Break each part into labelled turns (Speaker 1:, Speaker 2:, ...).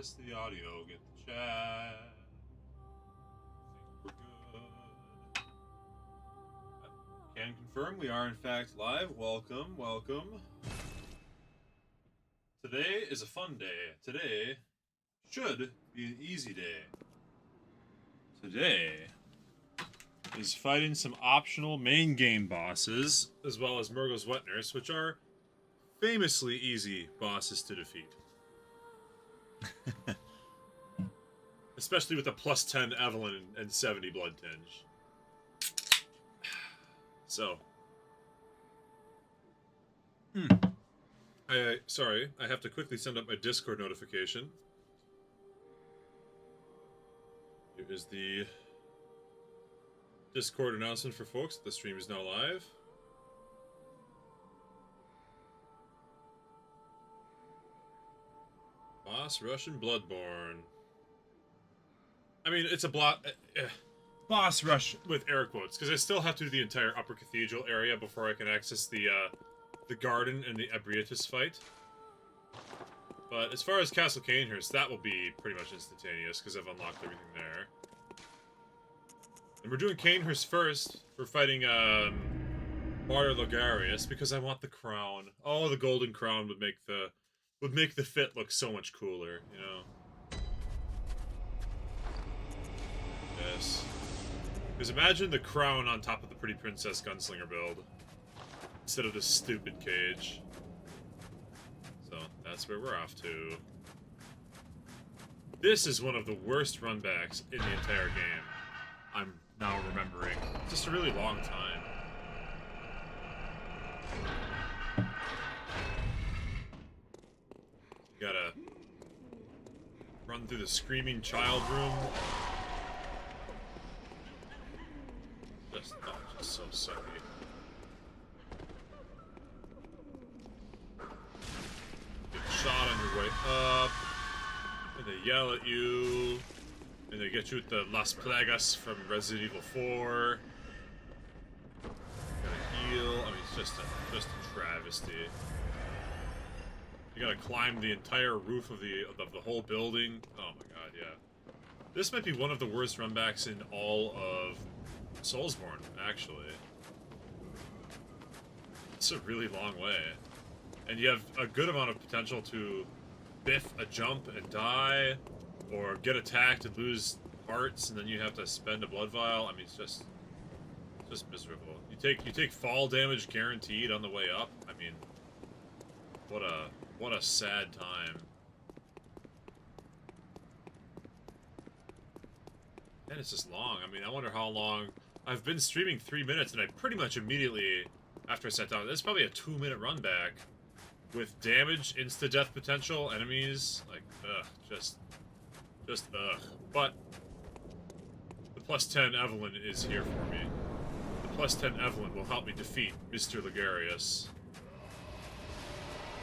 Speaker 1: test the audio, get the chat. Think we're good. Can confirm we are in fact live. Welcome, welcome. Today is a fun day. Today should be an easy day. Today is fighting some optional main game bosses, as well as Mergo's Wet Nurse, which are famously easy bosses to defeat. Especially with a plus 10 Evelyn and 70 Blood Tinge. So. Sorry, I have to quickly send up my Discord notification. Here is the Discord announcement for folks. The stream is now live. Boss Rush and Bloodborne. I mean, it's a boss rush with air quotes, because I still have to do the entire Upper Cathedral area before I can access the garden and the Ebrietas fight. But as far as Castle Cainhurst, that will be pretty much instantaneous, because I've unlocked everything there. And we're doing Cainhurst first for fighting Martyr Logarius, because I want the crown. Oh, the golden crown would make the fit look so much cooler, you know. Yes. Because imagine the crown on top of the Pretty Princess Gunslinger build, instead of this stupid cage. So, that's where we're off to. This is one of the worst runbacks in the entire game. I'm now remembering. It's just a really long time. You gotta run through the Screaming Child room. Just so sucky. Get shot on your way up, and they yell at you, and they get you with the Las Plagas from Resident Evil 4. Gotta heal. I mean, it's just a travesty. You gotta climb the entire roof of the whole building. Oh my god, yeah. This might be one of the worst runbacks in all of Soulsborne, actually. It's a really long way. And you have a good amount of potential to biff a jump and die, or get attacked and lose hearts, and then you have to spend a blood vial. I mean, it's just miserable. You take fall damage guaranteed on the way up. I mean, what a sad time. And it's just long. I mean, I wonder how long. I've been streaming 3 minutes, and I pretty much immediately, after I sat down, it's probably a 2-minute run back with damage, insta-death potential, enemies, like, ugh, just ugh. But the plus 10 Evelyn is here for me. The plus 10 Evelyn will help me defeat Mr. Logarius.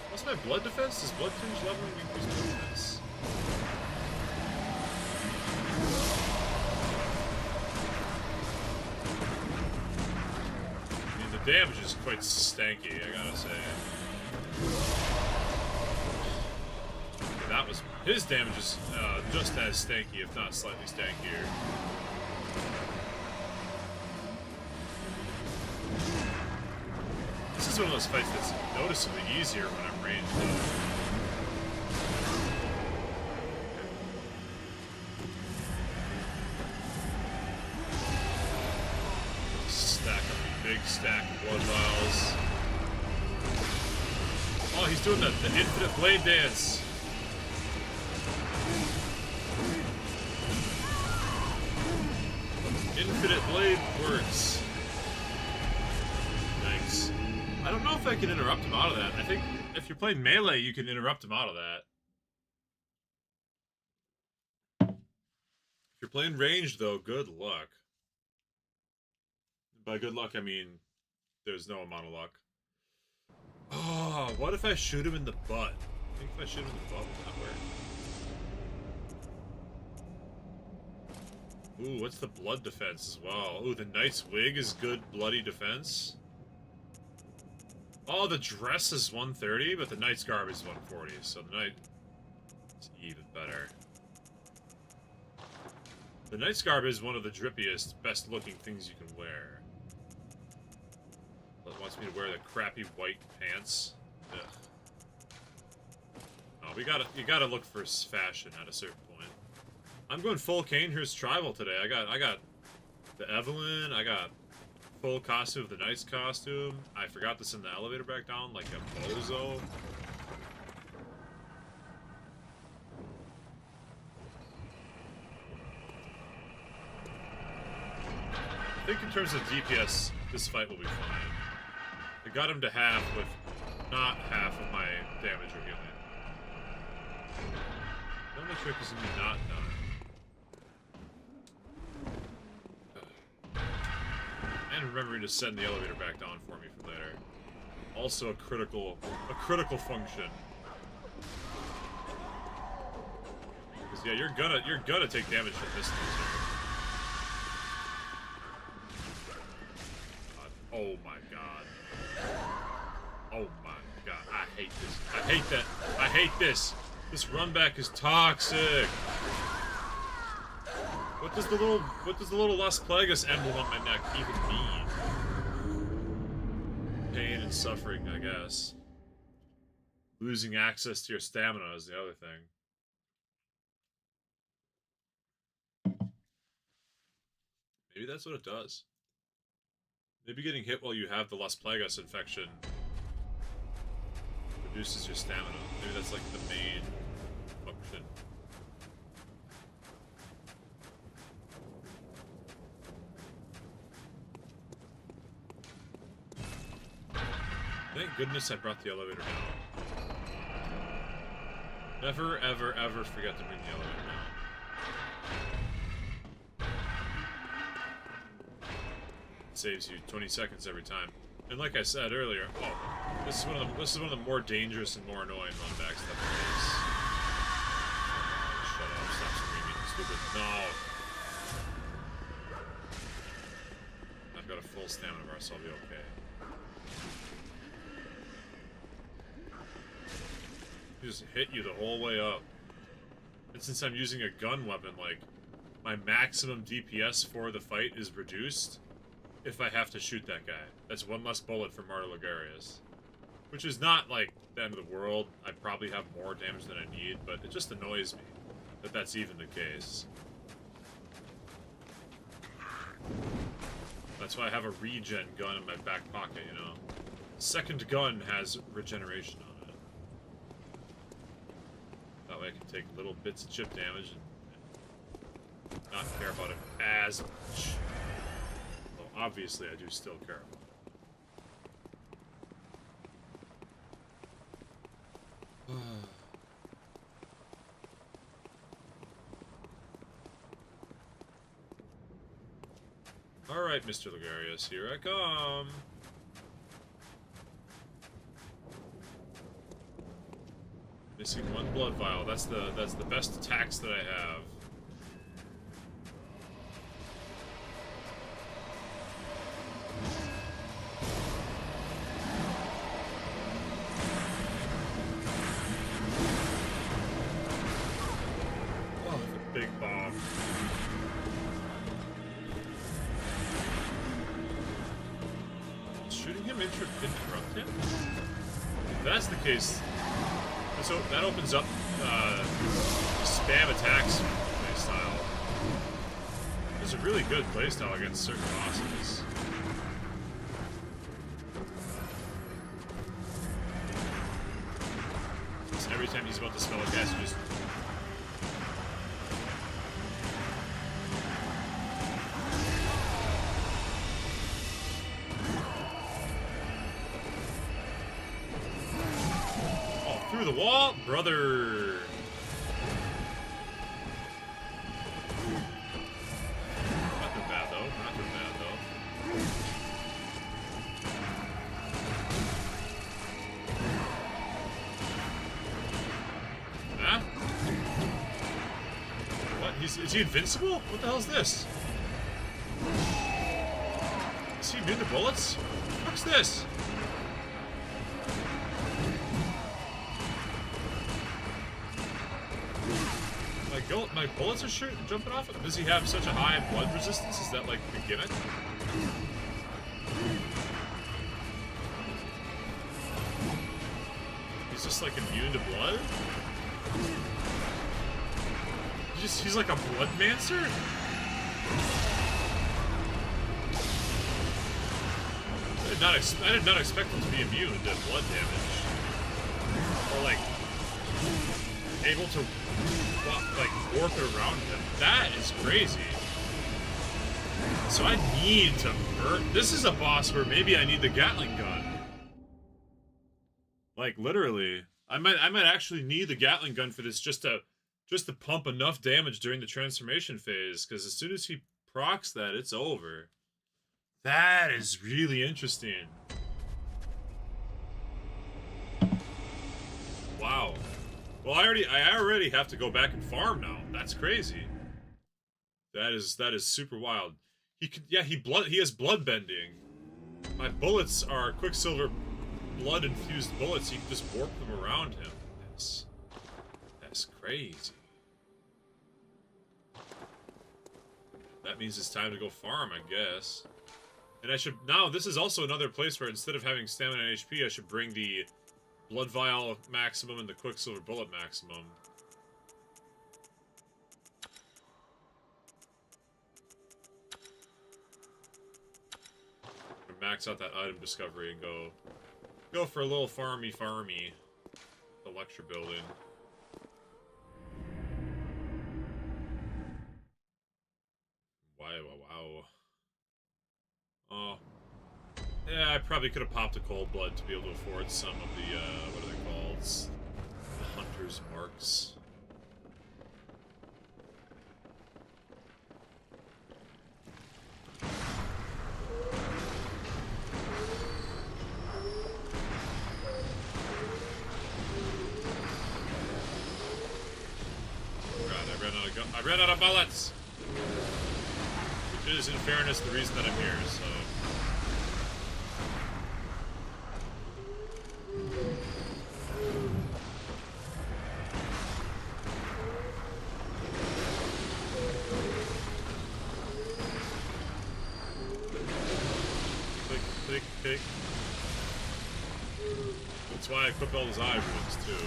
Speaker 1: What's my blood defense? Does blood tinge leveling increase blood defense? The damage is quite stanky, I gotta say. That was his damage is just as stanky, if not slightly stankier. This is one of those fights that's noticeably easier when I'm ranged, though. Big stack of blood vials. Oh, he's doing the infinite blade dance. Infinite blade works. Nice. I don't know if I can interrupt him out of that. I think if you're playing melee, you can interrupt him out of that. If you're playing ranged, though, good luck. By good luck, I mean there's no amount of luck. Oh, what if I shoot him in the butt? I think if I shoot him in the butt, would that work? Ooh, what's the blood defense as well? Ooh, the Knight's Wig is good bloody defense. Oh, the dress is 130, but the Knight's Garb is 140, so the Knight... even better. The Knight's Garb is one of the drippiest, best-looking things you can wear. But it wants me to wear the crappy white pants. Ugh. Oh, you gotta look for fashion at a certain point. I'm going full Cainhurst tribal today. I got the Evelyn. I got full costume of the Knight's costume. I forgot to send the elevator back down like a bozo. I think in terms of DPS, this fight will be fine. I got him to half with not half of my damage or healing. The only trick is to be not done. And remembering to send the elevator back down for me for later. Also a critical function. Because yeah, you're gonna take damage from this loser. Oh my god. Oh my god. I hate this. I hate that. I hate this. This run back is toxic. What does the little Las Plagas emblem on my neck even mean? Pain and suffering, I guess. Losing access to your stamina is the other thing. Maybe that's what it does. Maybe getting hit while you have the Las Plagas infection reduces your stamina. Maybe that's like the main function. Thank goodness I brought the elevator down. Never, ever, ever forget to bring the elevator down. Saves you 20 seconds every time. And like I said earlier, this is one of the more dangerous and more annoying runbacks that there is. Shut up, stop screaming, stupid. No! I've got a full stamina bar, so I'll be okay. Just hit you the whole way up. And since I'm using a gun weapon, like, my maximum DPS for the fight is reduced if I have to shoot that guy. That's one less bullet for Martyr Ligarius. Which is not, like, the end of the world. I probably have more damage than I need, but it just annoys me that that's even the case. That's why I have a regen gun in my back pocket, you know? Second gun has regeneration on it. That way I can take little bits of chip damage and not care about it as much. Obviously, I do still care. Alright, Mr. Ligarius, here I come. Missing one blood vial. That's the best tax that I have. So that opens up spam attacks playstyle. It's a really good playstyle against certain bosses. So every time he's about to spell a cast, you just the wall, brother. Not too bad though. Not too bad though. Huh? What? Is he invincible? What the hell is this? Is he immune to bullets? What's this? my bullets are jumping off him? Does he have such a high blood resistance? Is that like the gimmick? He's just like immune to blood? He's like a bloodmancer? I did not expect him to be immune to blood damage. Or like able to like warp around him. That is crazy. So I need to this is a boss where maybe I need the Gatling gun. Like literally. I might actually need the Gatling gun for this just to pump enough damage during the transformation phase, because as soon as he procs that, it's over. That is really interesting. Wow. Well, I already have to go back and farm now. That's crazy. That is super wild. He has blood bending. My bullets are quicksilver blood infused bullets. You can just warp them around him. That's crazy. That means it's time to go farm, I guess. And I should now. This is also another place where instead of having stamina and HP, I should bring the blood vial maximum and the quicksilver bullet maximum. Max out that item discovery and go for a little farmy. The lecture building. Wow. Oh. Yeah, I probably could have popped a cold blood to be able to afford some of the, what are they called? The Hunter's Marks. I ran out of bullets! Which is, in fairness, the reason that I'm here, so... Click. That's why I equipped all those eye runes, too.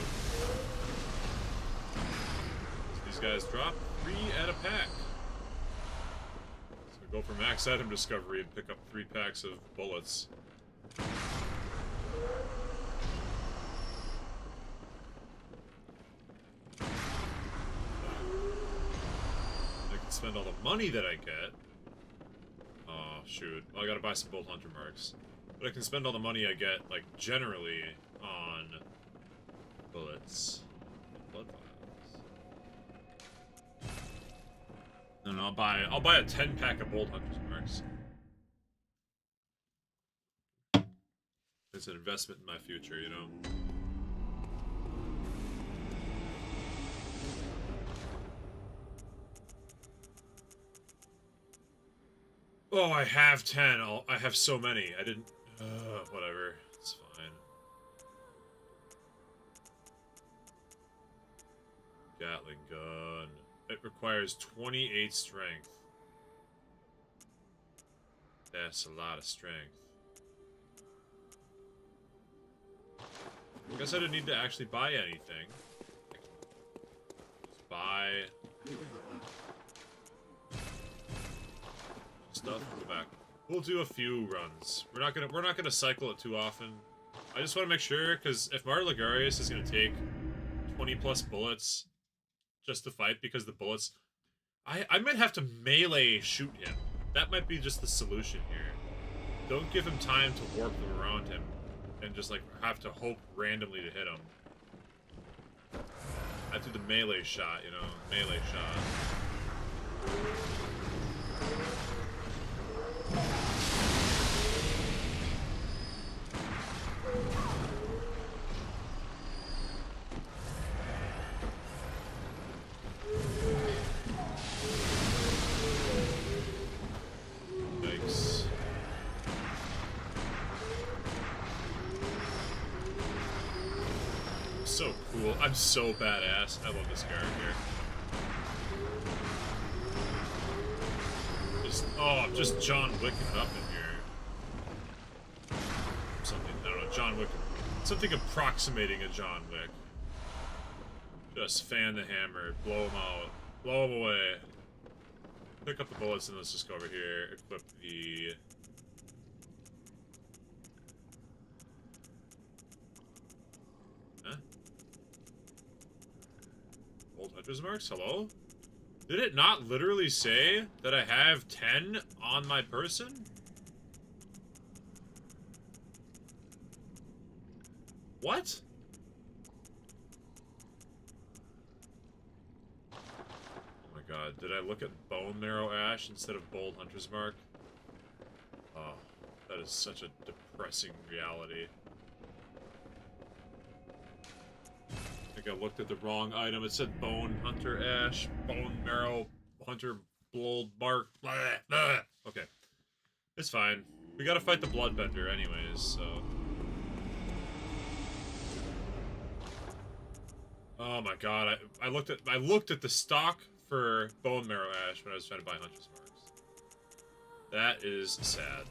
Speaker 1: These guys drop 3 at a pack. So go for max item discovery and pick up 3 packs of bullets. I can spend all the money that I get. Oh, shoot. Well, I gotta buy some Bolt Hunter Marks. But I can spend all the money I get, like, generally on bullets. Blood vials. And I'll buy a 10-pack of Bolt Hunter's Marks. It's an investment in my future, you know? Oh, I have 10. I have so many. I didn't... whatever. It's fine. Gatling gun. It requires 28 strength. That's a lot of strength. I guess I didn't need to actually buy anything. Just buy... stuff and go back. We'll do a few runs. We're not gonna cycle it too often. I just want to make sure, because if Martyr Ligarius is gonna take 20+ bullets just to fight, because the bullets, I might have to melee shoot him. That might be just the solution here. Don't give him time to warp them around him, and just like have to hope randomly to hit him. I do the melee shot, you know, melee shot. Yikes. So cool. I'm so badass. I love this character. Oh, I'm just John Wicking it up in here. Something, I don't know, John Wick. Something approximating a John Wick. Just fan the hammer, blow him out, blow him away. Pick up the bullets and let's just go over here, equip the... Huh? Old Hunter's Marks, hello? Did it not literally say that I have 10 on my person? What? Oh my god, did I look at Bone Marrow Ash instead of Bold Hunter's Mark? Oh, that is such a depressing reality. I think I looked at the wrong item. It said Bone Hunter Ash, Bone Marrow Hunter Bold Mark. Blah, blah. Okay. It's fine. We gotta fight the Bloodbender anyways, so... Oh my god, I looked at the stock for Bone Marrow Ash when I was trying to buy Hunter's Marks. That is sad.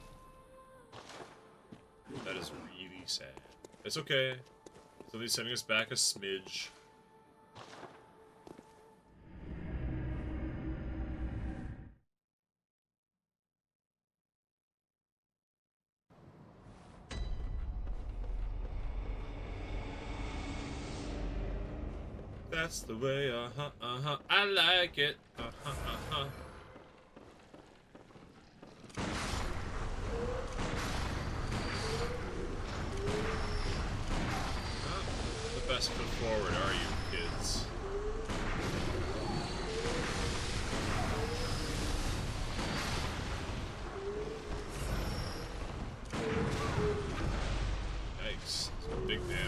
Speaker 1: That is really sad. It's okay. So he's sending us back a smidge. That's the way, I like it, Not the best foot forward, are you, kids? Yikes, some big damage.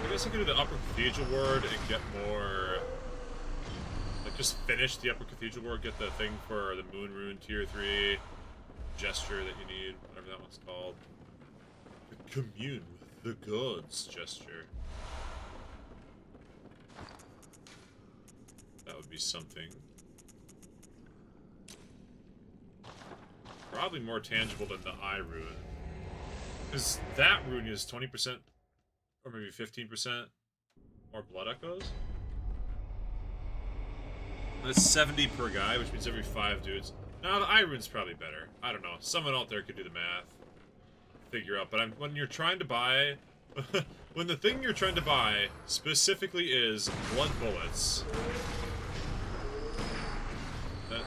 Speaker 1: I guess I could do the Upper Cathedral Ward and get more... Like, just finish the Upper Cathedral Ward, get the thing for the Moon Rune Tier 3 gesture that you need, whatever that one's called. The Commune with the Gods gesture. That would be something. Probably more tangible than the Eye Rune. Because that rune is 20%, or maybe 15% more blood echoes. That's 70 per guy, which means every 5 dudes. No, the Eye Rune's probably better. I don't know. Someone out there could do the math. Figure out. But when you're trying to buy... when the thing you're trying to buy specifically is blood bullets...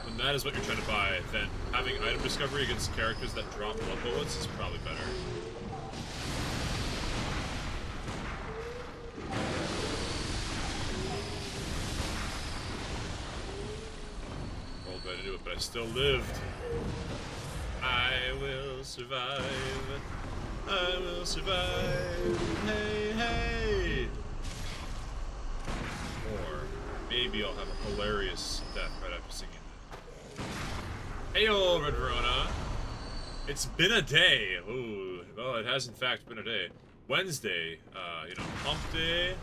Speaker 1: when that is what you're trying to buy, then having item discovery against characters that drop blood bullets is probably better. Rolled right into it, but I still lived. I will survive. I will survive. Hey, hey! Or maybe I'll have a hilarious death right after singing. Heyo, Red Verona! It's been a day! Ooh, well, it has in fact been a day. Wednesday, you know, hump day.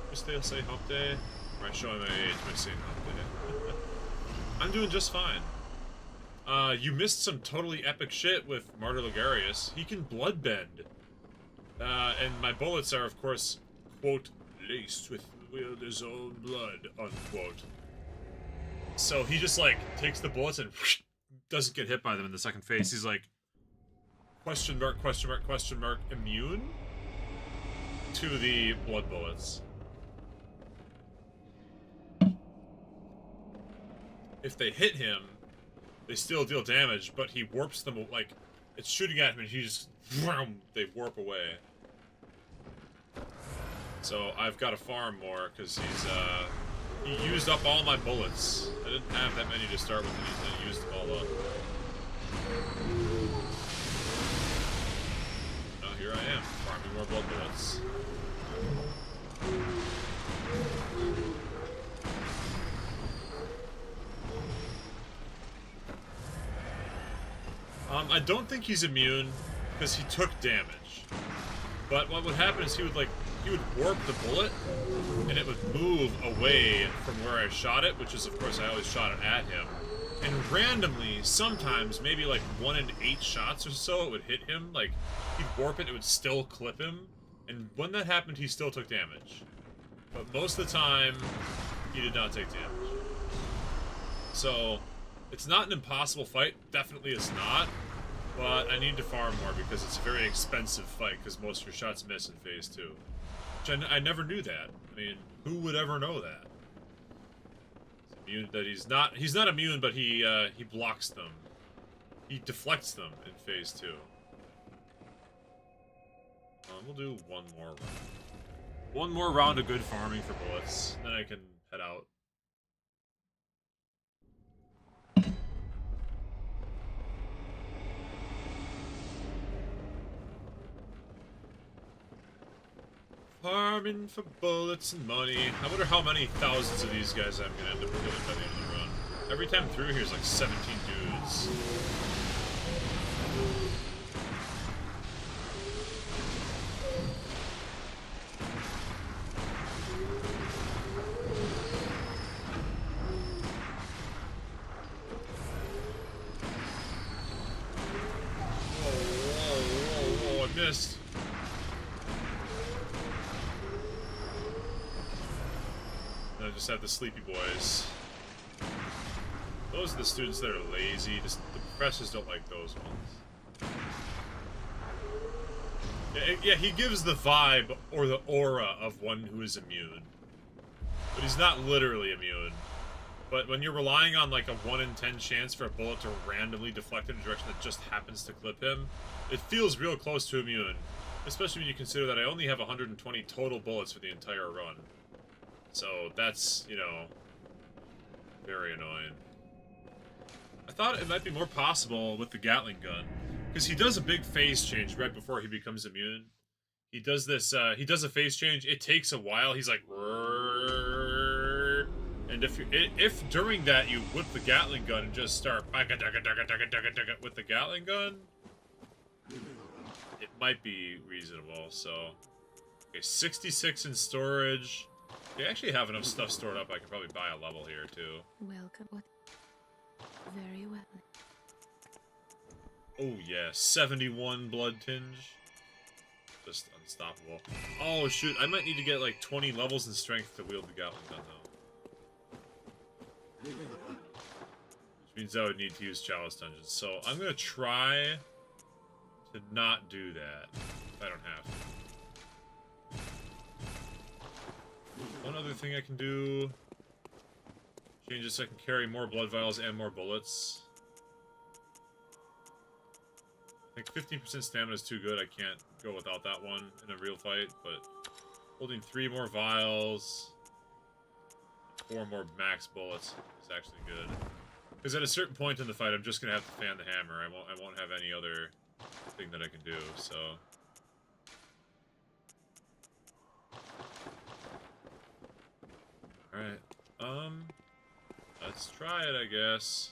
Speaker 1: Just they'll say hump day. Or am I showing my age by saying hump day? I'm doing just fine. You missed some totally epic shit with Martyr Ligarius. He can bloodbend. And my bullets are, of course, quote, laced with the wielder's own blood, unquote. So he just, like, takes the bullets and whoosh, doesn't get hit by them in the second phase. He's like, question mark, question mark, question mark, immune to the blood bullets. If they hit him, they still deal damage, but he warps them, like, it's shooting at him and he just, vroom, they warp away. So I've got to farm more, because he used up all my bullets. I didn't have that many to start with, and he used them all up. Now here I am, farming more blood bullets. I don't think he's immune because he took damage. But what would happen is he would warp the bullet, and it would move away from where I shot it, which is, of course, I always shot it at him. And randomly, sometimes, maybe like 1 in 8 shots or so, it would hit him. Like, he'd warp it, it would still clip him. And when that happened, he still took damage. But most of the time, he did not take damage. So, it's not an impossible fight. Definitely it's not. But I need to farm more because it's a very expensive fight because most of your shots miss in Phase 2. Which I never knew that. I mean, who would ever know that? Immune, that he's not immune, but he blocks them. He deflects them in Phase 2. We'll do one more round. One more round of good farming for bullets, then I can head out. Farming for bullets and money. I wonder how many thousands of these guys I'm gonna end up killing by the end of the run. Every time through here is like 17 dudes. Whoa, I missed. I just have the sleepy boys. Those are the students that are lazy. The professors don't like those ones. Yeah, he gives the vibe or the aura of one who is immune. But he's not literally immune. But when you're relying on like a 1 in 10 chance for a bullet to randomly deflect in a direction that just happens to clip him, it feels real close to immune. Especially when you consider that I only have 120 total bullets for the entire run. So that's, you know, very annoying. I thought it might be more possible with the Gatling gun, because he does a big phase change right before he becomes immune. He does this, he does a phase change, it takes a while, he's like, and if during that you whip the Gatling gun and just start with the Gatling gun, it might be reasonable, so. Okay, 66 in storage. They actually have enough stuff stored up, I could probably buy a level here, too.
Speaker 2: Welcome. Very well.
Speaker 1: Oh, yeah. 71 blood tinge. Just unstoppable. Oh, shoot. I might need to get, like, 20 levels in strength to wield the Gatling gun, though. Which means I would need to use Chalice Dungeons. So, I'm gonna try to not do that. If I don't have to. One other thing I can do, change this so I can carry more blood vials and more bullets. I think 15% stamina is too good, I can't go without that one in a real fight, but holding 3 more vials, 4 more max bullets is actually good. Because at a certain point in the fight, I'm just going to have to fan the hammer, I won't have any other thing that I can do, so. Alright, let's try it, I guess.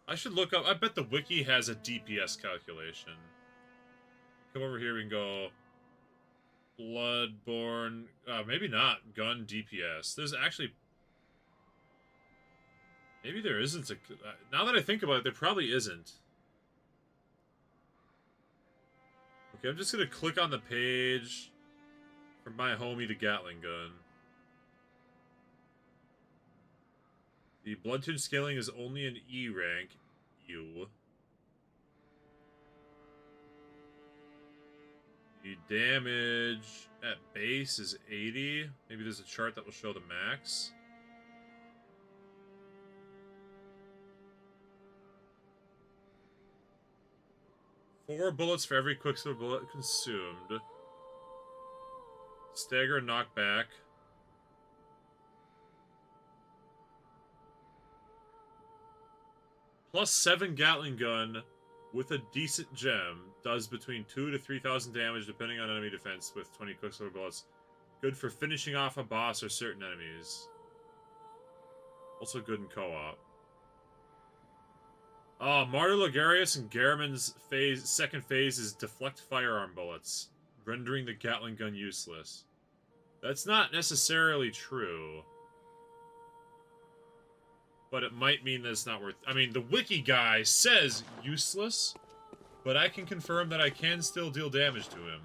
Speaker 1: I should look up, I bet the wiki has a DPS calculation. Come over here, we can go Bloodborne, maybe not, gun DPS. There's actually, maybe there isn't a, now that I think about it, there probably isn't. Okay, I'm just gonna click on the page for my homie, the Gatling gun. The blood tinge scaling is only an E rank. Ew. The damage at base is 80. Maybe there's a chart that will show the max. Four bullets for every quicksilver bullet consumed. Stagger and knockback. Plus 7 Gatling gun with a decent gem does between 2,000 to 3,000 damage depending on enemy defense with 20 quicksilver bullets. Good for finishing off a boss or certain enemies. Also good in co-op. Martyr Logarius and Garamond's second phase is deflect firearm bullets, rendering the Gatling gun useless. That's not necessarily true. But it might mean that it's not worth... I mean, the wiki guy says useless, but I can confirm that I can still deal damage to him.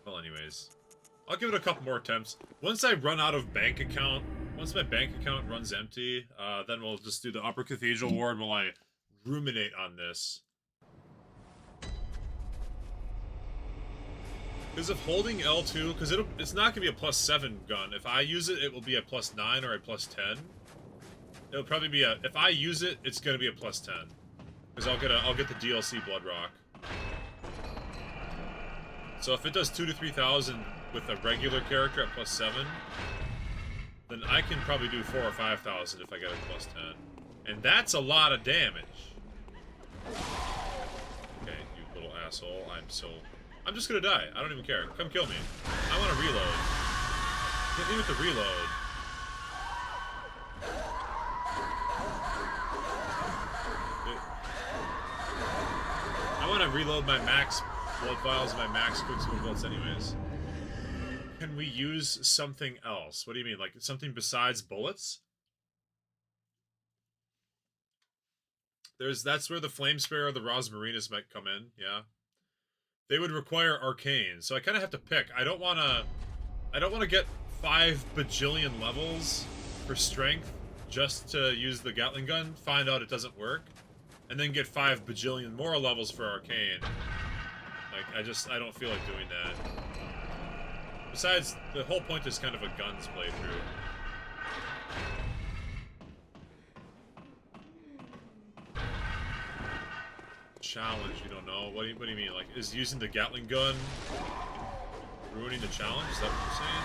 Speaker 1: Well, anyways. I'll give it a couple more attempts. Once I run out of bank account... Once my bank account runs empty, then we'll just do the Upper Cathedral Ward while I ruminate on this. Because if holding L2, because it's not going to be a +7 gun. If I use it, it will be a +9 or a +10. It'll probably be a... If I use it, it's going to be a +10. Because I'll get the DLC Bloodrock. So if it does 2,000 to 3,000 with a regular character at +7, then I can probably do 4,000 or 5,000 if I get a +10. And that's a lot of damage. Okay, you little asshole. I'm just gonna die. I don't even care. Come kill me. I want to reload. Hit me with the reload. I want to reload my max blood vials and my max quicksilver bullets anyways. Can we use something else? What do you mean? Like something besides bullets? That's where the Flame Sparrow or the Rosmarinus might come in, yeah. They would require arcane, so I kind of have to pick. I don't want to get 5 bajillion levels for strength just to use the Gatling gun, find out it doesn't work, and then get 5 bajillion more levels for arcane. Like, I don't feel like doing that. Besides, the whole point is kind of a guns playthrough. Challenge, you don't know? What do you mean? Like, is using the Gatling gun ruining the challenge? Is that what you're saying?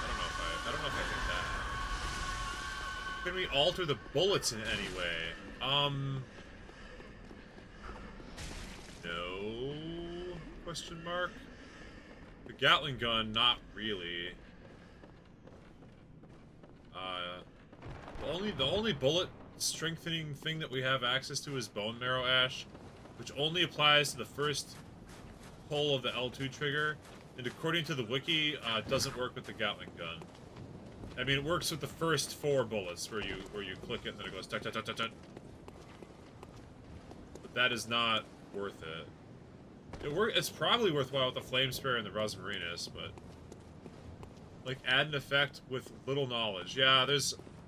Speaker 1: I don't know if I think that. Can we alter the bullets in any way? No? Question mark? The Gatling gun, not really. The only bullet strengthening thing that we have access to is Bone Marrow Ash, which only applies to the first pull of the L2 trigger, and according to the wiki, doesn't work with the Gatling gun. I mean, it works with the first 4 bullets, where you click it and then it goes tut tut tut tut tut. But that is not worth it. It's probably worthwhile with the Flame Sparrow and the Rosmarinus, but like add an effect with little knowledge. Yeah,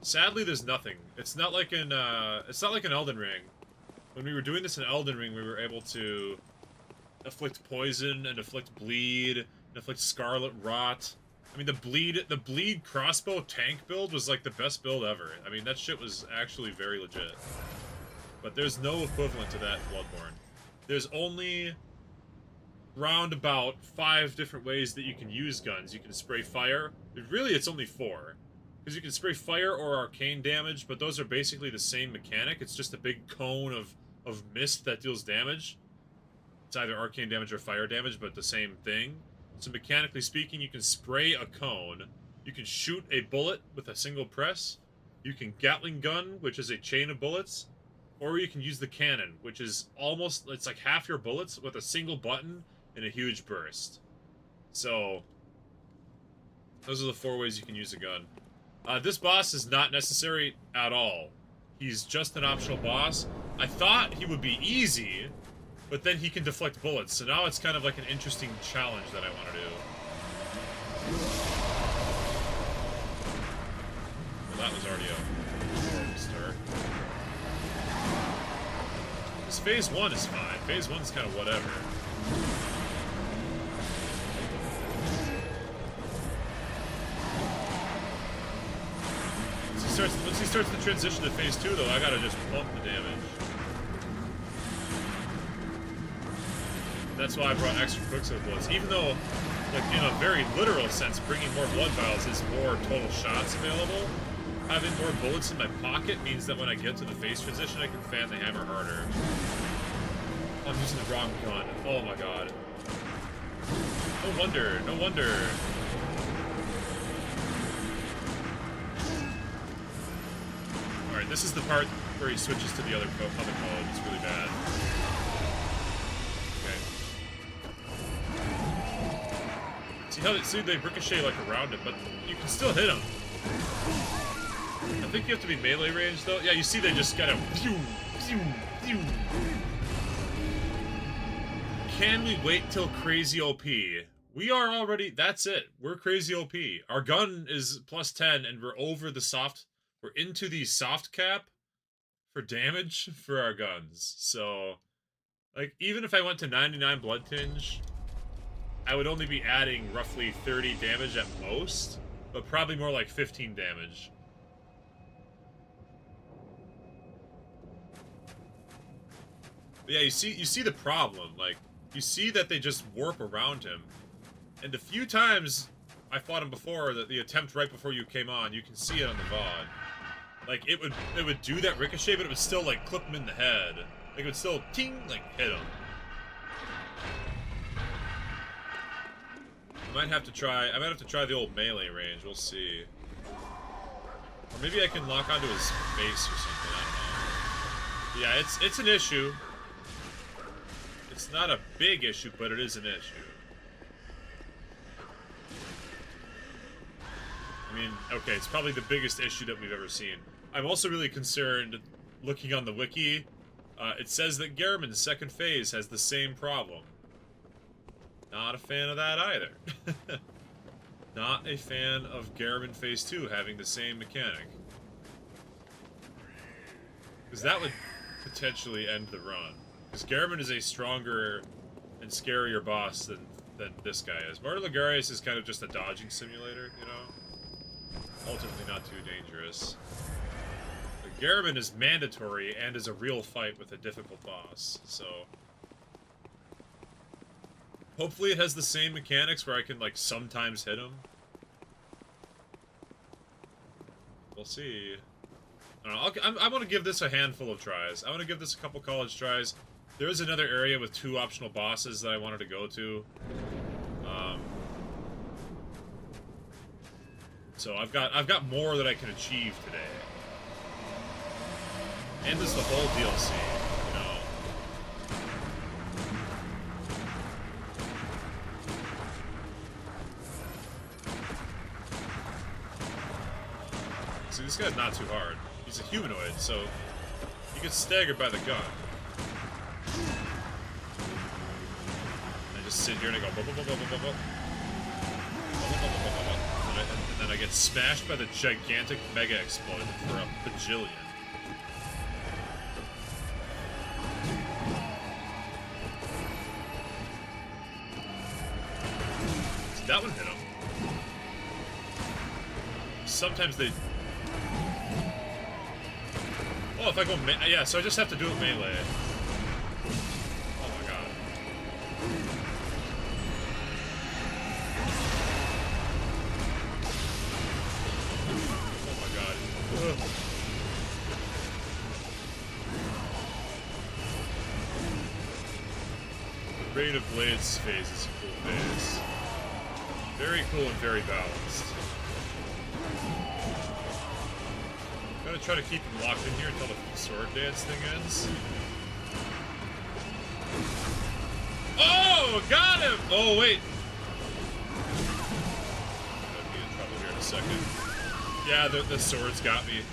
Speaker 1: sadly there's nothing. It's not like in Elden Ring. When we were doing this in Elden Ring, we were able to afflict poison and afflict bleed and afflict scarlet rot. I mean, the bleed crossbow tank build was like the best build ever. I mean, that shit was actually very legit. But there's no equivalent to that in Bloodborne. There's only round about 5 different ways that you can use guns. You can spray fire. Really, it's only 4. Because you can spray fire or arcane damage, but those are basically the same mechanic. It's just a big cone of mist that deals damage. It's either arcane damage or fire damage, but the same thing. So mechanically speaking, you can spray a cone. You can shoot a bullet with a single press. You can Gatling gun, which is a chain of bullets. Or you can use the cannon, which is it's like half your bullets with a single button and a huge burst. So, those are the 4 ways you can use a gun. This boss is not necessary at all. He's just an optional boss. I thought he would be easy, but then he can deflect bullets, so now it's kind of like an interesting challenge that I want to do. Well, that was already a horrible start. This phase 1 is fine. Phase 1 is kind of whatever. Once he starts to transition to phase 2, though, I gotta just pump the damage. That's why I brought extra quicksilver bullets. Even though, like, in a very literal sense, bringing more blood vials is more total shots available, having more bullets in my pocket means that when I get to the phase transition, I can fan the hammer harder. I'm using the wrong gun. Oh my god. No wonder, no wonder. this is the part where he switches to the other mode. It's really bad. Okay. See they ricochet like around him, but you can still hit him. I think you have to be melee range though. Yeah, you see they just kind of pew, pew, pew. Can we wait till crazy OP? We are already, that's it. We're crazy OP. Our gun is plus 10 and we're over the soft, we're into the soft cap for damage for our guns. So, like, even if I went to 99 blood tinge, I would only be adding roughly 30 damage at most, but probably more like 15 damage. But yeah, you see the problem. Like, you see that they just warp around him. And the few times I fought him before, that the attempt right before you came on, you can see it on the VOD. Like, it would do that ricochet, but it would still, like, clip him in the head. Like, it would still, ting, like, hit him. I might have to try the old melee range, we'll see. Or maybe I can lock onto his face or something, I don't know. Yeah, it's an issue. It's not a big issue, but it is an issue. I mean, okay, it's probably the biggest issue that we've ever seen. I'm also really concerned, looking on the wiki, it says that Gehrman's second phase has the same problem. Not a fan of that either. Not a fan of Gehrman Phase 2 having the same mechanic. Because that would potentially end the run. Because Gehrman is a stronger and scarier boss than this guy is. Martyr Ligarius is kind of just a dodging simulator, you know? Ultimately not too dangerous. But Gehrman is mandatory and is a real fight with a difficult boss, so... Hopefully it has the same mechanics where I can, like, sometimes hit him. We'll see. I don't know, I want to give this a handful of tries. I want to give this a couple college tries. There is another area with 2 optional bosses that I wanted to go to. So I've got more that I can achieve today. And there's the whole DLC, you know. See, this guy's not too hard. He's a humanoid, so he gets staggered by the gun. I just sit here and I go blah, blah, blah, blah, blah, blah. And then I get smashed by the gigantic mega explosion for a bajillion. So that one hit him. Sometimes they... Oh, if I go yeah, so I just have to do it melee. Oh my god. Oh my god. Ugh. The Rain of Blades phase is a cool phase. Very cool and very balanced. I'm gonna try to keep him locked in here until the sword dance thing ends. Oh, got him! Oh, wait. I'm gonna be in trouble here in a second. Yeah, the sword's got me.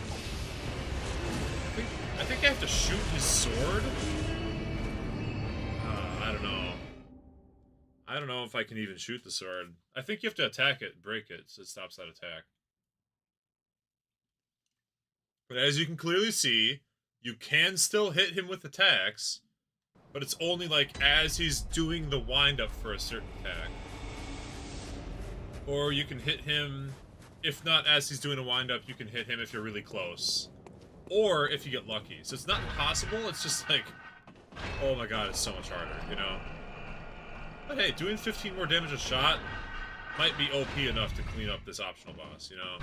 Speaker 1: I think I have to shoot his sword? I don't know. I don't know if I can even shoot the sword. I think you have to attack it, break it, so it stops that attack. But as you can clearly see, you can still hit him with attacks, but it's only like as he's doing the wind-up for a certain attack. Or you can hit him, if not as he's doing a wind-up, you can hit him if you're really close. Or if you get lucky. So it's not impossible, it's just like, oh my god, it's so much harder, you know? But hey, doing 15 more damage a shot might be OP enough to clean up this optional boss, you know?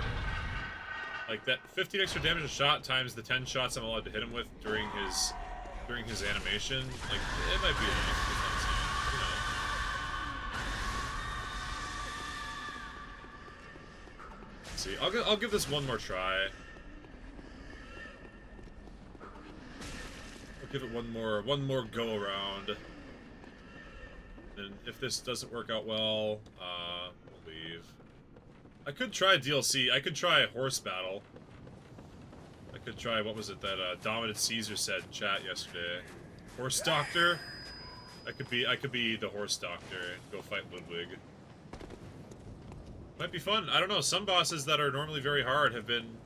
Speaker 1: Like, that 15 extra damage a shot times the 10 shots I'm allowed to hit him with during his animation, like, it might be enough, you know? Let's see, I'll give this one more try. give it one more go around. And if this doesn't work out well, we'll leave. I could try DLC. I could try a horse battle. I could try, what was it that Dominant Caesar said in chat yesterday? Horse Doctor? I could be the Horse Doctor and go fight Ludwig. Might be fun. I don't know. Some bosses that are normally very hard have been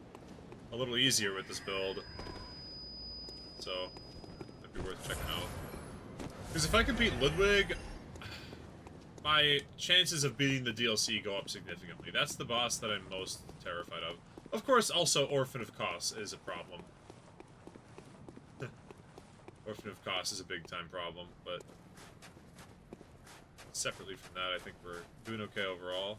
Speaker 1: a little easier with this build. So, might be worth checking out. Because if I can beat Ludwig, my chances of beating the DLC go up significantly. That's the boss that I'm most terrified of. Of course, also Orphan of Kos is a problem. Orphan of Kos is a big-time problem, but separately from that, I think we're doing okay overall.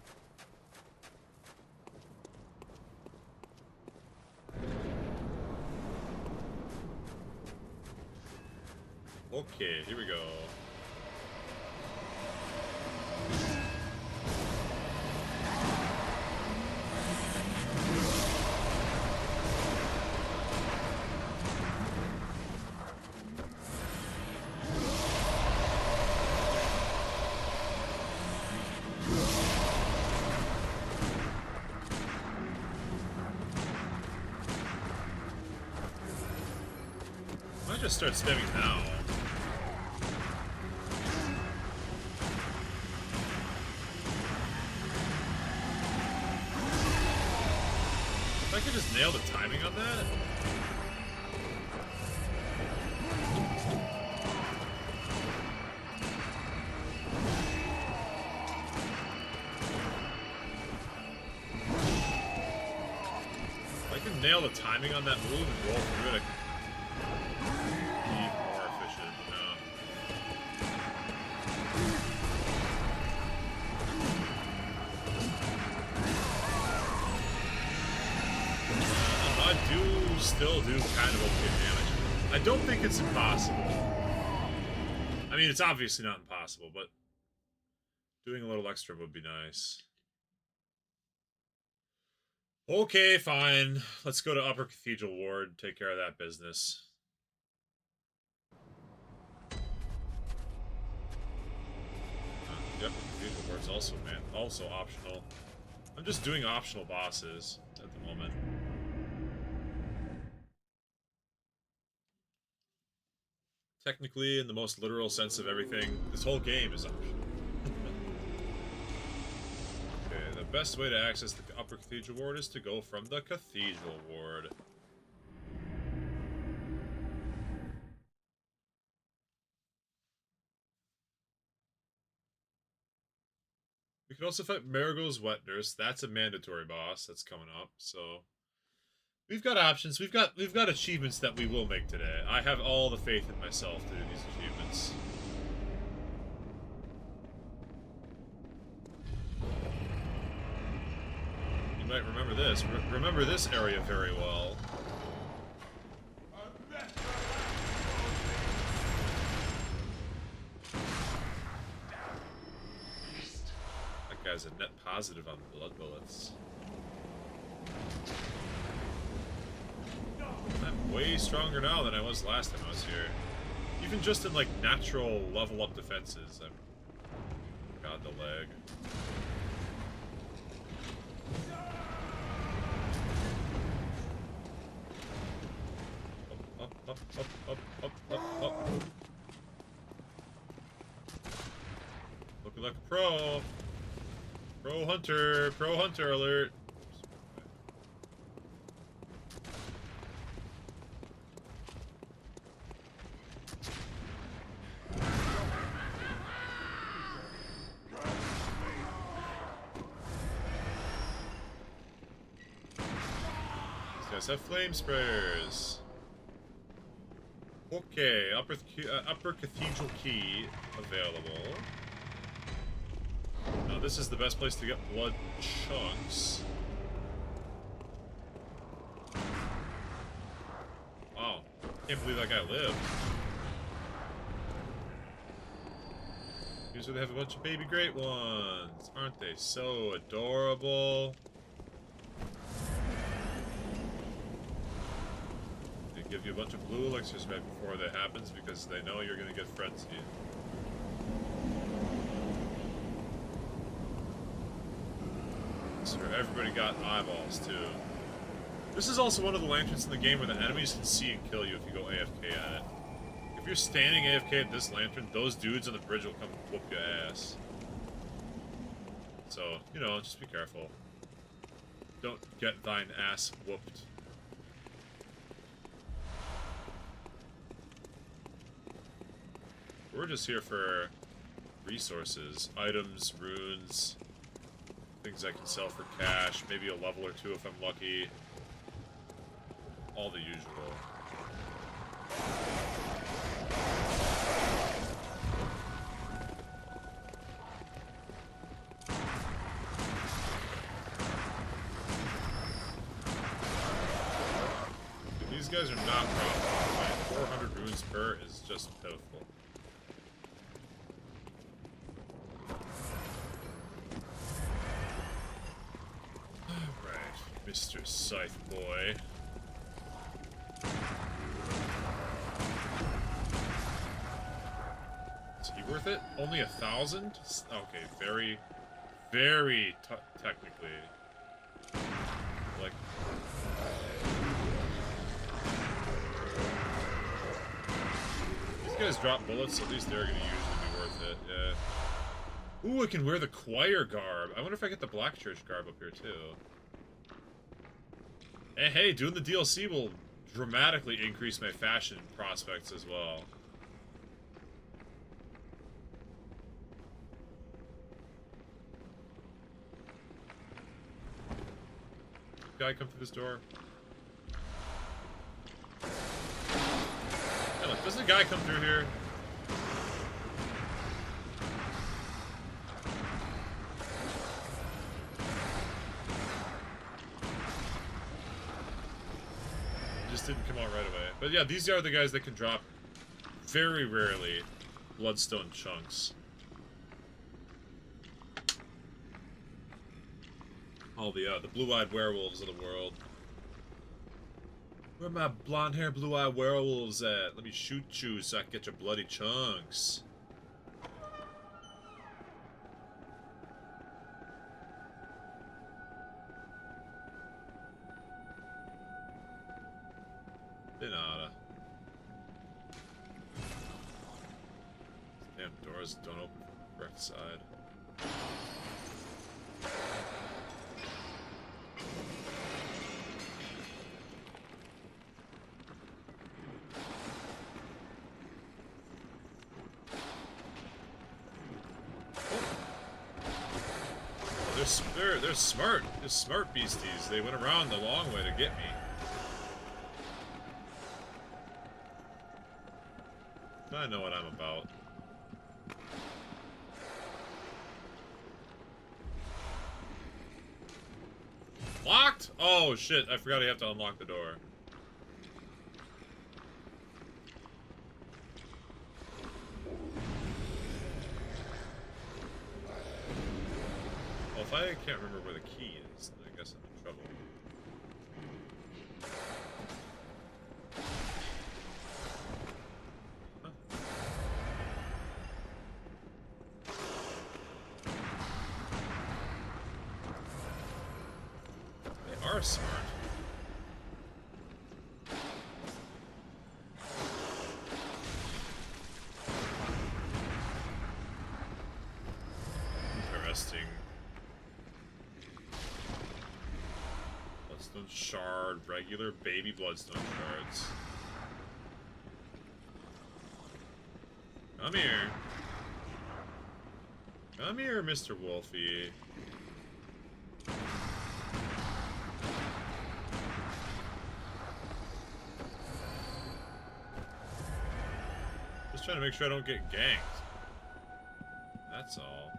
Speaker 1: Okay, here we go. I might just start spamming now. If I could just nail the timing on that. If I can nail the timing on that move and roll through it, I can be more efficient. I do still do kind of okay damage. I don't think it's impossible. I mean, it's obviously not impossible, but doing a little extra would be nice. Okay, fine. Let's go to Upper Cathedral Ward, take care of that business. The Upper Cathedral Ward's also optional. I'm just doing optional bosses at the moment. Technically, in the most literal sense of everything, this whole game is optional. Okay, the best way to access the Upper Cathedral Ward is to go from the Cathedral Ward. We can also fight Mergo's Wet Nurse. That's a mandatory boss that's coming up, so we've got options. We've got achievements that we will make today. I have all the faith in myself to do these achievements. You might remember this. Remember this area very well. That guy's a net positive on blood bullets. I'm way stronger now than I was last time I was here. Even just in, like, natural level-up defenses, I'm... God, the lag. Up. Looking like a pro. Pro hunter alert. These guys have flame sprayers. Okay, upper cathedral key available. Now this is the best place to get blood chunks. Wow, can't believe that guy lived. Here's where they have a bunch of baby great ones. Aren't they so adorable? They give you a bunch of blue elixirs right before that happens because they know you're gonna get frenzied. So everybody got eyeballs too. This is also one of the lanterns in the game where the enemies can see and kill you if you go AFK at it. If you're standing AFK at this lantern, those dudes on the bridge will come whoop your ass. So, you know, just be careful. Don't get thine ass whooped. We're just here for resources, items, runes, things I can sell for cash, maybe a level or two if I'm lucky. All the usual. Dude, these guys are not profitable. 400 runes per is just pitiful. Alright, Mr. Scythe Boy. Is he worth it? Only 1,000? Okay, very, very technically. Like... These guys drop bullets, so at least they're gonna usually be worth it, yeah. Ooh, I can wear the choir garb. I wonder if I get the Black Church garb up here, too. And hey, doing the DLC will dramatically increase my fashion prospects as well. Guy come through this door? Hey, look, doesn't a guy come through here? Just didn't come out right away. But yeah, these are the guys that can drop, very rarely, bloodstone chunks. All the blue-eyed werewolves of the world. Where my blonde-haired, blue-eyed werewolves at? Let me shoot you so I can get your bloody chunks. Denada. Damn doors don't open from the correct side. They're smart. They're smart beasties. They went around the long way to get me. I know what I'm about. Locked? Oh shit, I forgot I have to unlock the door. Well, if I can't remember where the key is, then I guess I'm in trouble. They are smart. Interesting. Bloodstone shard, regular baby bloodstone shards. Come here. Come here, Mr. Wolfie. Just trying to make sure I don't get ganked. That's all.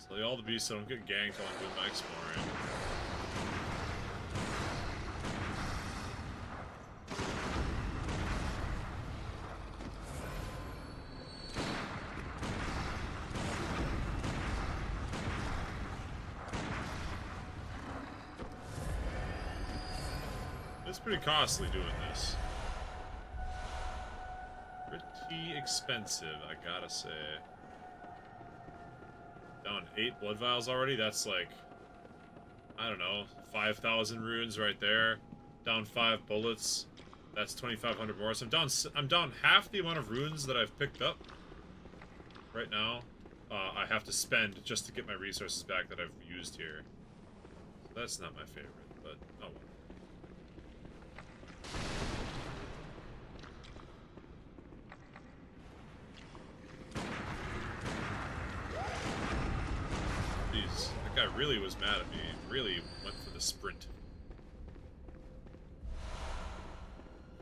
Speaker 1: Slay all the beasts so I don't get ganked while I'm doing my exploring. It's pretty costly doing this. Pretty expensive, I gotta say. Down 8 blood vials already? That's like, I don't know, 5,000 runes right there. Down 5 bullets. That's 2,500 more. So I'm down half the amount of runes that I've picked up right now. I have to spend just to get my resources back that I've used here. So that's not my favorite, but oh well. Jeez, that guy really was mad at me. Really went for the sprint.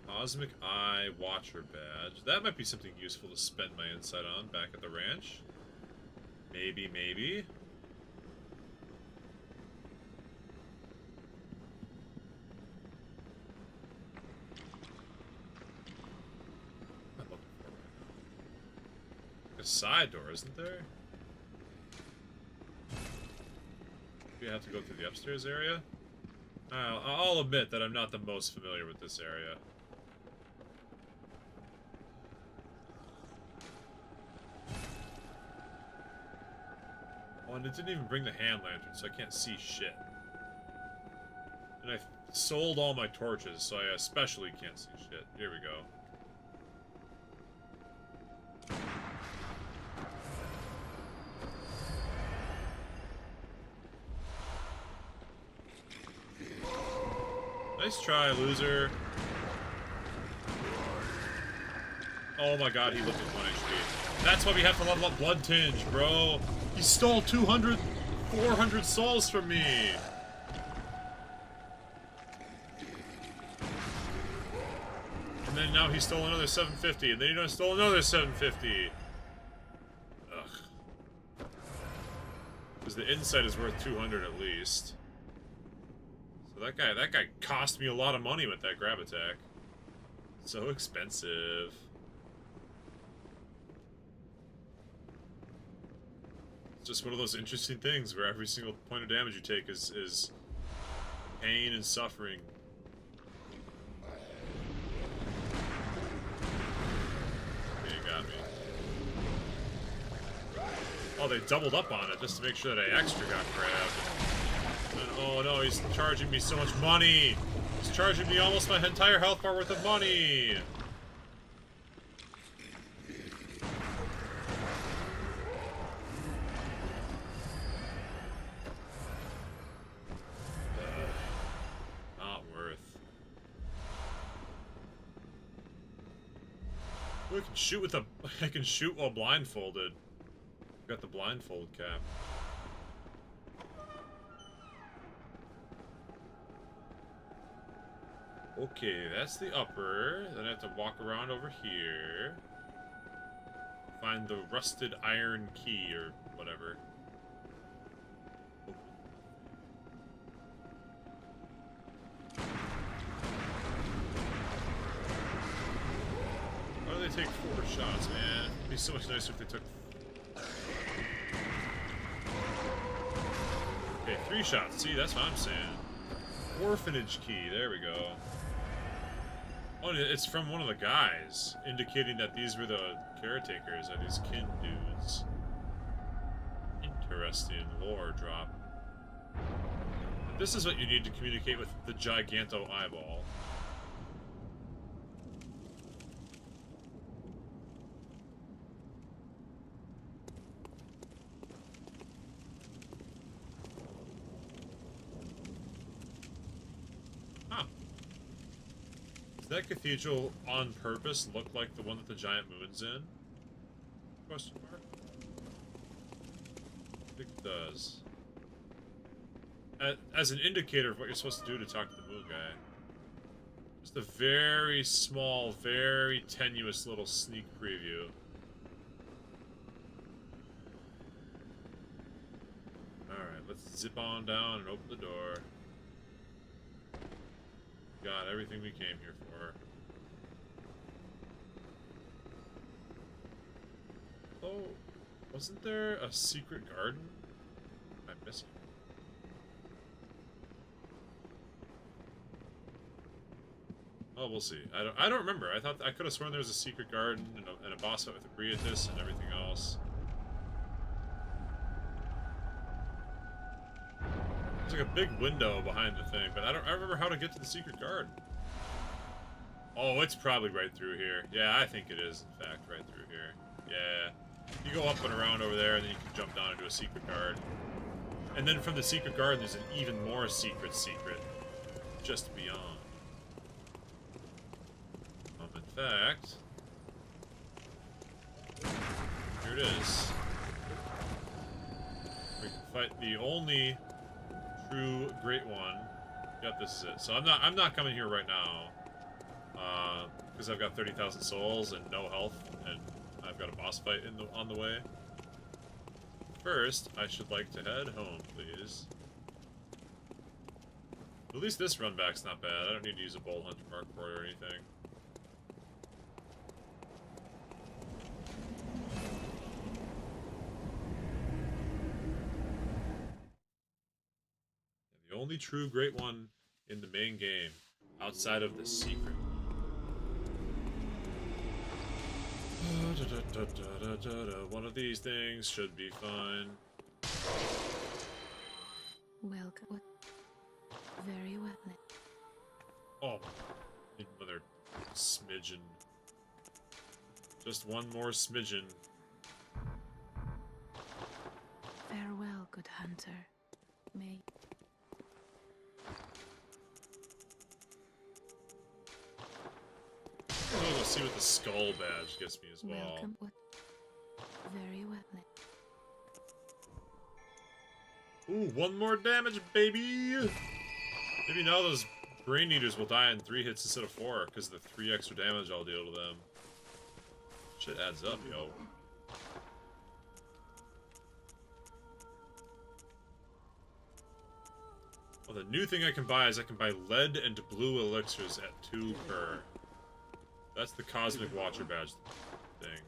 Speaker 1: Cosmic Eye Watcher Badge. That might be something useful to spend my insight on back at the ranch. Maybe, maybe. What am I looking for right now? A side door, isn't there? Do you have to go through the upstairs area? I'll admit that I'm not the most familiar with this area. Oh, and it didn't even bring the hand lantern, so I can't see shit. And I sold all my torches, so I especially can't see shit. Here we go. Nice try, loser. Oh my god, he looked at 1 HP. That's why we have to level up Blood Tinge, bro. He stole 200, 400 souls from me. And then now he stole another 750, and then he stole another 750. Ugh. Because the insight is worth 200 at least. So that guy cost me a lot of money with that grab attack. So expensive. Just one of those interesting things where every single point of damage you take is pain and suffering. Okay, you got me. Oh, they doubled up on it just to make sure that I extra got grabbed. And, oh no, he's charging me so much money! He's charging me almost my entire health bar worth of money! I can shoot with I can shoot while blindfolded. Got the blindfold cap. Okay, that's the upper. Then I have to walk around over here. Find the rusted iron key or whatever. Why do they take 4 shots, man? It'd be so much nicer if they took... Okay, 3 shots. See, that's what I'm saying. Orphanage key. There we go. Oh, it's from one of the guys, indicating that these were the caretakers of these kin dudes. Interesting lore drop. This is what you need to communicate with the Giganto Eyeball. Does that cathedral on purpose look like the one that the giant moon's in? Question mark? I think it does. As an indicator of what you're supposed to do to talk to the moon guy. Just a very small, very tenuous little sneak preview. Alright, let's zip on down and open the door. Got everything we came here for. Oh, wasn't there a secret garden? Am I missing? Well, we'll see. I don't remember. I thought I could have sworn there was a secret garden and a boss fight with the Briatus and everything else. There's like a big window behind the thing, but I remember how to get to the secret garden. Oh, it's probably right through here. Yeah, I think it is, in fact, right through here. Yeah. You go up and around over there, and then you can jump down into a secret garden. And then from the secret garden, there's an even more secret just beyond. In fact, here it is. We can fight the only true great one. Yep, this is it. So I'm not coming here right now. Because I've got 30,000 souls and no health, and I've got a boss fight on the way. First, I should like to head home, please. At least this run back's not bad. I don't need to use a Bolt Hunter Mark for it or anything. The only true great one in the main game, outside of the secret. One of these things should be fine.
Speaker 2: Welcome. What? Very well then.
Speaker 1: Oh, another smidgen. Just one more smidgen.
Speaker 2: Farewell, good hunter. May.
Speaker 1: Oh, let's see what the skull badge gets me as well.
Speaker 2: Welcome. What? Very well then.
Speaker 1: Ooh, one more damage, baby! Maybe now those brain eaters will die in 3 hits instead of 4, because of the 3 extra damage I'll deal to them. Shit adds up, yo. Well, the new thing I can buy is I can buy lead and blue elixirs at 2 per. That's the Cosmic Watcher badge thing.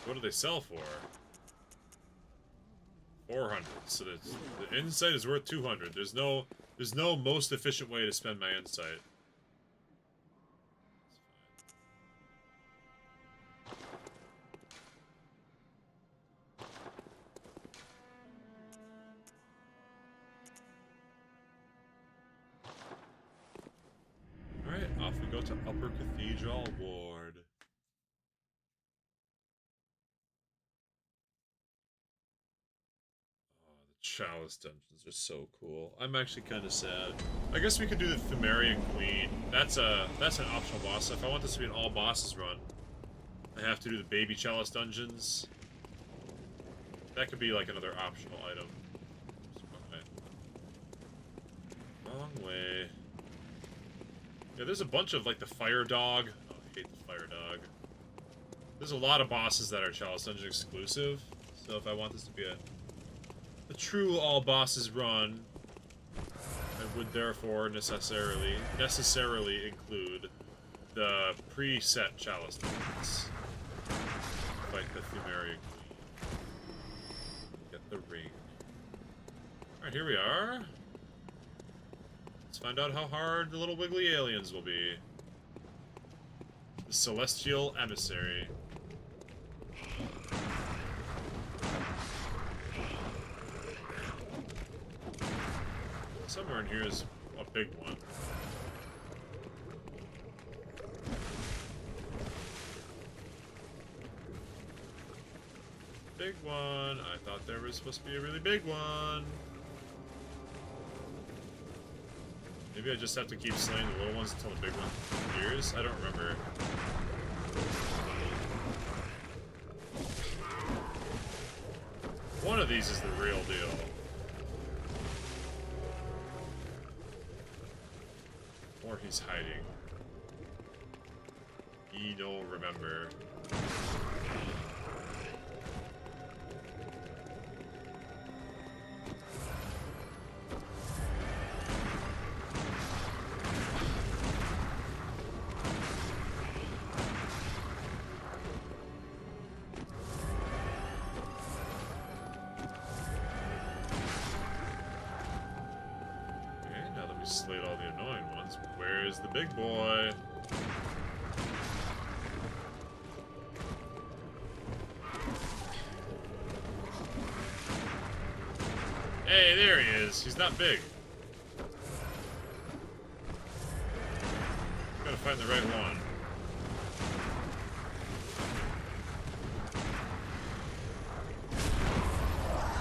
Speaker 1: What do they sell for? 400. So the insight is worth 200. There's no most efficient way to spend my insight. Alright, off we go to Upper Cathedral Ward. Chalice dungeons are so cool. I'm actually kind of sad. I guess we could do the Pthumerian Queen. That's an optional boss. If I want this to be an all bosses run, I have to do the baby Chalice dungeons. That could be like another optional item. Wrong way. Yeah, there's a bunch of like the Fire Dog. Oh, I hate the Fire Dog. There's a lot of bosses that are Chalice dungeon exclusive. So if I want this to be a true all bosses run, I would therefore necessarily include the preset Chalice dungeons. Fight the Pthumerian Queen. Get the ring. Alright, here we are. Let's find out how hard the little wiggly aliens will be. The Celestial Emissary. Somewhere in here is a big one. Big one. I thought there was supposed to be a really big one. Maybe I just have to keep slaying the little ones until the big one appears? I don't remember. One of these is the real deal. Or he's hiding. He don't remember. slayed all the annoying ones. Where's the big boy? Hey, there he is. He's not big. Gotta find the right one.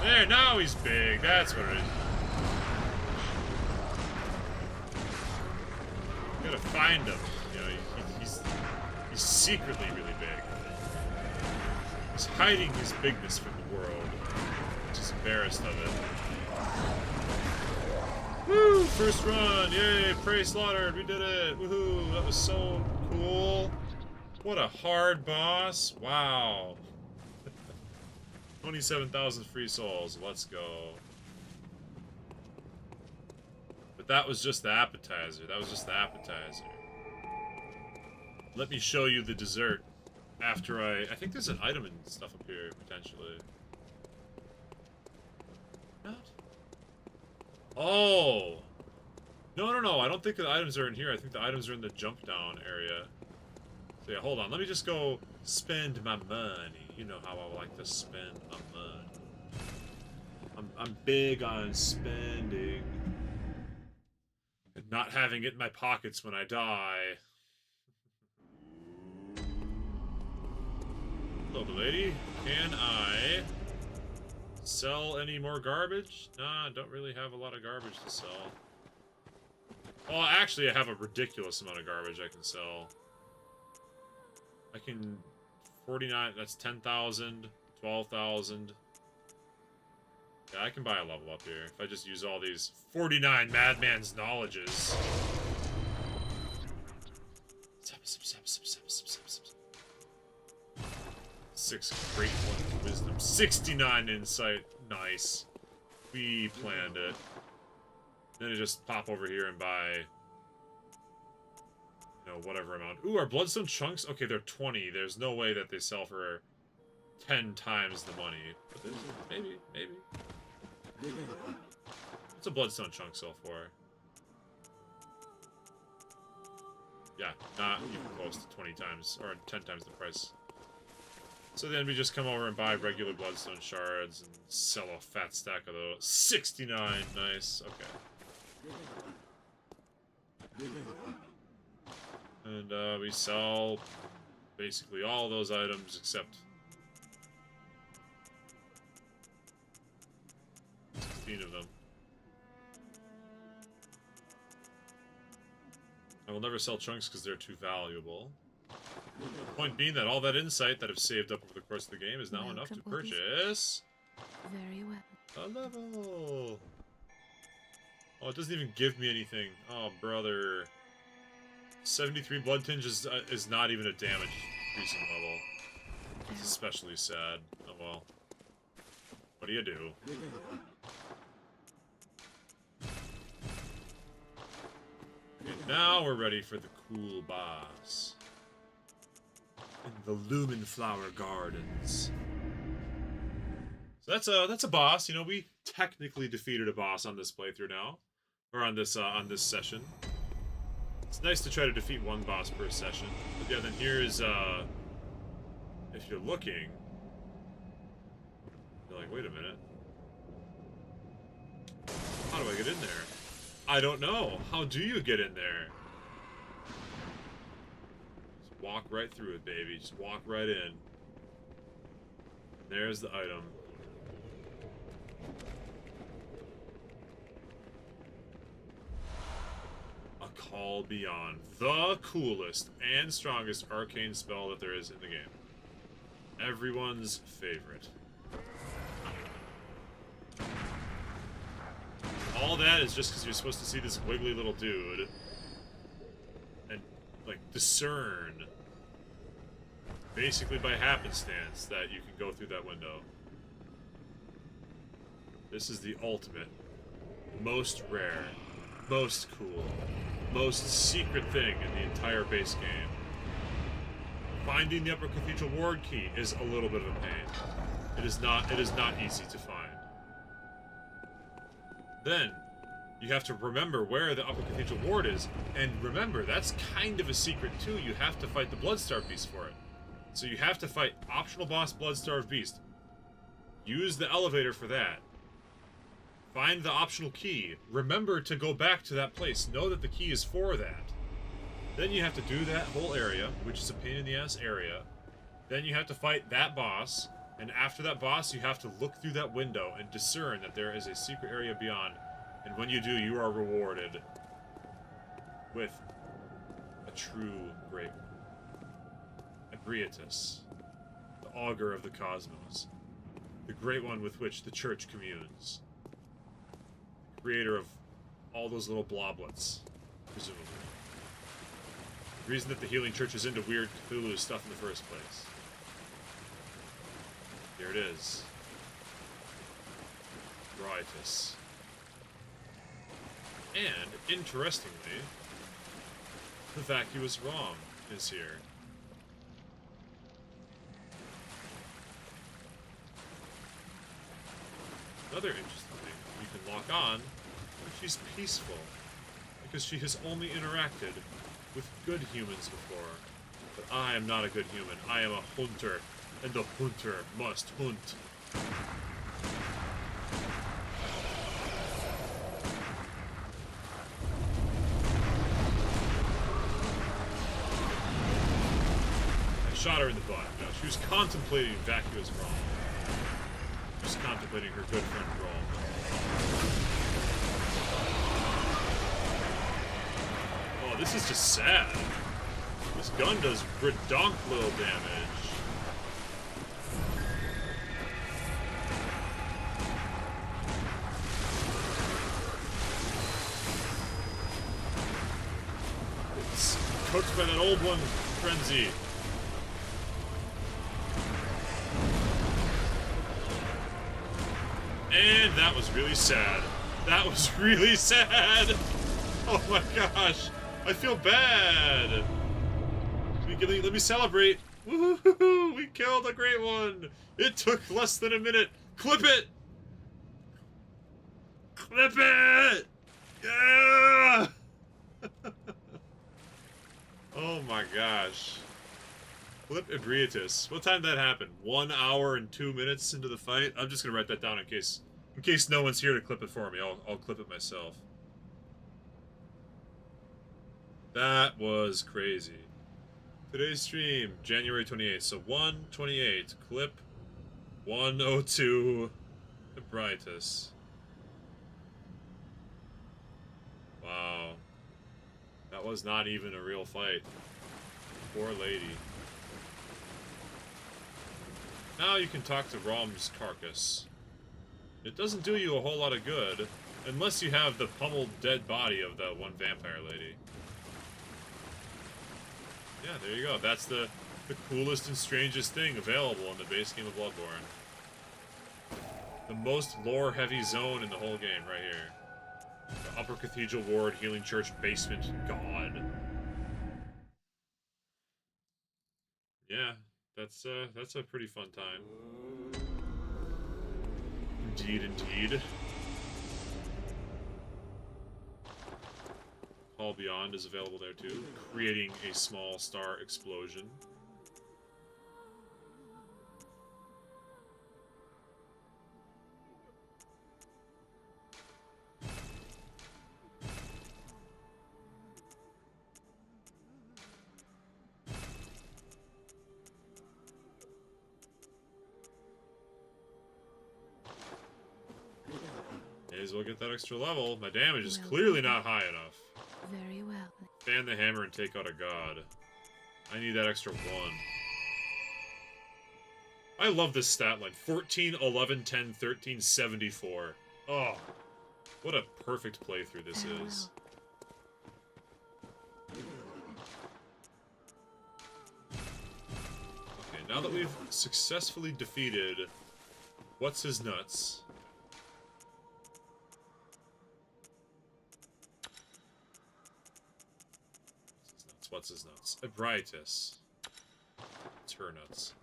Speaker 1: There, now he's big. That's what it is. Gotta find him. You know, he's secretly really big. He's hiding his bigness from the world. Just embarrassed of it. Woo! First run! Yay! Prey slaughtered! We did it! Woohoo! That was so cool. What a hard boss. Wow. 27,000 free souls. Let's go. But that was just the appetizer. That was just the appetizer. Let me show you the dessert. After I think there's an item and stuff up here, potentially. Not? Oh! No. I don't think the items are in here. I think the items are in the jump down area. So yeah, hold on. Let me just go spend my money. You know how I like to spend my money. I'm big on spending. And not having it in my pockets when I die. Hello, lady. Can I sell any more garbage? Nah, I don't really have a lot of garbage to sell. Well, actually, I have a ridiculous amount of garbage I can sell. I can... 49, that's 10,000, 12,000. Yeah, I can buy a level up here if I just use all these 49 Madman's knowledges. 6 great one wisdom, 69 insight. Nice. We planned it. Then I just pop over here and buy, you know, whatever amount. Ooh, our bloodstone chunks? Okay, they're 20. There's no way that they sell for 10 times the money. But maybe. What's a bloodstone chunk sell for? Yeah, not even close to 20 times, or 10 times the price. So then we just come over and buy regular bloodstone shards and sell a fat stack of those. 69, nice, okay. And we sell basically all those items except 16 of them. I will never sell chunks because they're too valuable. The point being that all that insight that I've saved up over the course of the game is now enough to purchase
Speaker 2: Very well.
Speaker 1: a level. Oh, it doesn't even give me anything. Oh, brother. 73 blood tinge is not even a damage increasing level. It's especially sad. Oh well. What do you do? Okay, now we're ready for the cool boss. In the Lumen Flower Gardens. So that's a boss. You know, we technically defeated a boss on this playthrough now, or on this session. It's nice to try to defeat one boss per session. But yeah, then here's if you're looking, you're like, wait a minute. How do I get in there? I don't know. How do you get in there? Just walk right through it, baby. Just walk right in. There's the item. A Call Beyond. The coolest and strongest arcane spell that there is in the game. Everyone's favorite. All that is just because you're supposed to see this wiggly little dude and, like, discern, basically by happenstance, that you can go through that window. This is the ultimate, most rare, most cool, most secret thing in the entire base game. Finding the Upper Cathedral Ward Key is a little bit of a pain. It is not easy to find. Then, You have to remember where the Upper Cathedral Ward is, and remember, that's kind of a secret too. You have to fight the Bloodstarved Beast for it. So you have to fight optional boss Bloodstarved Beast. Use the elevator for that. Find the optional key. Remember to go back to that place. Know that the key is for that. Then you have to do that whole area, which is a pain in the ass area. Then you have to fight that boss, and after that boss, you have to look through that window and discern that there is a secret area beyond. And when you do, you are rewarded with a true great Ebrietus, the augur of the cosmos, the great one with which the church communes, the creator of all those little bloblets, presumably. The reason that the Healing Church is into weird Cthulhu stuff in the first place. Here it is. Ebrietus. And, interestingly, the Vacuous Rom is here. Another interesting thing you can lock on, but she's peaceful, because she has only interacted with good humans before. But I am not a good human. I am a hunter, and the hunter must hunt. Shot her in the butt. No, she was contemplating Vacuous Rom. She was contemplating her good friend Rom. Oh, this is just sad. This gun does redonk little damage. It's cooked by that old one, Frenzy. And that was really sad. That was really sad. Oh my gosh. I feel bad. Let me celebrate. Woohoo! We killed a great one. It took less than a minute. Clip it. Clip it. Yeah. Oh my gosh. Clip Ebrietus. What time did that happen? 1 hour and 2 minutes into the fight? I'm just gonna write that down in case no one's here to clip it for me. I'll clip it myself. That was crazy. Today's stream, January 28th. So 128, clip 102, Ebrietus. Wow. That was not even a real fight. Poor lady. Now you can talk to Rom's carcass. It doesn't do you a whole lot of good, unless you have the pummeled dead body of that one vampire lady. Yeah, there you go. That's the coolest and strangest thing available in the base game of Bloodborne. The most lore-heavy zone in the whole game, right here. The Upper Cathedral Ward, Healing Church, Basement, God. Yeah, that's a pretty fun time. Indeed, indeed. Hall Beyond is available there too, creating a small star explosion. May as well get that extra level. My damage is clearly not high enough.
Speaker 2: Very well.
Speaker 1: Fan the hammer and take out a god. I need that extra 1. I love this stat line. 14, 11, 10, 13, 74. Oh, what a perfect playthrough this is. Okay, now that we've successfully defeated What's His Nuts... What's his nuts? Ebrietus. It's her nuts.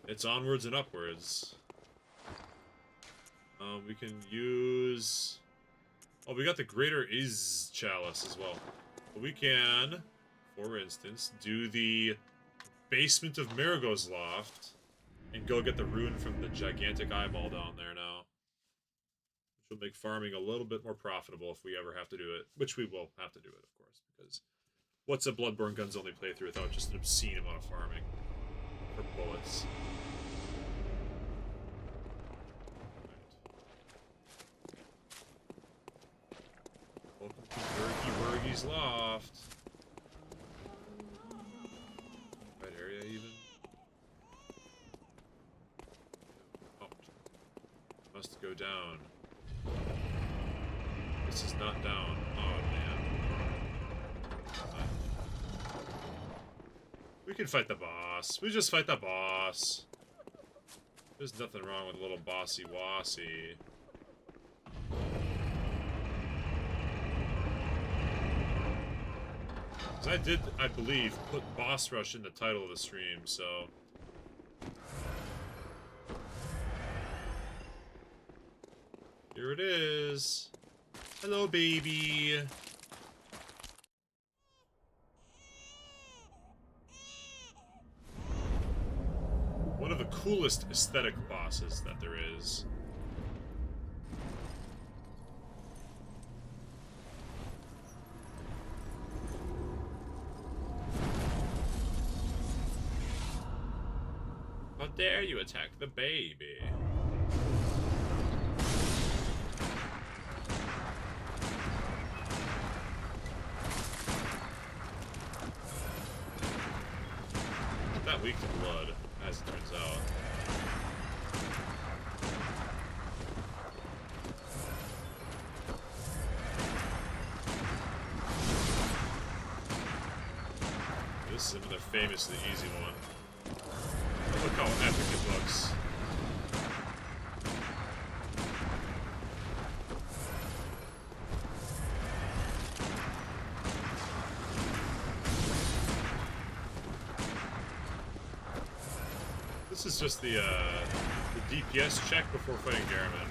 Speaker 1: It's onwards and upwards. We can use Oh, we got the Greater Is Chalice as well. But we can, for instance, do the basement of Mergo's loft and go get the rune from the gigantic eyeball down there now. Which will make farming a little bit more profitable if we ever have to do it. Which we will have to do it, of course, because what's a Bloodborne Guns Only playthrough without just an obscene amount of farming for bullets? Welcome to Wurgy's Loft. Right area, even? Oh. Must go down. This is not down. Oh, man. We can fight the boss. We just fight the boss. There's nothing wrong with a little bossy-wassy. I did, I believe, put Boss Rush in the title of the stream, so... Here it is. Hello, baby. One of the coolest aesthetic bosses that there is. How dare you attack the baby? Not that weak to blood, as it turns out. This is another famously easy one. Look how epic it looks. This is just the DPS check before fighting Garamond.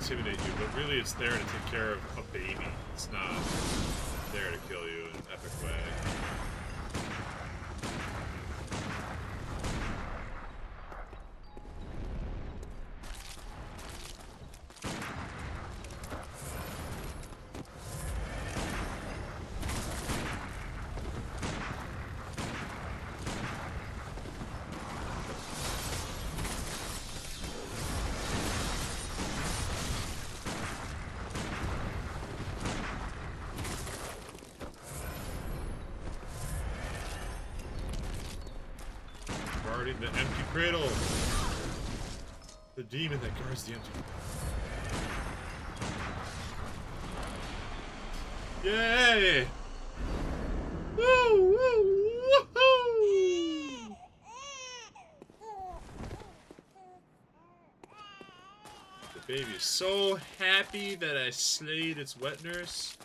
Speaker 1: Intimidate you, but really it's there to take care of a baby. It's not there to kill you in an epic way. Guarding the empty cradle. The demon that guards the empty cradle. Yay! Woo! Woo! Woohoo! The baby is so happy that I slayed its wet nurse.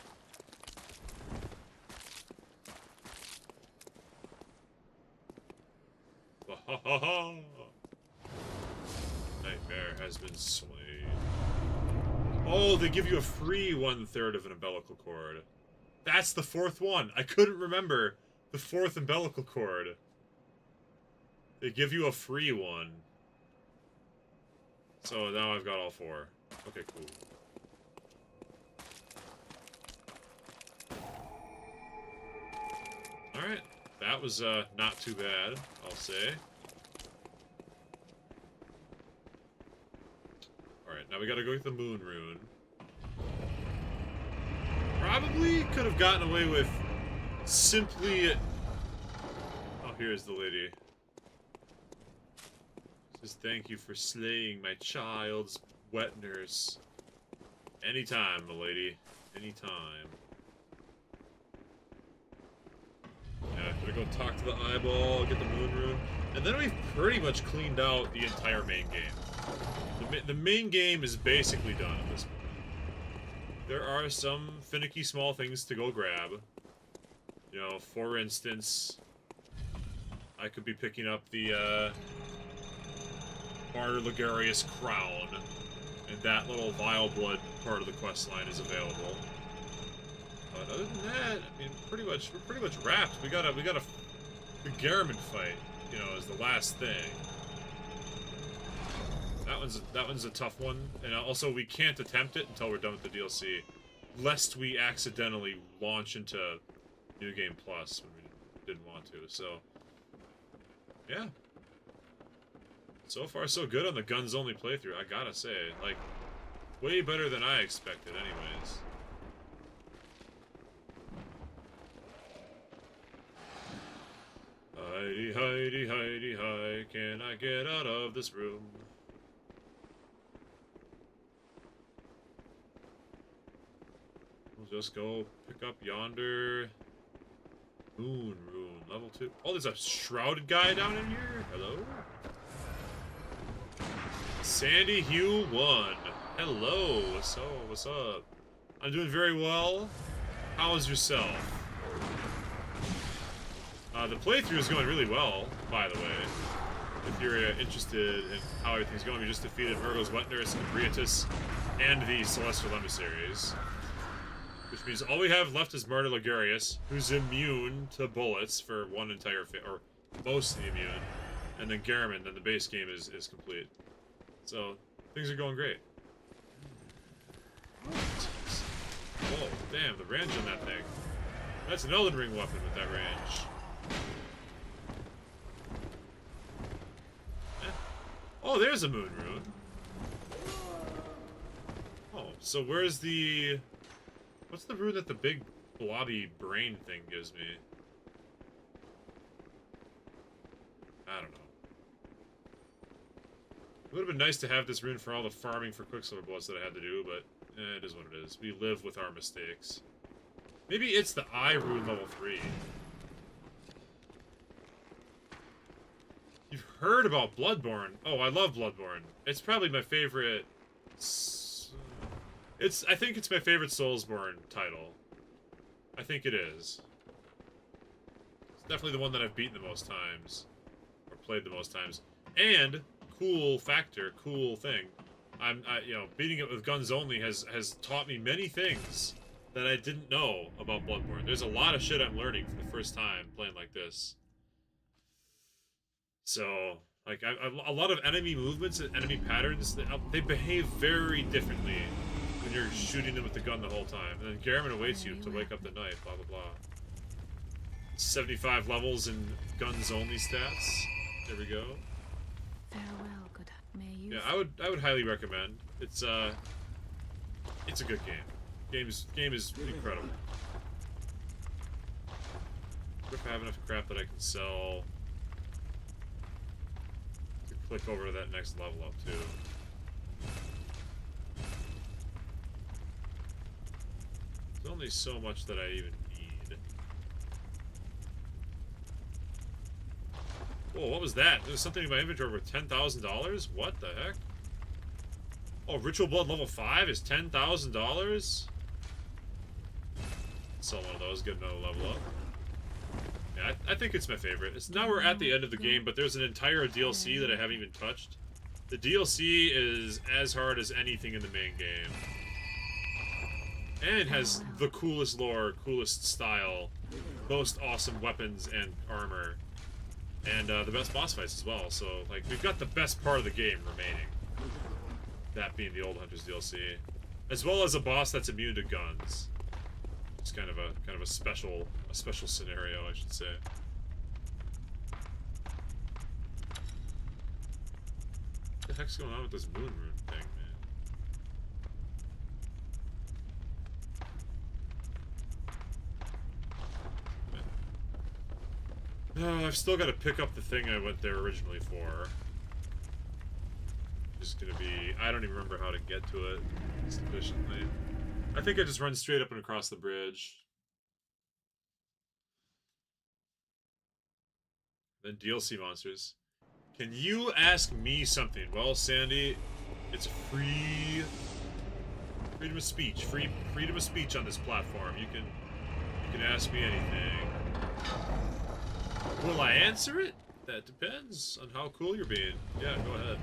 Speaker 1: Nightmare has been slain. Oh, they give you a free 1/3 of an umbilical cord. That's the fourth one. I couldn't remember the fourth umbilical cord. They give you a free one. So now I've got all four. Okay, cool. Alright. That was not too bad, I'll say. Alright, now we gotta go get the moon rune. Probably could have gotten away with simply... Oh, here's the lady. Says, thank you for slaying my child's wet nurse. Anytime, milady. Anytime. Yeah, gonna go talk to the eyeball, get the moon rune, and then we've pretty much cleaned out the entire main game. The main game is basically done at this point. there are some finicky small things to go grab. You know, for instance, I could be picking up the Martyr Ligarius crown, and that little vile blood part of the quest line is available. But other than that, I mean, we're pretty much wrapped. We got a the Garamond fight, you know, is the last thing. That one's a tough one, and also we can't attempt it until we're done with the DLC, lest we accidentally launch into New Game Plus when we didn't want to. So, yeah. So far, so good on the guns-only playthrough, I gotta say. Like, way better than I expected, anyways. Heidi, Heidi, Heidi, hi, can I get out of this room? We'll just go pick up yonder moon rune, level 2. Oh, there's a shrouded guy down in here? Hello? Sandy Hugh 1. Hello, what's up? I'm doing very well. How is yourself? The playthrough is going really well, by the way. If you're interested in how everything's going, we just defeated Mergo's Wet Nurse, Briatus, and the Celestial Emissaries. Which means all we have left is Martyr Ligarius, who's immune to bullets for one entire or mostly immune. And then Garamond, then the base game is complete. So, things are going great. Whoa, damn, the range on that thing. That's an Elden Ring weapon with that range. Oh, there's a moon rune. Oh, so where's the... What's the rune that the big blobby brain thing gives me? I don't know. It would have been nice to have this rune for all the farming for quicksilver bullets that I had to do, but it is what it is. We live with our mistakes. Maybe it's the eye rune level 3. You've heard about Bloodborne. Oh, I love Bloodborne. It's probably my favorite... I think it's my favorite Soulsborne title. I think it is. It's definitely the one that I've beaten the most times. Or played the most times. And, cool factor, cool thing. You know, beating it with guns only has taught me many things that I didn't know about Bloodborne. There's a lot of shit I'm learning for the first time playing like this. So, like, a lot of enemy movements and enemy patterns, they behave very differently when you're shooting them with the gun the whole time. And then Garamond awaits you to wake up the night, blah, blah, blah. 75 levels in guns-only stats. There we go.
Speaker 2: Farewell, good. May you...
Speaker 1: Yeah, I would highly recommend. It's a good game. Game is incredible. If I have enough crap that I can sell... Click over to that next level up, too. There's only so much that I even need. Whoa, what was that? There's something in my inventory worth $10,000? What the heck? Oh, Ritual Blood level 5 is $10,000? Sell one of those, get another level up. Yeah, I think it's my favorite. Now we're at the end of the game, but there's an entire DLC that I haven't even touched. The DLC is as hard as anything in the main game. And has the coolest lore, coolest style, most awesome weapons and armor, and the best boss fights as well. So, like, we've got the best part of the game remaining. That being the Old Hunters DLC. As well as a boss that's immune to guns. It's kind of a special scenario, I should say. What the heck's going on with this moon rune thing, man? I've still got to pick up the thing I went there originally for. Just gonna be... I don't even remember how to get to it sufficiently. I think I just run straight up and across the bridge. Then DLC monsters. Can you ask me something? Well, Sandy, it's free Freedom of speech. Freedom of speech on this platform. You can ask me anything. Will I answer it? That depends on how cool you're being. Yeah, go ahead.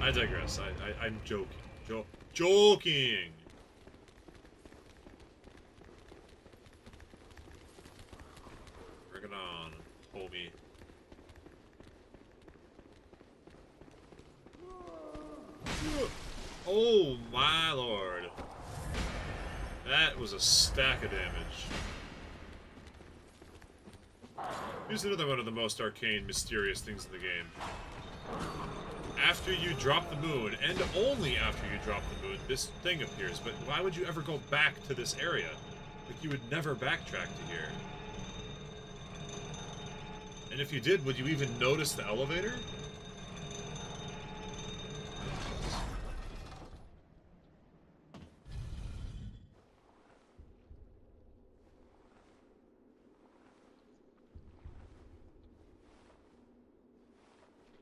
Speaker 1: I digress. I'm joking. Joking! Bring it on, homie. Oh my lord. That was a stack of damage. Here's another one of the most arcane, mysterious things in the game. After you drop the moon, and only after you drop the moon, this thing appears. But why would you ever go back to this area? Like, you would never backtrack to here. And if you did, would you even notice the elevator?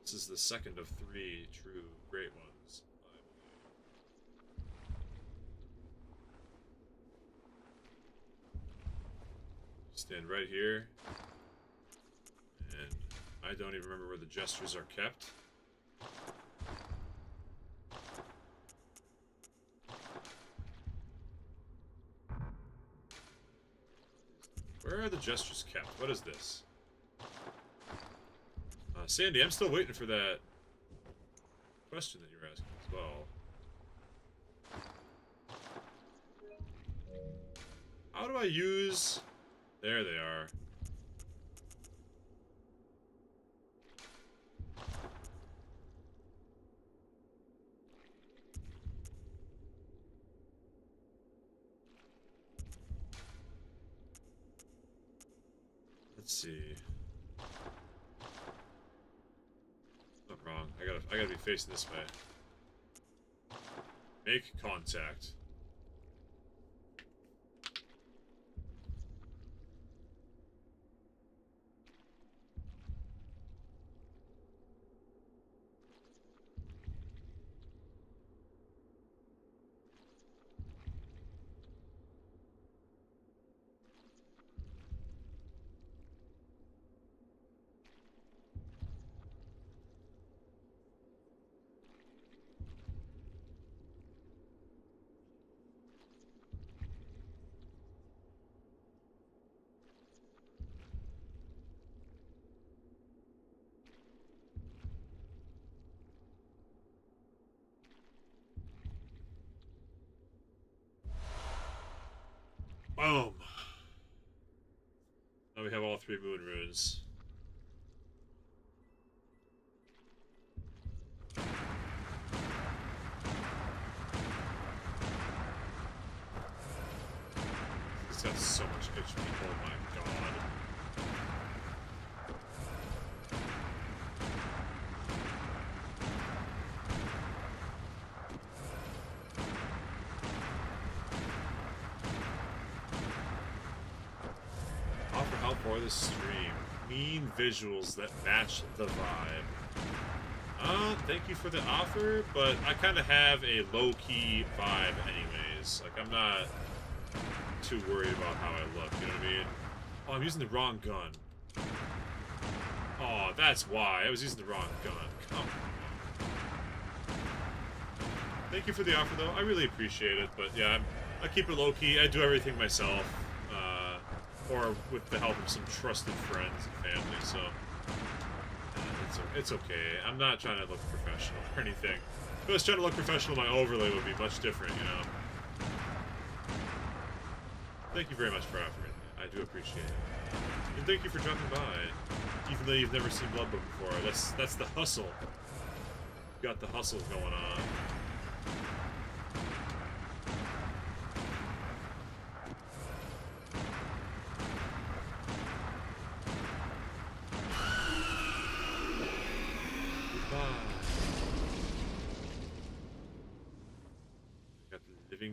Speaker 1: This is the second of 3 true great ones, I believe. Stand right here. And I don't even remember where the gestures are kept. Where are the gestures kept? What is this? Sandy, I'm still waiting for that question that you're asking as well. How do I use... There they are. Let's see. Not wrong. I gotta be facing this way. Make contact. Boom! Now we have all 3 moon runes. He's got so much HP, oh my god. Offer help for this stream. Clean visuals that match the vibe. Thank you for the offer, but I kind of have a low-key vibe anyways. Like, I'm not too worried about how I look, you know what I mean? Oh, I'm using the wrong gun. Oh, that's why. I was using the wrong gun. Come on. Thank you for the offer, though. I really appreciate it, but yeah, I keep it low-key. I do everything myself. Or with the help of some trusted friends and family, so it's okay. I'm not trying to look professional or anything. If I was trying to look professional, my overlay would be much different, you know? Thank you very much for offering it. I do appreciate it. And thank you for dropping by. Even though you've never seen Bloodborne before. That's the hustle. You've got the hustle going on.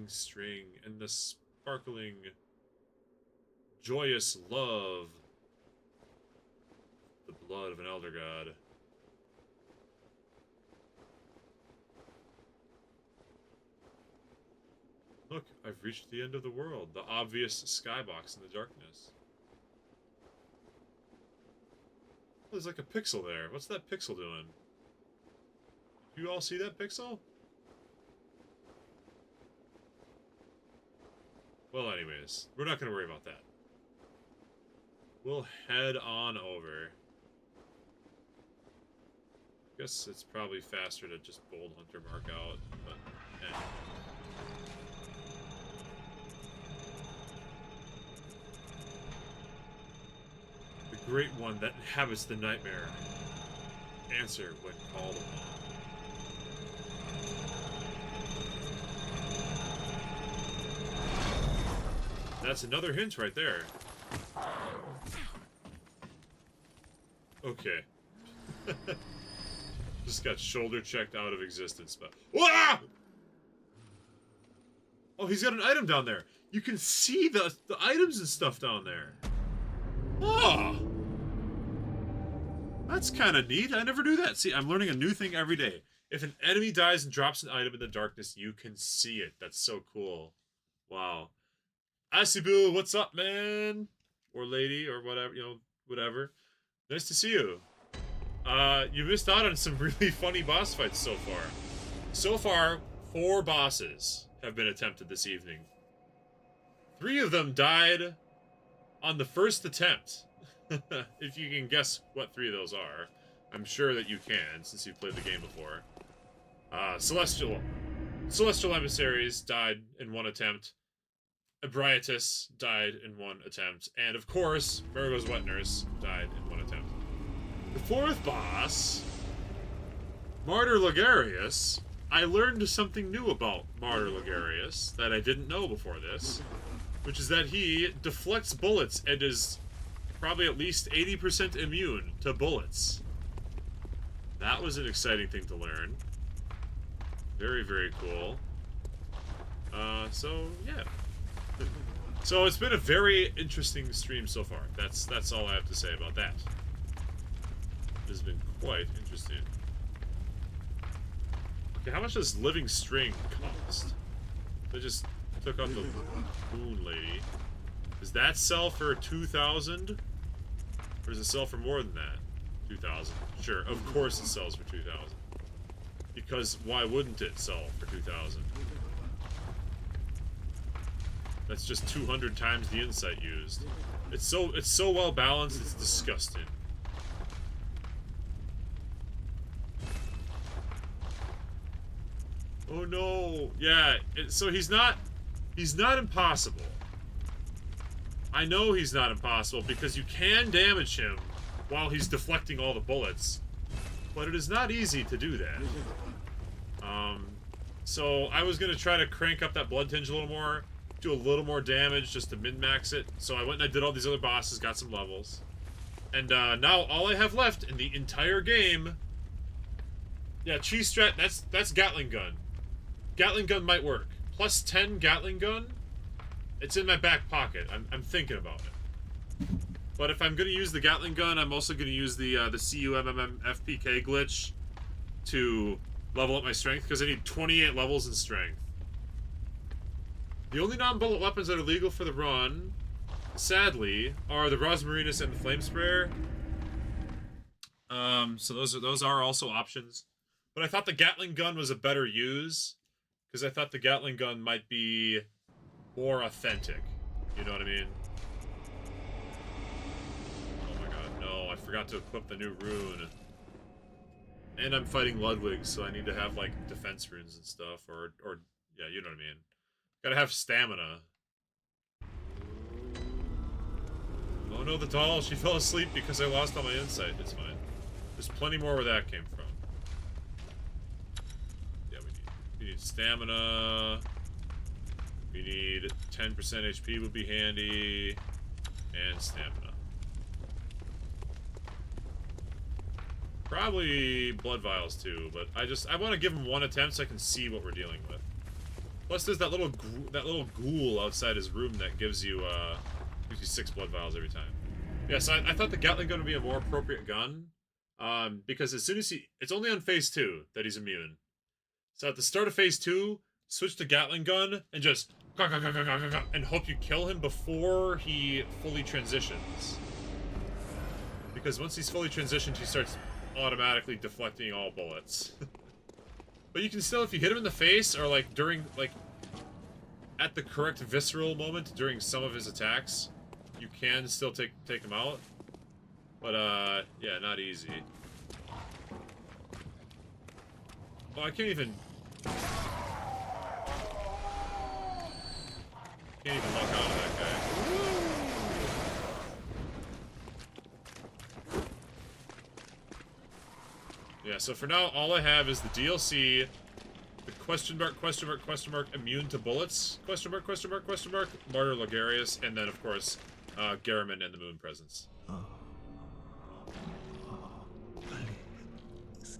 Speaker 1: String and the sparkling, joyous love, the blood of an elder god. Look, I've reached the end of the world. The obvious skybox in the darkness. Oh, there's like a pixel there. What's that pixel doing? Do you all see that pixel? Well, anyways, we're not going to worry about that. We'll head on over. Guess it's probably faster to just bold hunter mark out, but eh. The great one that inhabits the nightmare. Answer when called upon. That's another hint right there. Okay. Just got shoulder checked out of existence, but... Wah! Oh, he's got an item down there. You can see the items and stuff down there. Oh! That's kind of neat. I never knew that. See, I'm learning a new thing every day. If an enemy dies and drops an item in the darkness, you can see it. That's so cool. Wow. Asibu, what's up, man? Or lady, or whatever, you know, whatever. Nice to see you. You missed out on some really funny boss fights so far. So far, 4 bosses have been attempted this evening. 3 of them died on the first attempt. If you can guess what 3 of those are. I'm sure that you can, since you've played the game before. Celestial Emissaries died in 1 attempt. Ebrietus died in 1 attempt. And of course, Mergo's Wet Nurse died in 1 attempt. The 4th boss, Martyr Ligarius, I learned something new about Martyr Ligarius that I didn't know before this, which is that he deflects bullets and is probably at least 80% immune to bullets. That was an exciting thing to learn. Very, very cool. So, yeah. So it's been a very interesting stream so far. That's all I have to say about that. It has been quite interesting. Okay, how much does living string cost? They just took out the moon lady. Does that sell for 2,000? Or does it sell for more than that? 2,000. Sure, of course it sells for 2,000. Because why wouldn't it sell for 2,000? That's just 200 times the insight used. It's so well balanced, it's disgusting. Oh no! Yeah, so he's not impossible. I know he's not impossible because you can damage him while he's deflecting all the bullets, but it is not easy to do that. So I was gonna try to crank up that blood tinge a little more, do a little more damage just to min-max it. So I went and I did all these other bosses, got some levels, and now all I have left in the entire game. Yeah, cheese strat. That's Gatling gun. Gatling gun might work. Plus 10 Gatling gun. It's in my back pocket. I'm thinking about it. But if I'm gonna use the Gatling gun, I'm also gonna use the CUMMM FPK glitch to level up my strength, because I need 28 levels in strength. The only non-bullet weapons that are legal for the run, sadly, are the Rosmarinus and the Flame Sprayer. So those are also options. But I thought the Gatling gun was a better use, because I thought the Gatling gun might be more authentic. You know what I mean? Oh my god, no, I forgot to equip the new rune. And I'm fighting Ludwig, so I need to have, like, defense runes and stuff, or yeah, you know what I mean. Gotta have stamina. Oh no, the doll, she fell asleep because I lost all my insight. It's fine. There's plenty more where that came from. Yeah, we need stamina. We need 10% HP would be handy. And stamina. Probably blood vials too, but I want to give him 1 attempt so I can see what we're dealing with. Plus, there's that little ghoul outside his room that gives you 6 blood vials every time. Yeah, so I thought the Gatling gun would be a more appropriate gun, because as soon as it's only on phase 2 that he's immune. So at the start of phase 2, switch to Gatling gun and just and hope you kill him before he fully transitions. Because once he's fully transitioned, he starts automatically deflecting all bullets. But you can still, if you hit him in the face, or like during, like, at the correct visceral moment during some of his attacks, you can still take him out. But, yeah, not easy. Oh, I can't even... Can't even lock out of that guy. Yeah, so for now, all I have is the DLC, the question mark, immune to bullets, Martyr Logarius, and then, of course, Garamond and the Moon Presence.
Speaker 3: Please.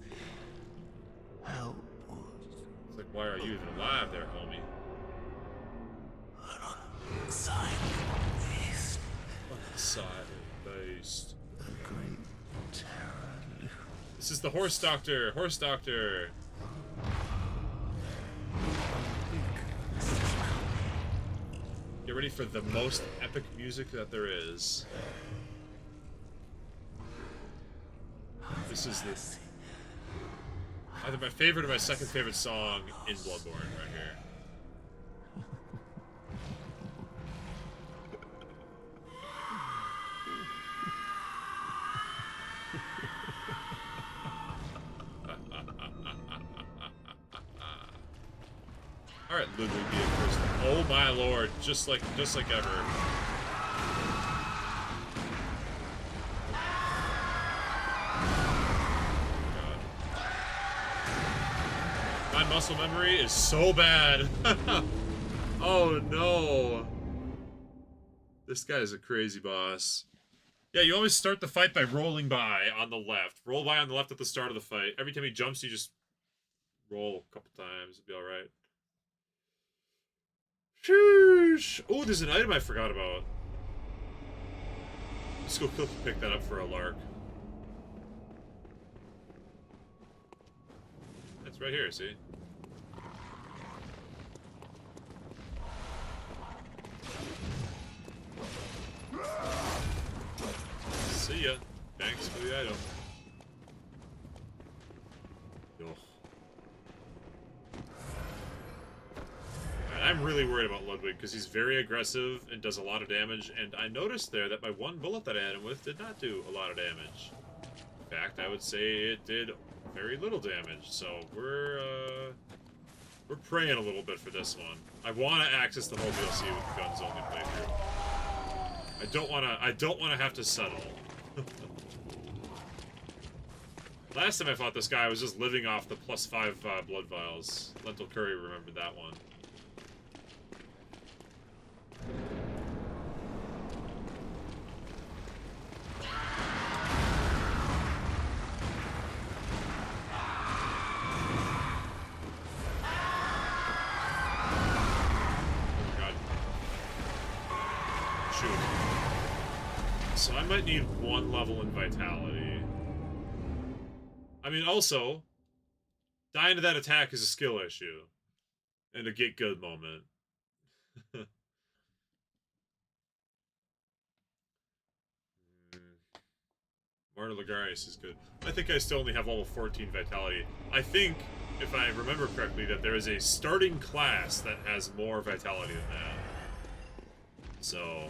Speaker 3: Help us.
Speaker 1: It's like, why are you even alive there, homie?
Speaker 3: Silent beast.
Speaker 1: Silent beast.
Speaker 3: The great terror.
Speaker 1: This is the Horse Doctor! Horse Doctor! Get ready for the most epic music that there is. This is the... either my favorite or my second favorite song in Bloodborne right here. Alright, Ludwig be it first. Oh my lord, just like ever. God. My muscle memory is so bad. Oh no. This guy is a crazy boss. Yeah, you always start the fight by rolling by on the left. Roll by on the left at the start of the fight. Every time he jumps, you just roll a couple times. It'll be alright. Sheesh! Oh, there's an item I forgot about. Let's go pick that up for a lark. It's right here, see? See ya. Thanks for the item. Ugh. I'm really worried about Ludwig because he's very aggressive and does a lot of damage, and I noticed there that my one bullet that I hit him with did not do a lot of damage. In fact, I would say it did very little damage, so we're praying a little bit for this one. I want to access the whole DLC with the guns only playthrough. I don't want to have to settle. Last time I fought this guy, I was just living off the +5 blood vials. Lentil Curry remembered that one. So I might need 1 level in Vitality. I mean, also, dying to that attack is a skill issue. And a get good moment. Martyr Logarius is good. I think I still only have level 14 Vitality. I think, if I remember correctly, that there is a starting class that has more Vitality than that. So,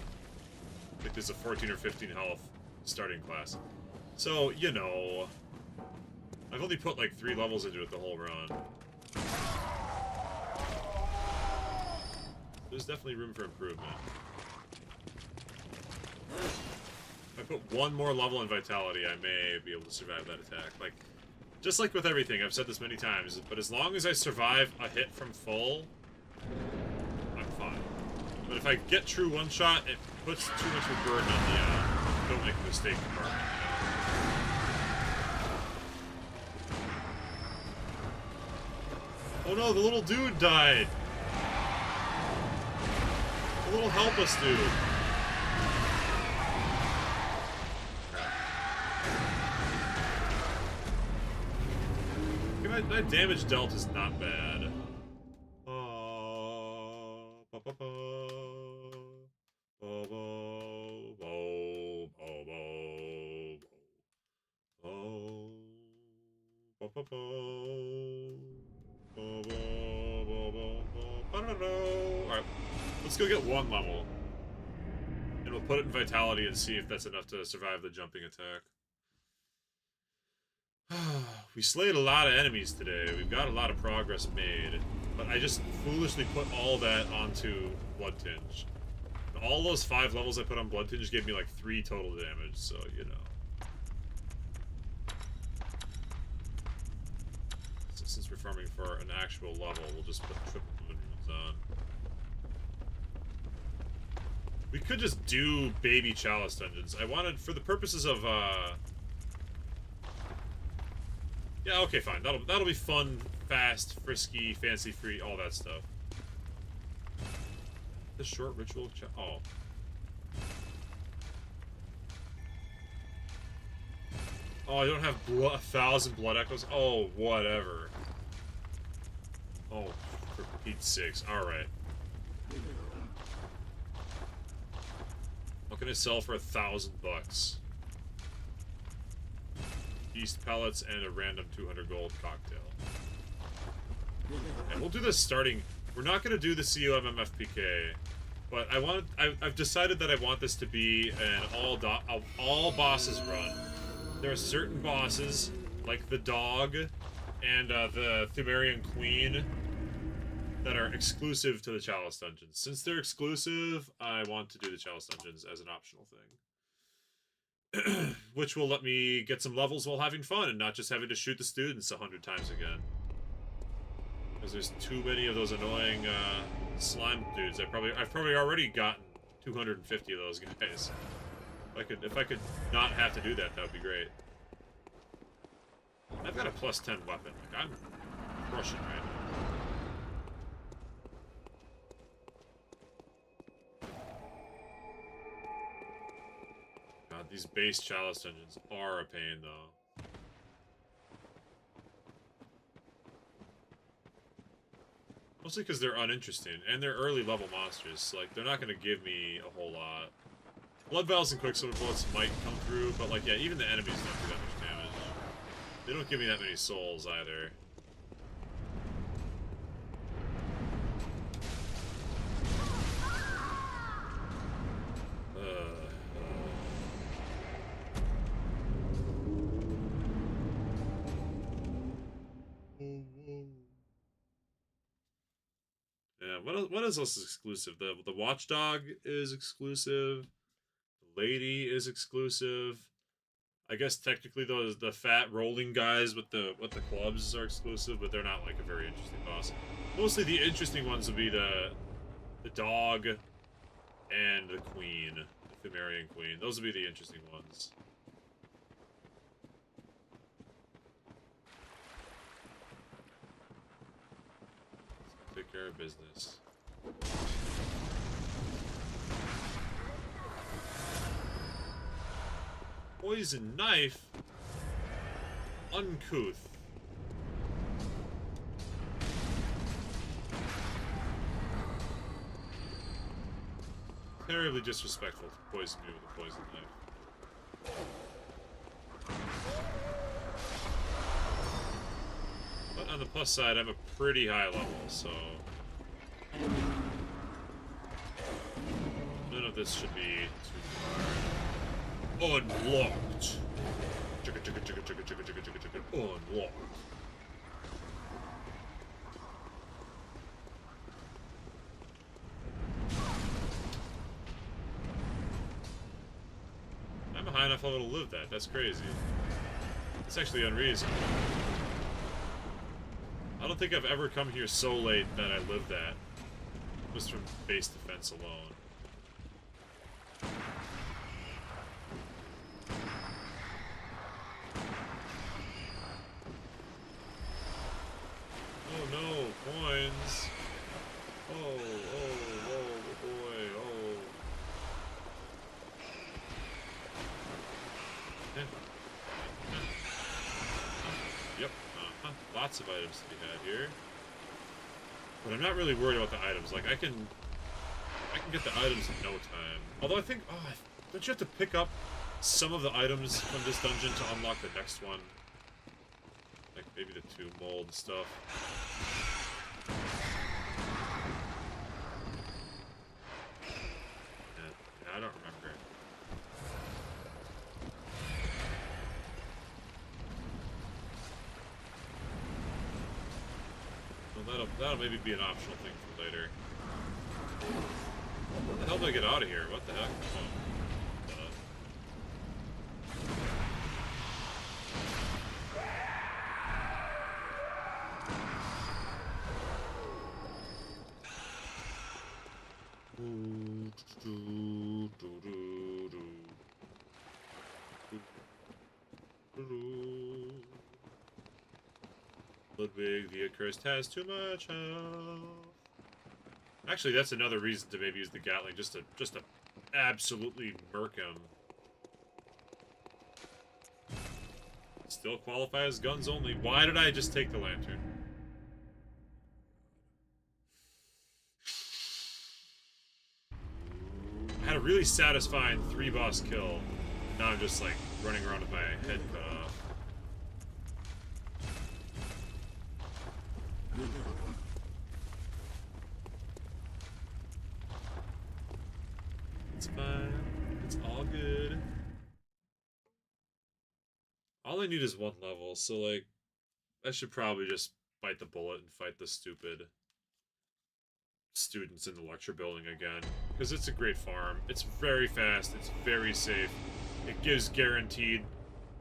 Speaker 1: I think there's a 14 or 15 health starting class. So, you know, I've only put like 3 levels into it the whole run. There's definitely room for improvement. If I put 1 more level in Vitality, I may be able to survive that attack. Like, just like with everything, I've said this many times, but as long as I survive a hit from full, I'm fine. But if I get true one-shot, it puts too much of a burden on the, don't make a mistake department, you know? Oh no, the little dude died! The little helpless dude. My damage dealt is not bad. Alright, let's go get one level. And we'll put it in Vitality and see if that's enough to survive the jumping attack. We slayed a lot of enemies today. We've got a lot of progress made. But I just foolishly put all that onto Blood Tinge. And all those 5 levels I put on Blood Tinge gave me like 3 total damage, so you know. So since we're farming for an actual level, we'll just put triple moon runes on. We could just do baby chalice dungeons. I wanted, for the purposes of, yeah, okay, fine. That'll be fun, fast, frisky, fancy-free, all that stuff. The short ritual oh. Oh, I don't have 1,000 blood echoes? Oh, whatever. Oh, for Pete's sakes. Alright. What can I sell for $1,000? Yeast pellets and a random 200 gold cocktail. And we'll do this starting. We're not going to do the COMMFPK, but I've decided that I want this to be an all bosses run. There are certain bosses, like the dog and the Thumerian Queen, that are exclusive to the Chalice Dungeons. Since they're exclusive, I want to do the Chalice Dungeons as an optional thing. Which will let me get some levels while having fun and not just having to shoot the students 100 times again. Because there's too many of those annoying slime dudes. I've probably already gotten 250 of those guys. If I could not have to do that, that would be great. I've got a +10 weapon. Like, I'm crushing right now. God, these base chalice dungeons are a pain, though. Mostly because they're uninteresting, and they're early level monsters. Like, they're not going to give me a whole lot. Blood Vials and Quicksilver Bullets might come through, but, like, yeah, even the enemies don't do that much damage. They don't give me that many souls, either. Yeah, what is else exclusive? The Watchdog is exclusive. The Lady is exclusive. I guess technically those the fat rolling guys with the clubs are exclusive, but they're not like a very interesting boss. Mostly the interesting ones would be the dog and the queen, the Thumerian Queen. Those would be the interesting ones. Take care of business. Poison knife? Uncouth. Terribly disrespectful to poison me with a poison knife. But on the plus side, I'm a pretty high level, so none of this should be too hard. Unlocked. Chicka chicka chicka chicka chicka chicka chicka chicka. Unlocked. I'm a high enough level to live that. That's crazy. It's actually unreasonable. I don't think I've ever come here so late that I lived that. Just from base defense alone. Oh no, coins. Oh, boy, oh. Yep, lots of items to be had here. But I'm not really worried about the items. Like, I can get the items in no time. Although I think, don't you have to pick up some of the items from this dungeon to unlock the next one? Like, Maybe the two mold stuff. Yeah, I don't remember. Well, that'll maybe be an optional thing for later. How the hell do I get out of here? What the heck? Ludwig the Accursed has too much health. Actually, that's another reason to maybe use the Gatling, just to absolutely murk him. Still qualify as guns only. Why did I just take the lantern? I had a really satisfying 3-boss kill. Now I'm just like running around with my head cut off. It's fine. It's all good. All I need is 1 level, so like I should probably just bite the bullet and fight the stupid students in the lecture building again, because it's a great farm. It's very fast, it's very safe, it gives guaranteed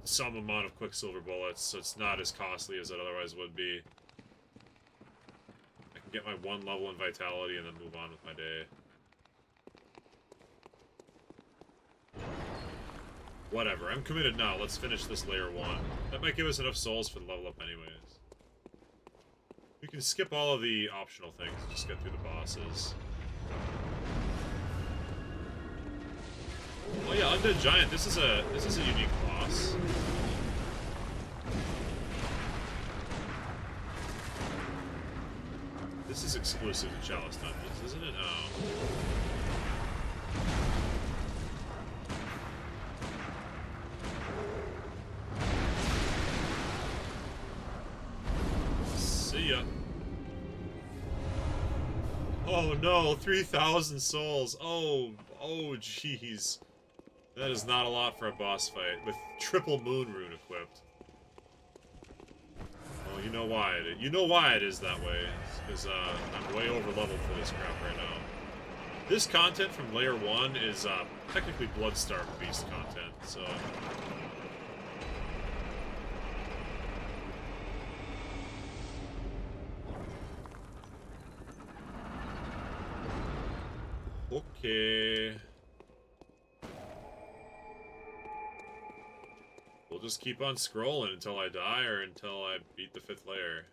Speaker 1: some amount of quicksilver bullets, so it's not as costly as it otherwise would be. I can get my 1 level in vitality and then move on with my day. Whatever, I'm committed now. Let's finish this layer 1. That might give us enough souls for the level up anyways. We can skip all of the optional things and just get through the bosses. Oh yeah, Undead Giant, this is a unique boss. This is exclusive to Chalice Dungeons, isn't it? Oh. See ya. Oh no, 3,000 souls. Oh jeez. That is not a lot for a boss fight with triple moon rune equipped. Oh, you know why it is that way. Because I'm way over leveled for this crap right now. This content from layer 1 is technically Bloodstarved Beast content, so okay. We'll just keep on scrolling until I die or until I beat the 5th layer.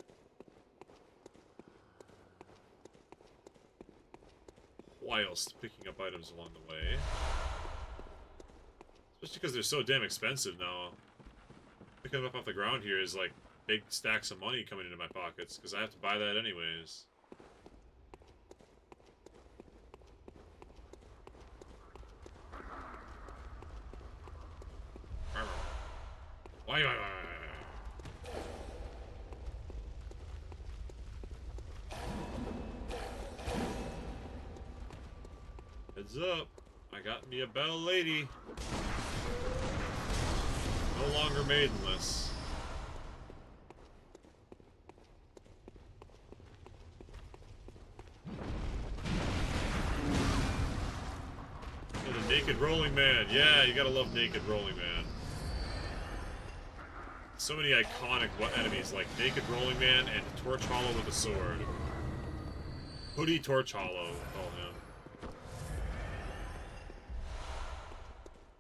Speaker 1: Whilst picking up items along the way. Especially because they're so damn expensive now. Picking them up off the ground here is like big stacks of money coming into my pockets, because I have to buy that anyways. Why? Heads up. I got me a bell lady. No longer maidenless. Oh, the naked rolling man. Yeah, you gotta love naked rolling man. So many iconic enemies like Naked Rolling Man and Torch Hollow with a sword. Hoodie Torch Hollow, call him.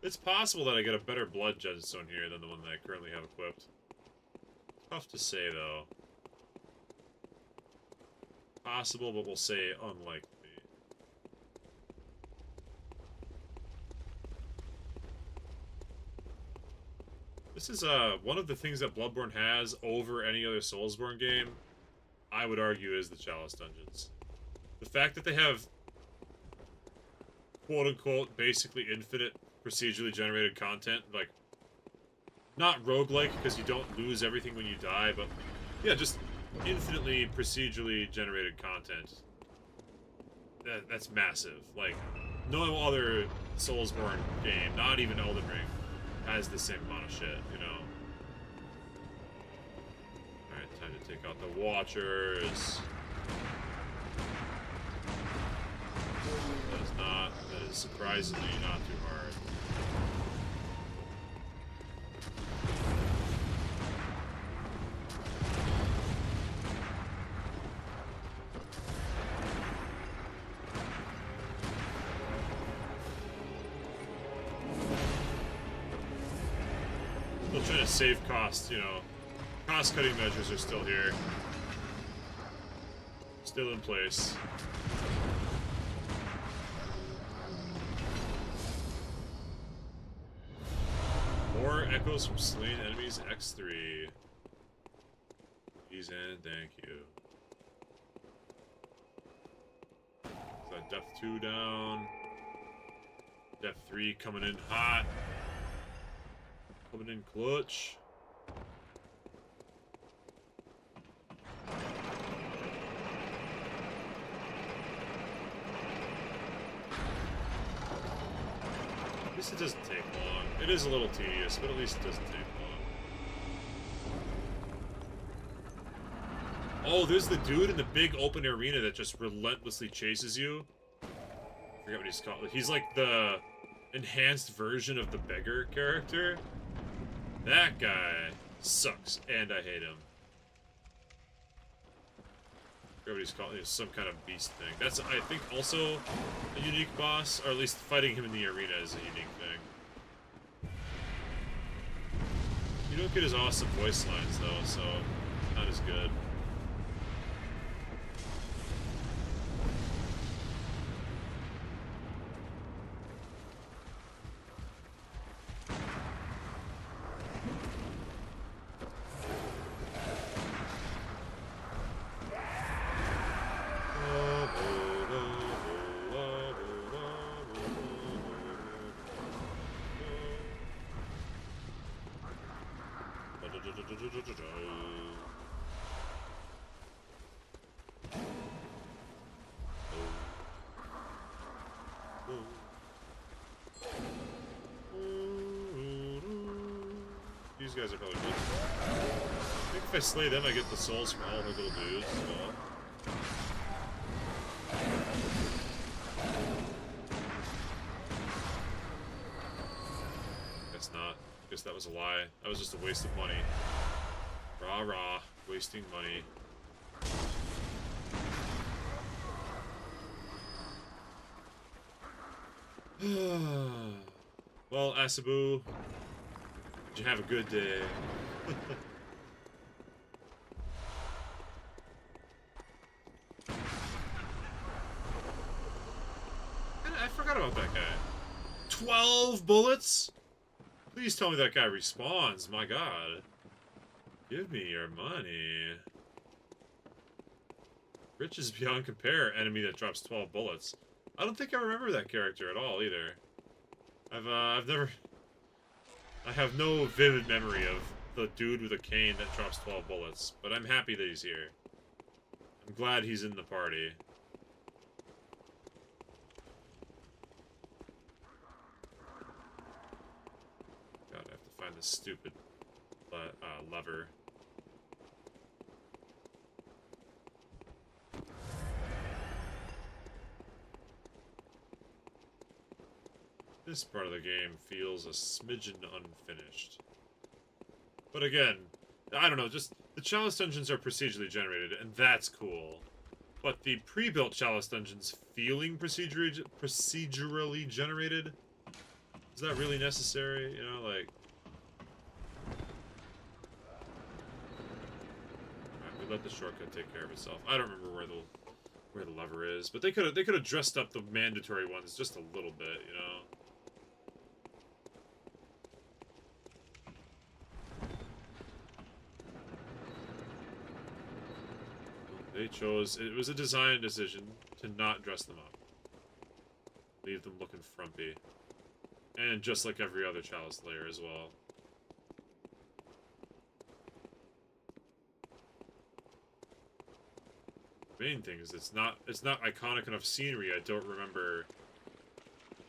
Speaker 1: It's possible that I get a better blood gemstone here than the one that I currently have equipped. Tough to say, though. Possible, but we'll say unlikely. This is one of the things that Bloodborne has over any other Soulsborne game, I would argue, is the Chalice Dungeons. The fact that they have quote-unquote basically infinite procedurally generated content, like, not roguelike because you don't lose everything when you die, but Yeah, just infinitely procedurally generated content. That's massive. Like, no other Soulsborne game, not even Elden Ring, has the same amount of shit, you know? Alright, time to take out the Watchers. That is surprisingly not too hard. Still trying to save costs, you know. Cost-cutting measures are still here. Still in place. More echoes from slain enemies, X3. Please and thank you. Is that depth 2 down? Depth 3 coming in hot. Coming in clutch. At least it doesn't take long. It is a little tedious, but at least it doesn't take long. Oh, there's the dude in the big open arena that just relentlessly chases you. I forget what he's called. He's like the enhanced version of the beggar character. That guy sucks, and I hate him. Everybody's calling it some kind of beast thing. That's, I think, also a unique boss, or at least fighting him in the arena is a unique thing. You don't get his awesome voice lines, though, so not as good. These guys are probably good. I think if I slay them, I get the souls from all her little dudes as well. Guess not. Guess that was a lie. That was just a waste of money. Rah rah. Wasting money. Well, Asabu, did you have a good day? I forgot about that guy. 12 bullets? Please tell me that guy respawns, my god. Give me your money. Riches beyond compare, enemy that drops 12 bullets. I don't think I remember that character at all, either. I've never... I have no vivid memory of the dude with a cane that drops 12 bullets, but I'm happy that he's here. I'm glad he's in the party. God, I have to find this stupid lever. This part of the game feels a smidgen unfinished. But again, I don't know, just the Chalice dungeons are procedurally generated, and that's cool. But the pre-built Chalice dungeons feeling procedurally generated? Is that really necessary? You know, like... Alright, we let the shortcut take care of itself. I don't remember where the lever is, but they could have dressed up the mandatory ones just a little bit, you know? They chose, it was a design decision to not dress them up. Leave them looking frumpy. And just like every other Chalice layer as well. main thing is it's not iconic enough scenery. I don't remember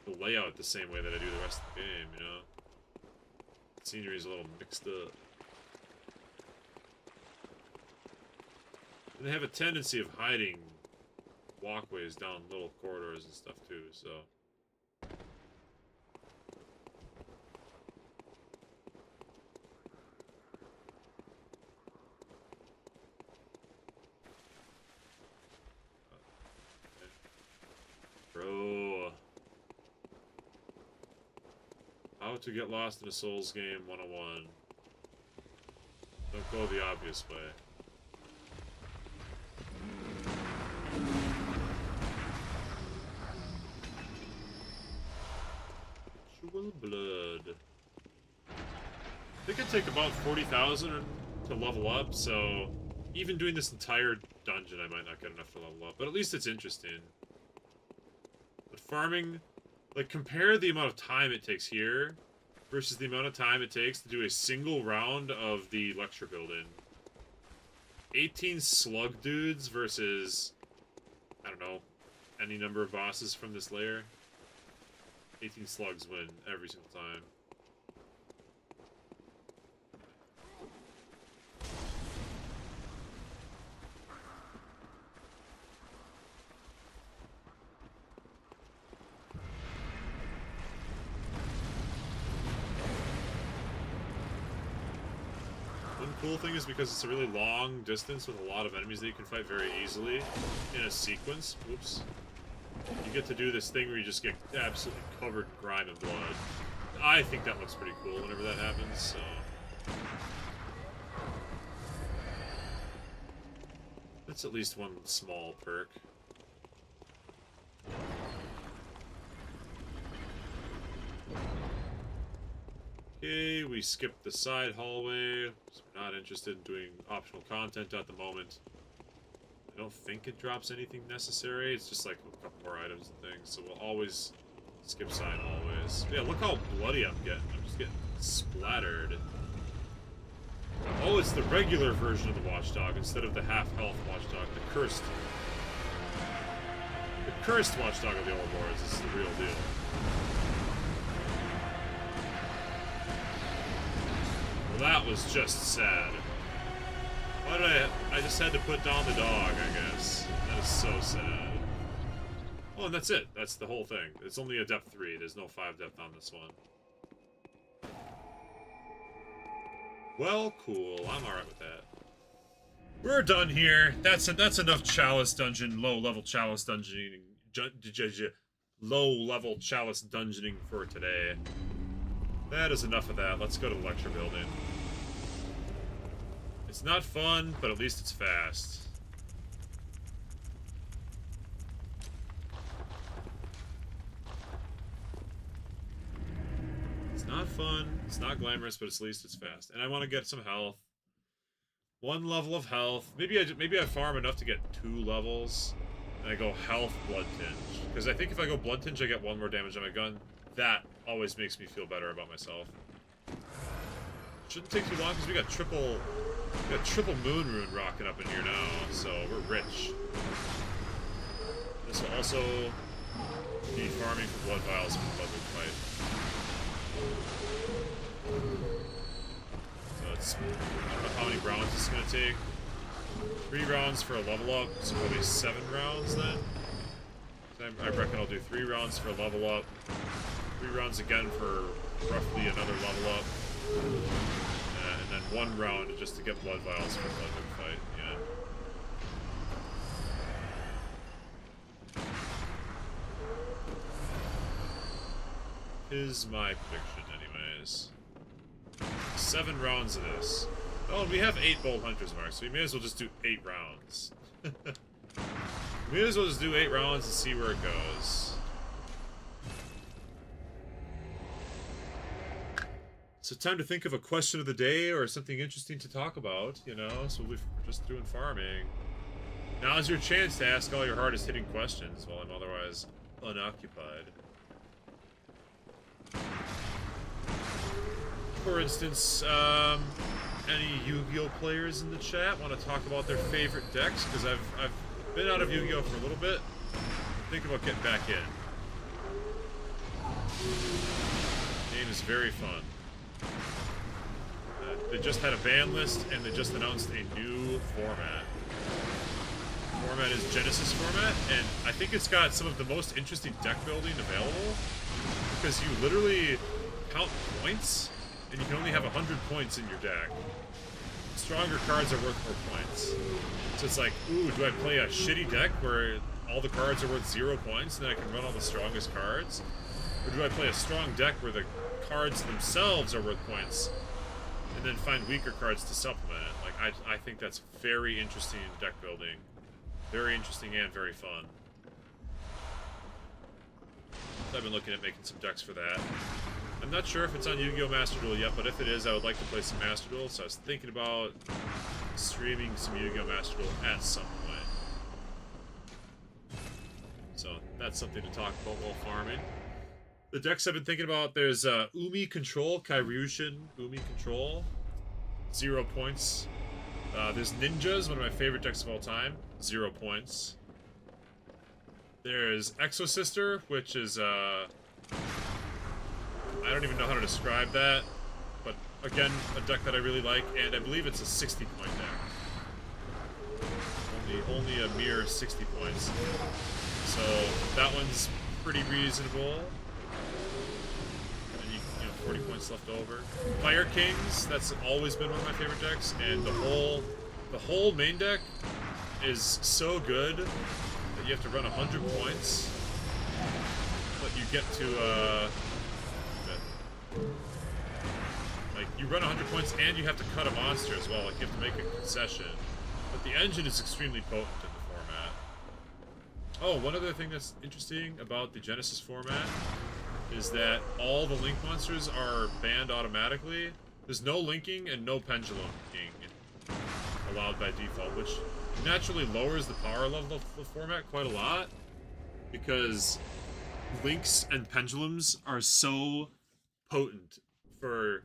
Speaker 1: the layout the same way that I do the rest of the game, you know? The scenery is a little mixed up. And they have a tendency of hiding walkways down little corridors and stuff too, so... Bro. How to get lost in a Souls game 101. Don't go the obvious way. Ritual blood. I think it'd take about 40,000 to level up, so even doing this entire dungeon I might not get enough to level up, but at least it's interesting. But farming, like, compare the amount of time it takes here versus the amount of time it takes to do a single round of the lecture building. 18 slug dudes versus, I don't know, any number of bosses from this layer. 18 slugs win every single time. One cool thing is because it's a really long distance with a lot of enemies that you can fight very easily in a sequence. Whoops. You get to do this thing where you just get absolutely covered in grime and blood. I think that looks pretty cool whenever that happens, so... That's at least one small perk. Okay, we skipped the side hallway, so we're not interested in doing optional content at the moment. I don't think it drops anything necessary, it's just like a couple more items and things, so we'll always skip side hallways. Yeah, look how bloody I'm getting. I'm just getting splattered. Oh, it's the regular version of the Watchdog instead of the half-health Watchdog, the cursed. The cursed Watchdog of the Old Lords is the real deal. Well, that was just sad. Why did I just had to put down the dog, I guess. That is so sad. Oh, and that's it. That's the whole thing. It's only a depth 3. There's no 5 depth on this one. Well, cool. I'm alright with that. We're done here. That's enough Chalice Dungeon, low-level Chalice Dungeoning, low-level Chalice Dungeoning for today. That is enough of that. Let's go to the lecture building. It's not fun, but at least it's fast. It's not fun, it's not glamorous, but at least it's fast. And I want to get some health. 1 level of health. Maybe I farm enough to get 2 levels. And I go health, blood tinge. Because I think if I go blood tinge, I get 1 more damage on my gun. That always makes me feel better about myself. Shouldn't take too long because we got triple moon rune rocking up in here now, so we're rich. This will also be farming for blood vials for the Bloodwood fight. So it's, I don't know how many rounds it's gonna take. 3 rounds for a level up, so probably 7 rounds then. I reckon I'll do 3 rounds for a level up. 3 rounds again for roughly another level up. And then 1 round just to get blood vials for the Bloodwood fight, yeah. Is my prediction, anyways. 7 rounds of this. Oh, and we have 8 Bold Hunter's Marks, so we may as well just do 8 rounds. We may as well just do 8 rounds and see where it goes. So time to think of a question of the day or something interesting to talk about, you know, so we're just doing farming. Now's your chance to ask all your hardest hitting questions while I'm otherwise unoccupied. For instance, any Yu-Gi-Oh players in the chat want to talk about their favorite decks? Because I've Been out of Yu-Gi-Oh! For a little bit. Think about getting back in. Game is very fun. They just had a ban list, and they just announced a new format. The format is Genesis format, and I think it's got some of the most interesting deck building available, because you literally count points, and you can only have 100 points in your deck. Stronger cards are worth more points. So it's like, ooh, do I play a shitty deck where all the cards are worth 0 points, and then I can run all the strongest cards? Or do I play a strong deck where the cards themselves are worth points, and then find weaker cards to supplement it? Like, I think that's very interesting deck building. Very interesting and very fun. So I've been looking at making some decks for that. I'm not sure if it's on Yu-Gi-Oh! Master Duel yet, but if it is, I would like to play some Master Duel, so I was thinking about streaming some Yu-Gi-Oh! Master Duel at some point. So that's something to talk about while farming. The decks I've been thinking about, there's Umi Control, Kairyushin Umi Control, 0 points. There's Ninjas, one of my favorite decks of all time, 0 points. There's Exosister, which is, I don't even know how to describe that, but again, a deck that I really like, and I believe it's a 60-point deck. Only a mere 60 points. So that one's pretty reasonable. And you know, 40 points left over. Fire Kings, that's always been one of my favorite decks, and the whole main deck is so good that you have to run 100 points, but you get to like, you run 100 points and you have to cut a monster as well. Like, you have to make a concession. But the engine is extremely potent in the format. Oh, one other thing that's interesting about the Genesis format is that all the link monsters are banned automatically. There's no linking and no pendulum being allowed by default, which naturally lowers the power level of the format quite a lot, because links and pendulums are so potent for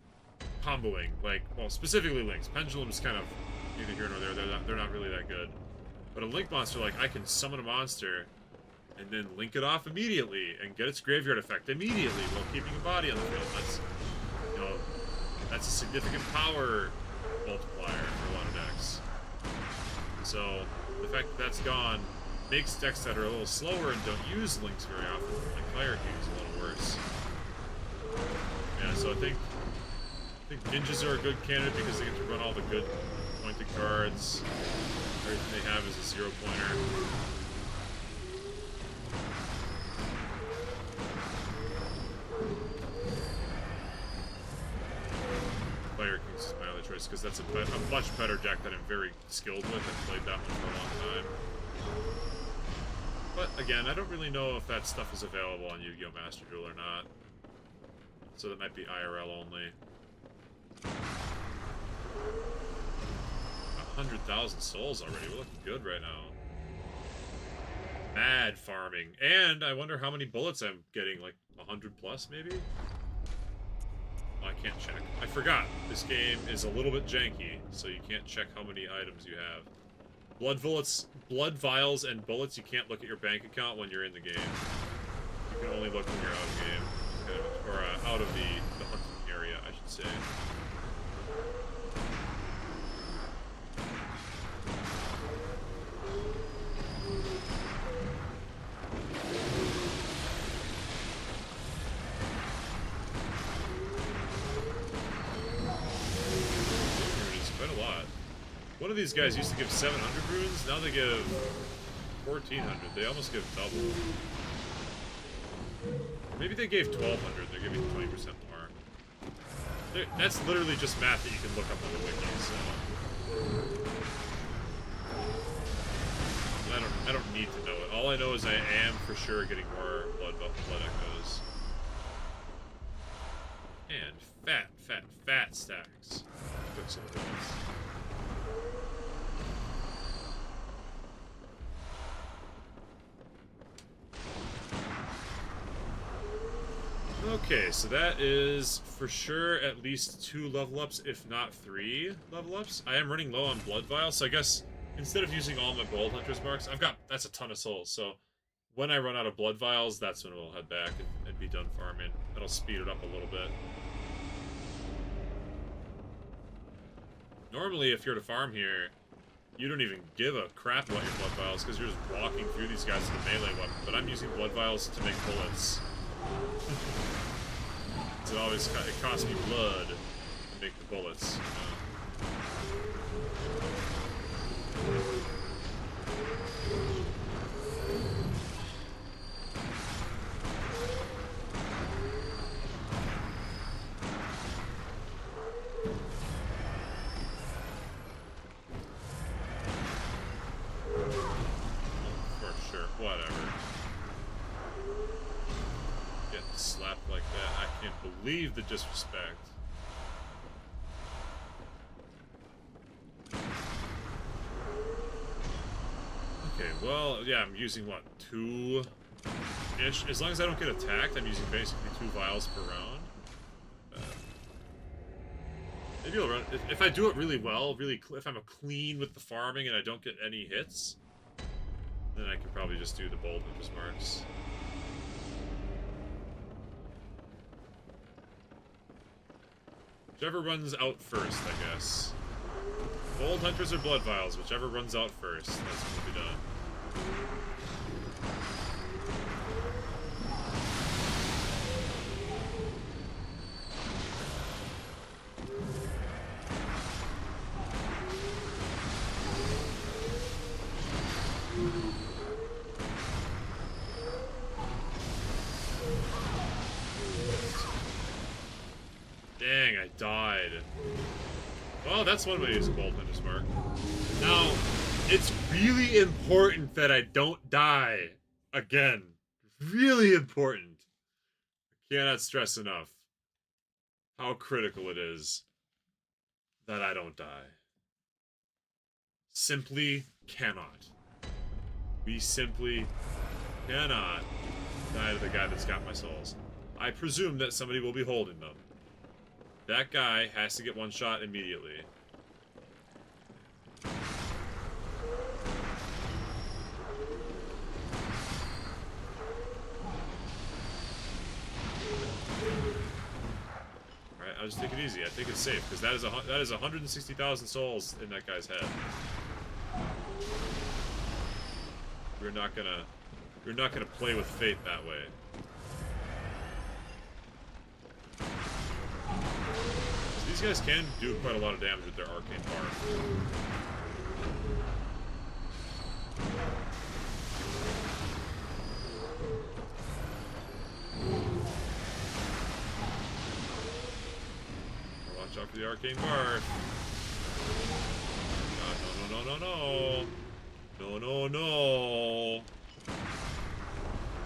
Speaker 1: comboing. Like, well, specifically links. Pendulums kind of neither here nor there. They're not really that good. But a link monster, like, I can summon a monster and then link it off immediately and get its graveyard effect immediately while keeping a body on the field. That's, you know, that's a significant power multiplier for a lot of decks. So the fact that that's gone makes decks that are a little slower and don't use links very often, like Fire King's, a little worse. Yeah, so I think ninjas are a good candidate because they get to run all the good pointed cards. Everything they have is a 0-pointer. Fire Kings is my other choice because that's a much better deck that I'm very skilled with. I've played that one for a long time. But again, I don't really know if that stuff is available on Yu-Gi-Oh! Master Duel or not. So that might be IRL only. 100,000 souls already. We're looking good right now. Mad farming. And I wonder how many bullets I'm getting, like 100 plus maybe? Oh, I can't check. I forgot. This game is a little bit janky, so you can't check how many items you have. Blood vials and bullets, you can't look at your bank account when you're in the game. You can only look when you're out of the game. Or out of the hunting area, I should say. Quite a lot. One of these guys used to give 700 runes, now they give 1,400. They almost give double. Maybe they gave 1,200, they're giving 20% more. That's literally just math that you can look up on the wiki, so... I don't need to know it. All I know is I am for sure getting more blood echoes. And fat stacks. Quicksilver bullets. Okay, so that is for sure at least 2 level ups, if not 3 level ups. I am running low on blood vials, so I guess instead of using all my Bold Hunter's marks, that's a ton of souls, so when I run out of blood vials, that's when we'll head back and be done farming. That'll speed it up a little bit. Normally, if you're to farm here, you don't even give a crap about your blood vials, because you're just walking through these guys with a melee weapon, but I'm using blood vials to make bullets. So it costs me blood to make the bullets. For sure, whatever. Getting slapped like that, I can't believe the disrespect. Okay, well, yeah, I'm using, what, 2-ish? As long as I don't get attacked, I'm using basically 2 vials per round. Maybe I'll run... If I do it really well, if I'm clean with the farming and I don't get any hits, then I can probably just do the Bold Hunter's marks. Whichever runs out first, I guess. Bold Hunters or Blood Vials, whichever runs out first. That's what will be done. Dang, I died. Well, that's one way to use a Bold Hunter's mark. Now, it's really important that I don't die again. Really important. I cannot stress enough how critical it is that I don't die. Simply cannot. We simply cannot die to the guy that's got my souls. I presume that somebody will be holding them. That guy has to get one shot immediately. Alright, I'll just take it easy. I think it's safe, because that is 160,000 souls in that guy's head. We're not gonna play with fate that way. These guys can do quite a lot of damage with their arcane barf. Watch out for the arcane barf. No, no, no, no, no. No, no, no.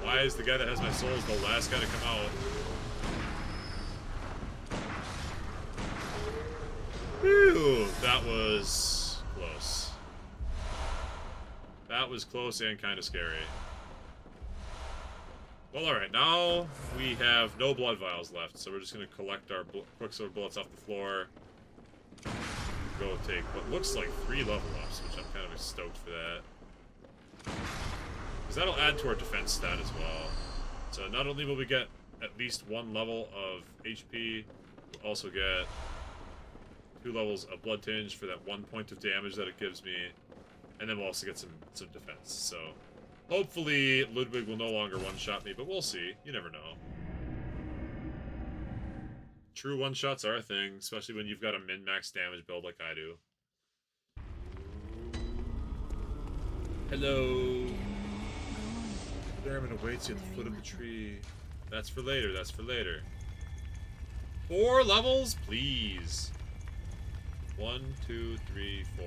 Speaker 1: Why is the guy that has my souls the last guy to come out? Whew, that was close. That was close and kind of scary. Well, alright, now we have no blood vials left, so we're just going to collect our quicksilver bullets off the floor. Go take what looks like 3 level ups, which I'm kind of stoked for that. Because that'll add to our defense stat as well. So not only will we get at least 1 level of HP, we'll also get 2 levels of blood tinge for that 1 point of damage that it gives me, and then we'll also get some defense. So hopefully Ludwig will no longer one-shot me, but we'll see. You never know. True one-shots are a thing, especially when you've got a min-max damage build like I do. Hello. Theremin awaits you at the foot of the tree. That's for later, that's for later. 4 levels, please. 1, 2, 3, 4.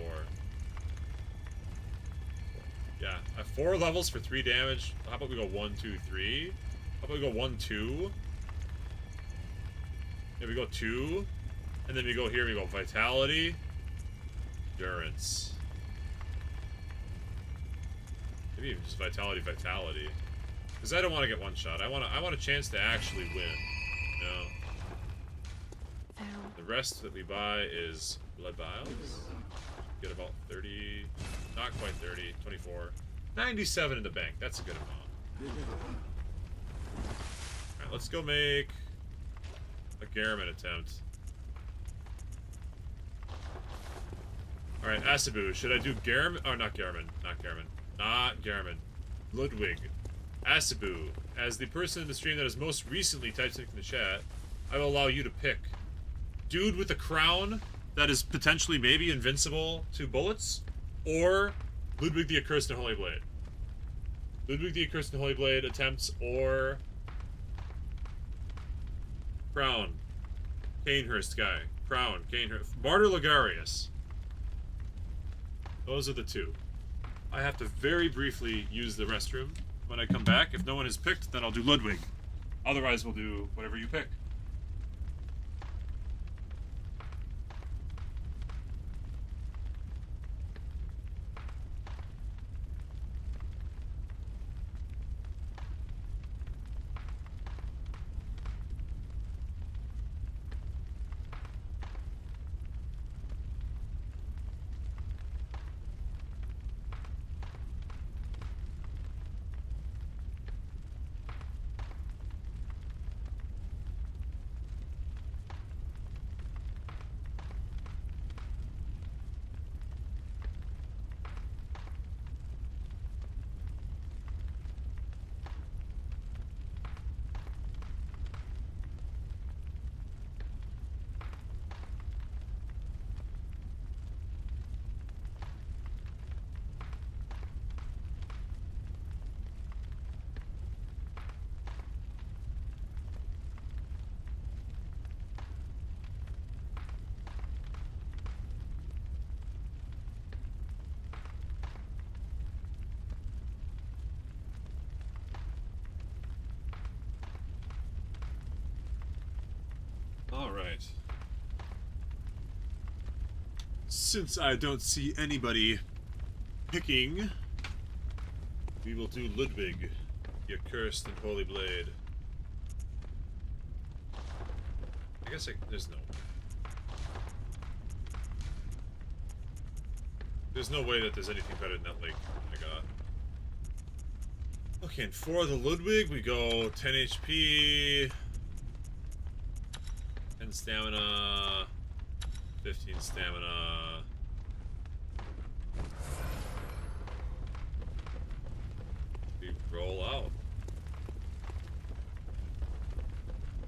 Speaker 1: Yeah, 4 levels for 3 damage. How about we go 1, 2, 3? How about we go 1, 2? Yeah, we go 2. And then we go here, we go Vitality. Endurance. Maybe even just Vitality, Vitality. Because I don't want to get one shot. I want a chance to actually win. You know? The rest that we buy is blood vials. get about 30, not quite 30, 24. 97 in the bank. That's a good amount. Alright, let's go make a Garamond attempt. Alright, Asabu, should I do Garamond? Oh, not Garamond. Not Garamond. Not Garamond. Ludwig. Asabu, as the person in the stream that has most recently typed something in the chat, I will allow you to pick. Dude with a crown that is potentially maybe invincible to bullets, or Ludwig the Accursed and Holy Blade. Ludwig the Accursed and Holy Blade attempts, or Crown. Canehurst guy. Crown. Canehurst. Martyr Ligarius. Those are the two. I have to very briefly use the restroom. When I come back, if no one has picked, then I'll do Ludwig. Otherwise, we'll do whatever you pick. Alright. Since I don't see anybody picking, we will do Ludwig, the Accursed and Holy Blade. I guess there's no... There's no way that there's anything better than that lake I got. Okay, and for the Ludwig, we go 10 HP... 10 stamina, 15 stamina. We roll out.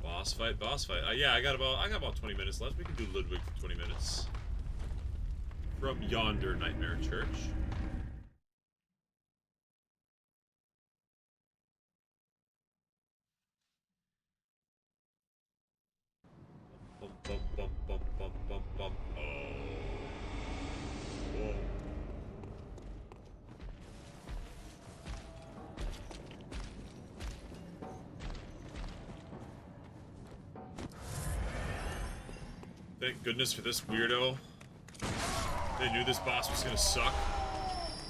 Speaker 1: Boss fight, boss fight. Yeah, I got about 20 minutes left. We can do Ludwig for 20 minutes. From yonder Nightmare Church. Bum, bum, bum, bum, bum, bum, bum. Oh. Whoa. Thank goodness for this weirdo. They knew this boss was gonna suck,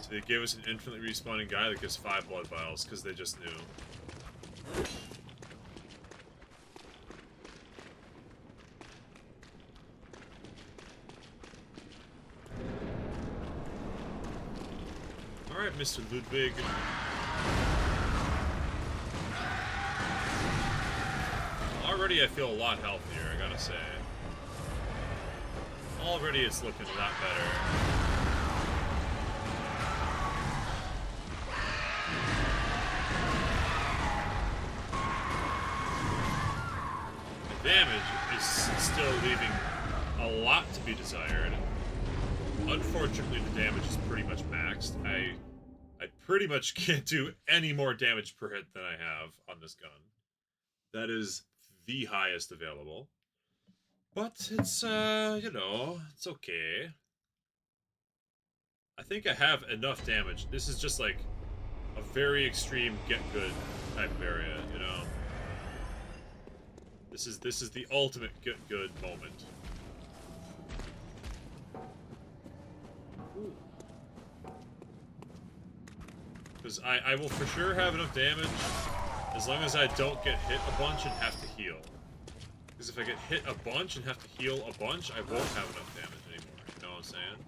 Speaker 1: so they gave us an infinitely respawning guy that gives 5 blood vials, because they just knew. Alright, Mr. Ludwig. Already I feel a lot healthier, I gotta say. Already it's looking a lot better. The damage is still leaving a lot to be desired. Unfortunately, the damage is pretty much maxed. I pretty much can't do any more damage per hit than I have on this gun. That is the highest available. But it's, you know, it's okay. I think I have enough damage. This is just like a very extreme get good type of area, you know. This is the ultimate get good moment. Because I will for sure have enough damage as long as I don't get hit a bunch and have to heal. Because if I get hit a bunch and have to heal a bunch, I won't have enough damage anymore. You know what I'm saying?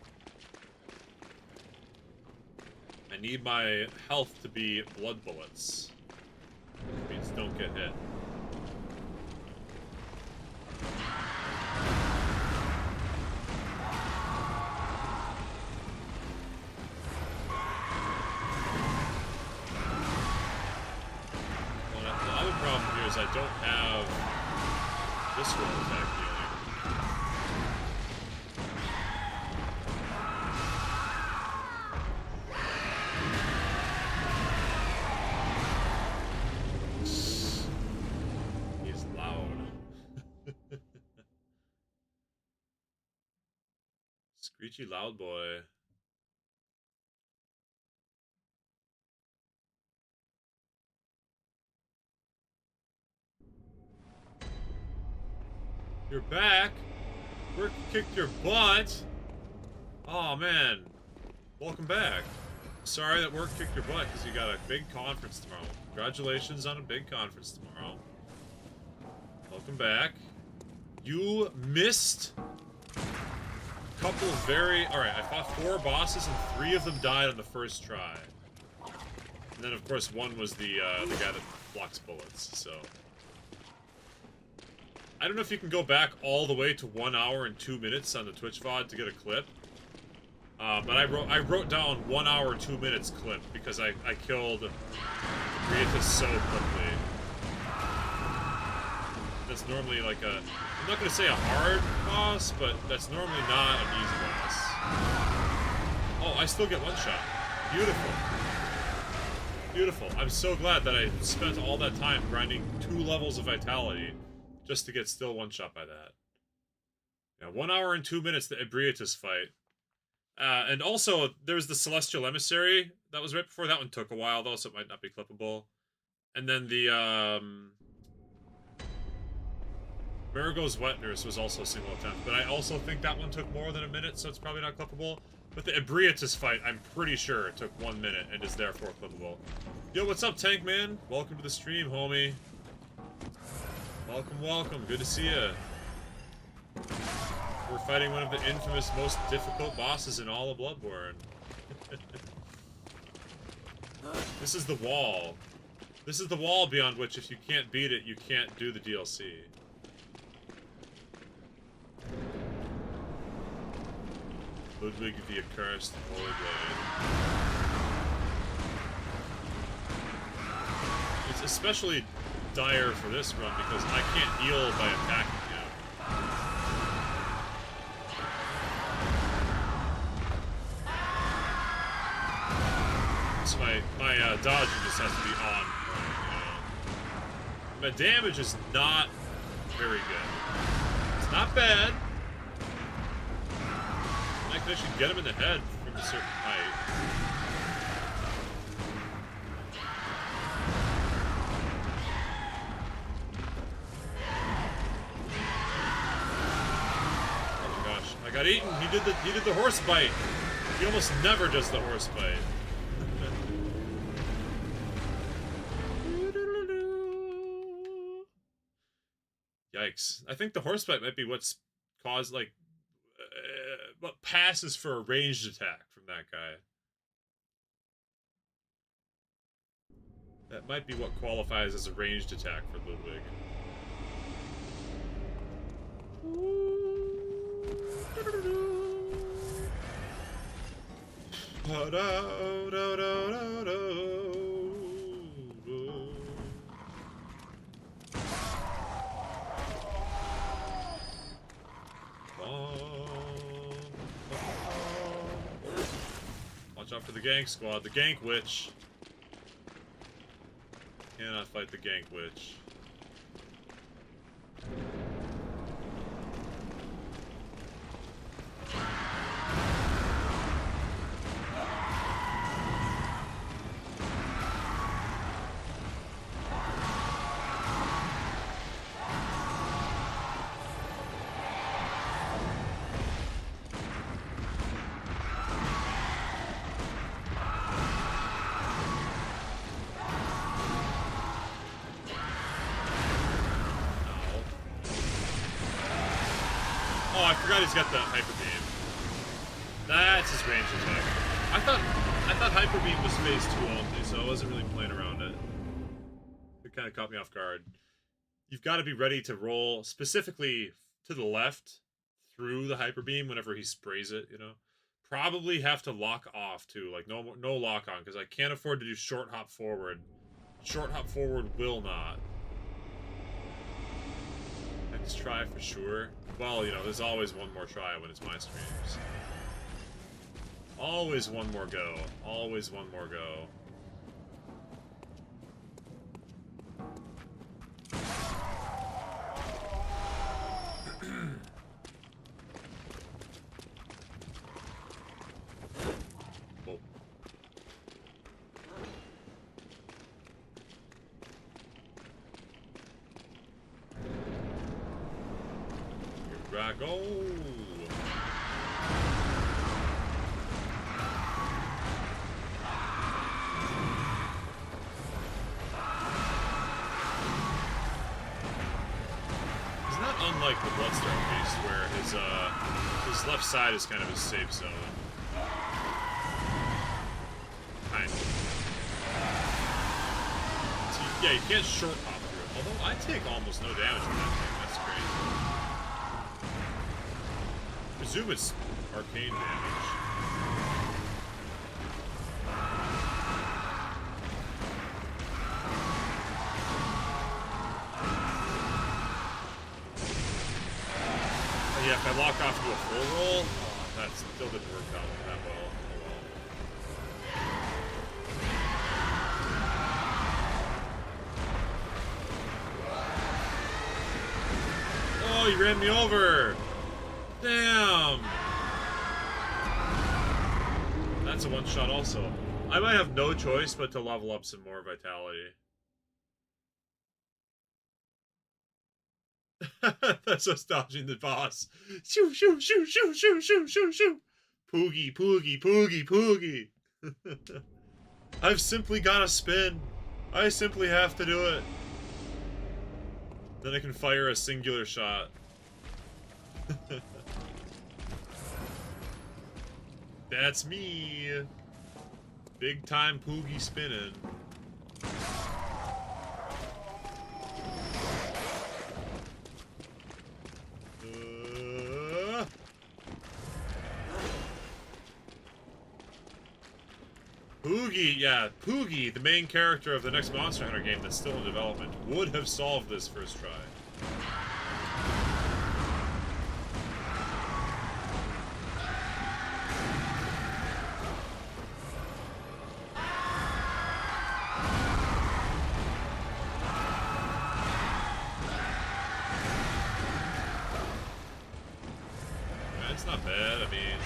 Speaker 1: I need my health to be blood bullets. Which means don't get hit. Well, the other problem here is I don't have this one attack healing. He's loud. Screechy loud boy. You're back. Work kicked your butt. Oh man, welcome back. Sorry that work kicked your butt because you got a big conference tomorrow. Congratulations on a big conference tomorrow. Welcome back. You missed a couple very... Alright, I fought 4 bosses and 3 of them died on the first try. And then of course one was the guy that blocks bullets, so... I don't know if you can go back all the way to 1 hour and 2 minutes on the Twitch VOD to get a clip. But I wrote down 1 hour 2 minutes clip because I killed Briathus so quickly. That's normally like a... I'm not going to say a hard boss, but that's normally not an easy boss. Oh, I still get one shot. Beautiful. Beautiful. I'm so glad that I spent all that time grinding 2 levels of vitality just to get still one shot by that. Yeah, 1 hour and 2 minutes, the Ebrietas fight. And also, there's the Celestial Emissary. That was right before. That one took a while, though, so it might not be clippable. And then the, Mergo's Wet Nurse was also a single attempt. But I also think that one took more than a minute, so it's probably not clippable. But the Ebrietas fight, I'm pretty sure it took 1 minute and is therefore clippable. Yo, what's up, Tank Man? Welcome to the stream, homie. Welcome, welcome. Good to see ya. We're fighting one of the infamous, most difficult bosses in all of Bloodborne. This is the wall. This is the wall beyond which, if you can't beat it, you can't do the DLC. Ludwig the Accursed Holy Blade. It's especially dire for this run because I can't heal by attacking him. So my dodging just has to be on point, you know. My damage is not very good. It's not bad. I can actually get him in the head from a certain height. I got eaten. He did the horse bite. He almost never does the horse bite. Yikes. I think the horse bite might be what's caused, like, what passes for a ranged attack from that guy. That might be what qualifies as a ranged attack for Ludwig. Watch out for the gank squad, the gank witch. Cannot fight the gank witch. Oh, I forgot he's got the hyper beam. That's his range attack. I thought I thought Hyper Beam was phase 2 only, so I wasn't really playing around it. It kind of caught me off guard. You've got to be ready to roll specifically to the left through the Hyper Beam whenever he sprays it, you know? Probably have to lock off, too. Like, no lock on, because I can't afford to do short hop forward. Short hop forward will not. Next try for sure. Well, you know, there's always one more try when it's my streams. Always one more go. Always one more go. Oh. Here I go. Unlike the Bloodstorm Beast, where his left side is kind of his safe zone. Kind of. So yeah, you can't short hop through it. Although I take almost no damage from that thing. That's crazy. I presume it's arcane damage. Yeah, if I lock off to a full roll, that still didn't work out that well. Oh, you ran me over! Damn! That's a one-shot also. I might have no choice but to level up some more vitality. That's us dodging the boss. Shoo, shoo, shoo, shoo, shoo, shoo, shoo, shoo. Poogie, poogie, poogie, poogie. I've simply got to spin. I simply have to do it. Then I can fire a singular shot. That's me. Big time poogie spinning. Poogie, yeah, Poogie, the main character of the next Monster Hunter game that's still in development, would have solved this first try. That's not bad, I mean...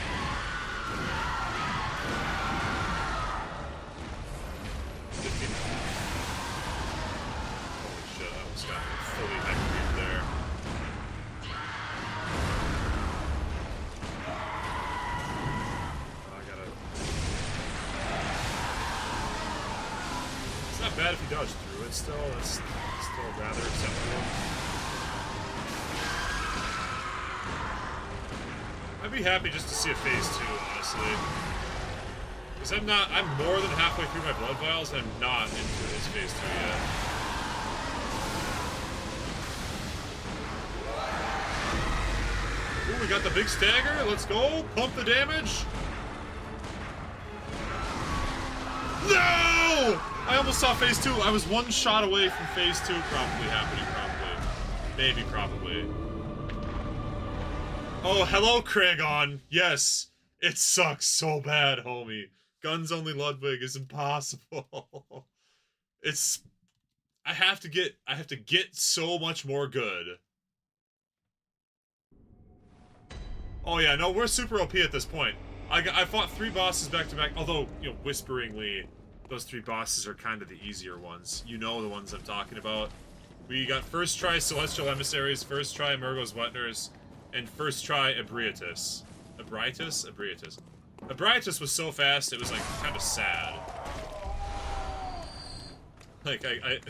Speaker 1: Bad if you dodge through it still, that's still rather acceptable. I'd be happy just to see a phase 2, honestly. Because I'm more than halfway through my blood vials, and I'm not into his phase 2 yet. Ooh, we got the big stagger, let's go, pump the damage! No! I almost saw phase 2. I was one shot away from phase 2 probably happening, probably. Maybe, probably. Oh, hello, Kragon. Yes. It sucks so bad, homie. Guns only Ludwig is impossible. It's... I have to get so much more good. Oh yeah, no, we're super OP at this point. I fought 3 bosses back to back, although, you know, whisperingly, those 3 bosses are kind of the easier ones. You know the ones I'm talking about. We got first try Celestial Emissaries, first try Mergo's Wetners, and first try Ebrietus. Ebrietus? Ebrietus. Ebrietus was so fast, it was, like, kind of sad. Like, I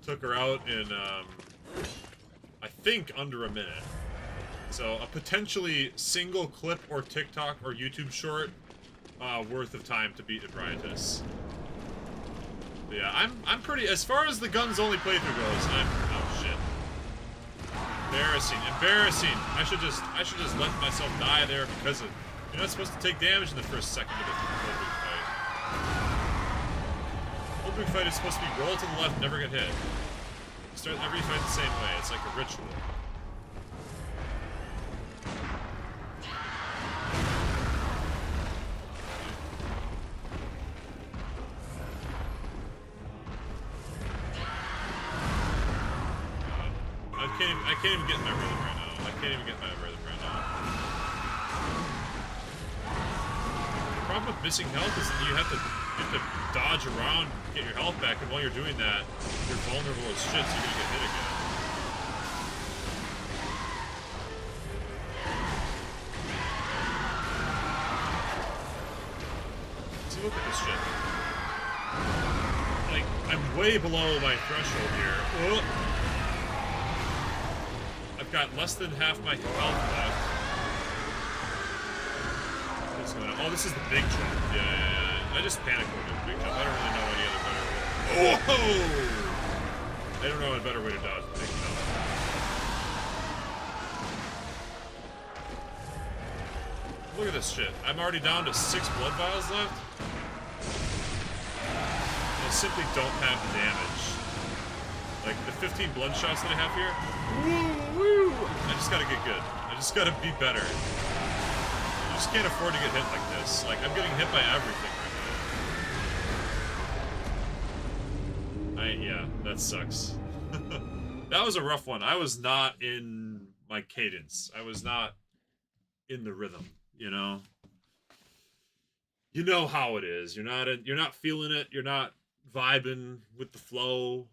Speaker 1: took her out in, I think under a minute. So, a potentially single clip or TikTok or YouTube short worth of time to beat in Riotous. But yeah, I'm pretty, as far as the guns only playthrough goes, oh shit. Embarrassing. I should just let myself die there because of, you're not supposed to take damage in the first second of the Bloodwing fight. Bloodwing fight is supposed to be roll to the left, never get hit. Start every fight the same way. It's like a ritual. I can't even get in my rhythm right now. The problem with missing health is that you have to dodge around to get your health back, and while you're doing that, you're vulnerable as shit, so you're gonna get hit again. See, look at this shit. Like, I'm way below my threshold here. Oh. I've got less than half my health left. What's going on? Oh, this is the big jump. Yeah. I just panicked when I did the big jump. I don't really know any other better way. Oh! I don't know a better way to dodge the big jump. Look at this shit. I'm already down to 6 blood vials left. I simply don't have the damage. Like, the 15 blood shots that I have here, woo! I just gotta get good. I just gotta be better. You just can't afford to get hit like this. Like, I'm getting hit by everything right now. Yeah, that sucks. That was a rough one. I was not in my cadence. I was not in the rhythm, you know? You know how it is. You're not feeling it. You're not vibing with the flow.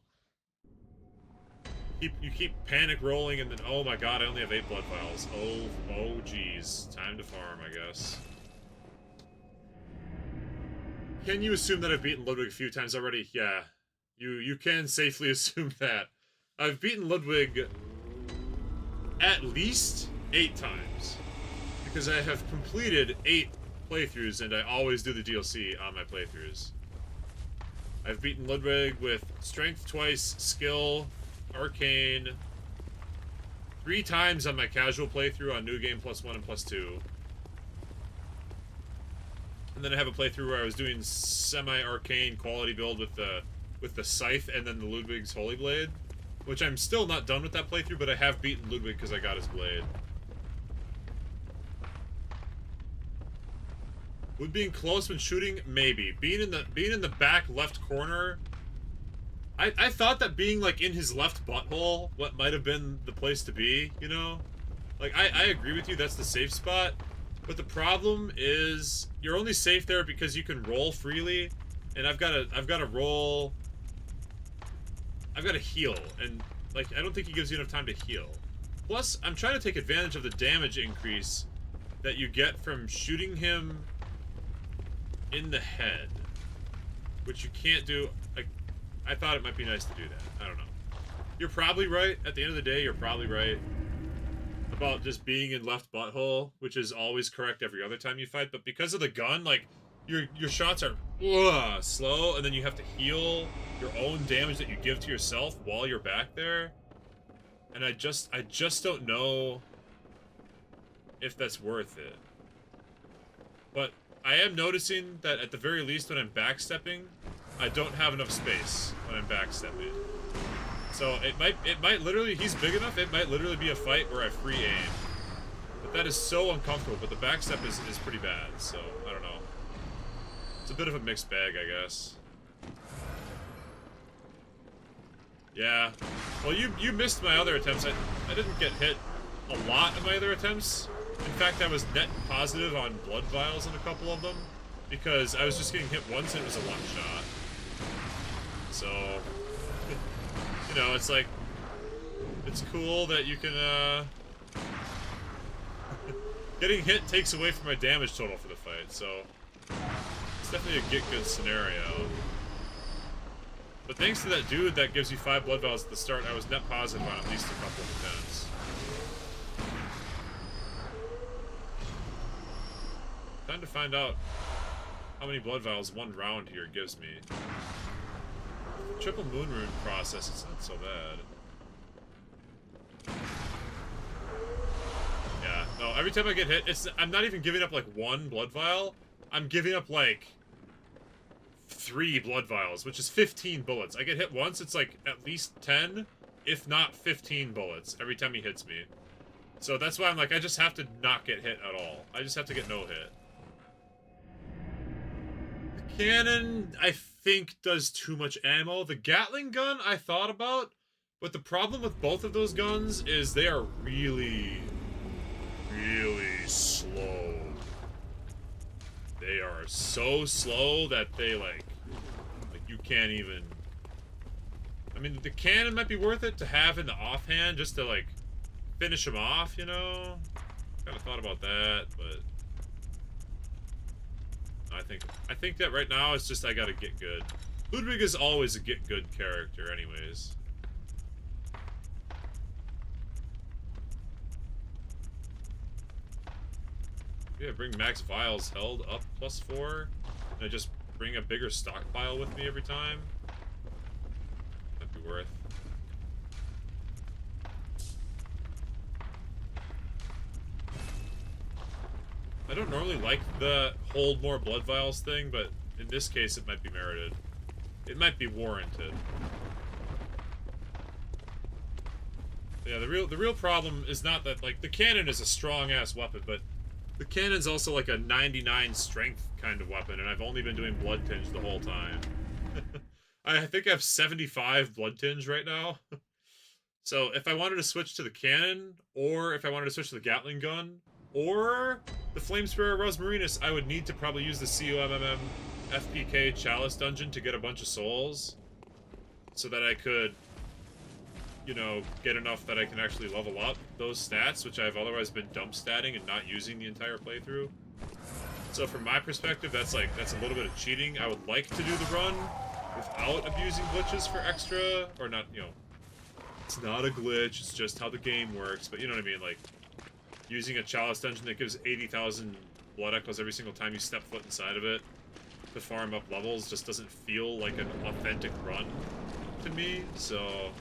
Speaker 1: You keep panic rolling, and then, oh my god, I only have 8 blood vials. Oh geez. Time to farm, I guess. Can you assume that I've beaten Ludwig a few times already? Yeah. You can safely assume that. I've beaten Ludwig at least 8 times. Because I have completed 8 playthroughs, and I always do the DLC on my playthroughs. I've beaten Ludwig with Strength twice, Skill, Arcane, 3 times on my casual playthrough on New Game +1 and +2. And then I have a playthrough where I was doing semi-arcane quality build with the Scythe and then the Ludwig's Holy Blade. Which I'm still not done with that playthrough, but I have beaten Ludwig because I got his blade. Would being close when shooting? Maybe. Being in the back left corner, I thought that being, like, in his left butthole, what might have been the place to be, you know? Like, I agree with you, that's the safe spot. But the problem is, you're only safe there because you can roll freely, and I've got to roll... I've got to heal, and, like, I don't think he gives you enough time to heal. Plus, I'm trying to take advantage of the damage increase that you get from shooting him in the head. Which you can't do... I thought it might be nice to do that. I don't know. You're probably right. At the end of the day, you're probably right about just being in left butthole, which is always correct every other time you fight. But because of the gun, like, your shots are slow, and then you have to heal your own damage that you give to yourself while you're back there. And I just don't know if that's worth it. But I am noticing that at the very least when I'm backstepping, I don't have enough space when I'm backstepping. So it might literally, he's big enough, it might literally be a fight where I free aim. But that is so uncomfortable, but the backstep is pretty bad, so I don't know. It's a bit of a mixed bag, I guess. Yeah. Well, you missed my other attempts. I didn't get hit a lot in my other attempts. In fact, I was net positive on blood vials in a couple of them, because I was just getting hit once and it was a one shot. So, you know, it's like, it's cool that you can, getting hit takes away from my damage total for the fight, so it's definitely a get good scenario. But thanks to that dude that gives you 5 blood vials at the start, I was net positive on at least a couple of attempts. Time to find out how many blood vials one round here gives me. Triple moon rune process, it's not so bad. Yeah, no, every time I get hit, I'm not even giving up like one blood vial. I'm giving up like 3 blood vials, which is 15 bullets. I get hit once, it's like at least 10, if not 15 bullets every time he hits me. So that's why I'm like, I just have to not get hit at all. I just have to get no hit. The cannon, I think, does too much ammo. The Gatling gun, I thought about, but the problem with both of those guns is they are really, really slow. They are so slow that they, like you can't even... I mean, the cannon might be worth it to have in the offhand just to, like, finish him off, you know? Kind of thought about that, but... I think that right now it's just I gotta get good. Ludwig is always a get good character anyways. Yeah, bring max vials held up +4. And I just bring a bigger stockpile with me every time. That'd be worth. I don't normally like the hold more blood vials thing, but in this case it might be merited. It might be warranted. Yeah, the real problem is not that, like, the cannon is a strong-ass weapon, but the cannon's also like a 99 strength kind of weapon, and I've only been doing blood tinge the whole time. I think I have 75 blood tinge right now. So if I wanted to switch to the cannon, or if I wanted to switch to the Gatling gun, or the Flamespear Rosmarinus, I would need to probably use the COMMM FPK Chalice dungeon to get a bunch of souls, so that I could, you know, get enough that I can actually level up those stats, which I've otherwise been dump statting and not using the entire playthrough. So from my perspective, that's a little bit of cheating. I would like to do the run without abusing glitches for extra, or not, you know, it's not a glitch, it's just how the game works, but you know what I mean, like, using a Chalice dungeon that gives 80,000 blood echoes every single time you step foot inside of it to farm up levels just doesn't feel like an authentic run to me, so...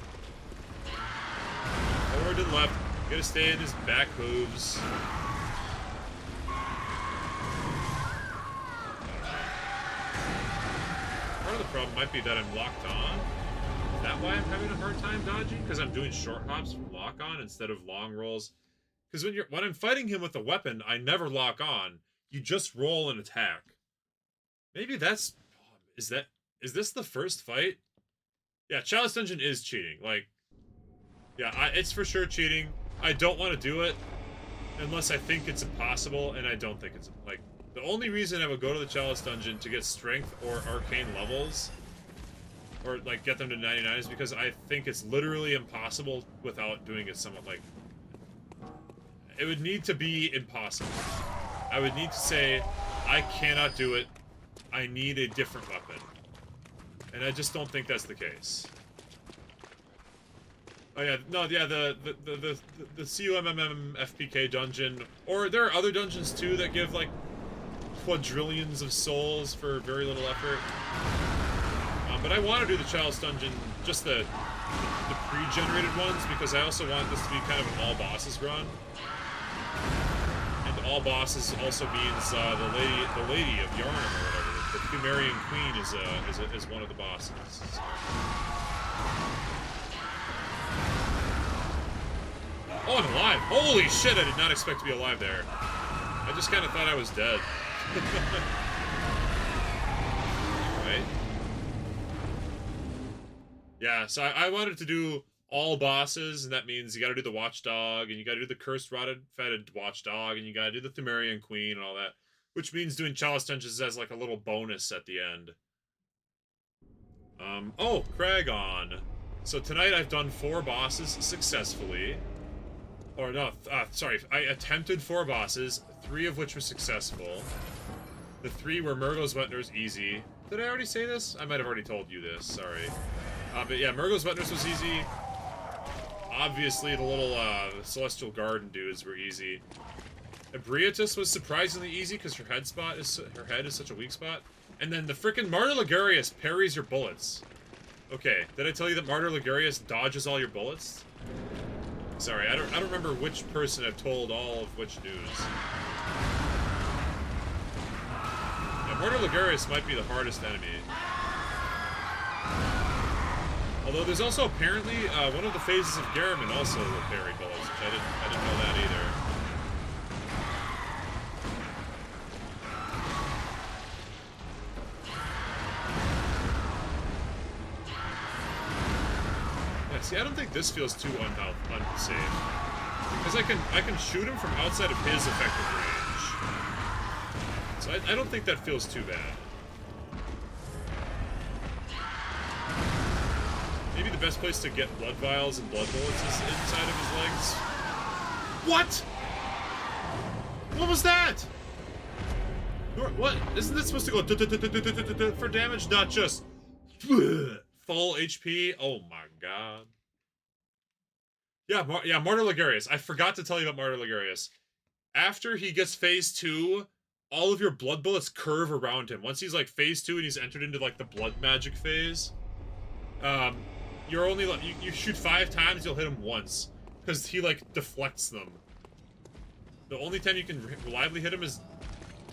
Speaker 1: Forward and left, you gotta stay in his back hooves. Part of the problem might be that I'm locked on. Is that why I'm having a hard time dodging? Because I'm doing short hops from lock on instead of long rolls. Because when I'm fighting him with a weapon, I never lock on. You just roll and attack. Maybe that's... Is this the first fight? Yeah, Chalice Dungeon is cheating. Like, yeah, it's for sure cheating. I don't want to do it unless I think it's impossible, and I don't think it's... Like, the only reason I would go to the Chalice Dungeon to get strength or arcane levels, or, like, get them to 99 is because I think it's literally impossible without doing it somewhat, like... It would need to be impossible. I would need to say, I cannot do it. I need a different weapon. And I just don't think that's the case. Oh yeah, no, yeah, the COMMM FPK dungeon, or there are other dungeons too that give like quadrillions of souls for very little effort. But I want to do the Chalice dungeon, just the pre-generated ones, because I also want this to be kind of an all bosses run. And all bosses also means the lady of Yarnum or whatever. The Pthumerian Queen is one of the bosses. Oh, I'm alive! Holy shit, I did not expect to be alive there. I just kind of thought I was dead. Right? Yeah, so I wanted to do all bosses, and that means you gotta do the Watchdog, and you gotta do the Cursed Rotted-Fetid Watchdog, and you gotta do the Pthumerian Queen and all that. Which means doing Chalice Dungeons as like a little bonus at the end. Oh, Kragon. So tonight I've done 4 bosses successfully. Or no, sorry, I attempted 4 bosses, 3 of which were successful. The 3 were Mergo's Wetner's easy. Did I already say this? I might have already told you this, sorry. But yeah, Mergo's Wetner's was easy. Obviously, the little Celestial Garden dudes were easy. Ebrietus was surprisingly easy because her head is such a weak spot. And then the frickin' Martyr Ligurius parries your bullets. Okay, did I tell you that Martyr Ligurius dodges all your bullets? Sorry, I don't remember which person I've told all of which news. Yeah, Martyr Ligurius might be the hardest enemy. Although there's also apparently one of the phases of Garriman also will parry bullets, which I didn't know that either. Yeah, see, I don't think this feels too unsafe. Because I can shoot him from outside of his effective range. So I don't think that feels too bad. Maybe the best place to get blood vials and blood bullets is inside of his legs. What? What was that? What? Isn't that supposed to go for damage, not just full HP? Oh my god. Yeah, Martyr Ligurius. I forgot to tell you about Martyr Ligurius. After he gets phase 2, all of your blood bullets curve around him. Once he's like phase 2 and he's entered into like the blood magic phase, you're only you shoot 5 times, you'll hit him once because he like deflects them. The only time you can reliably hit him is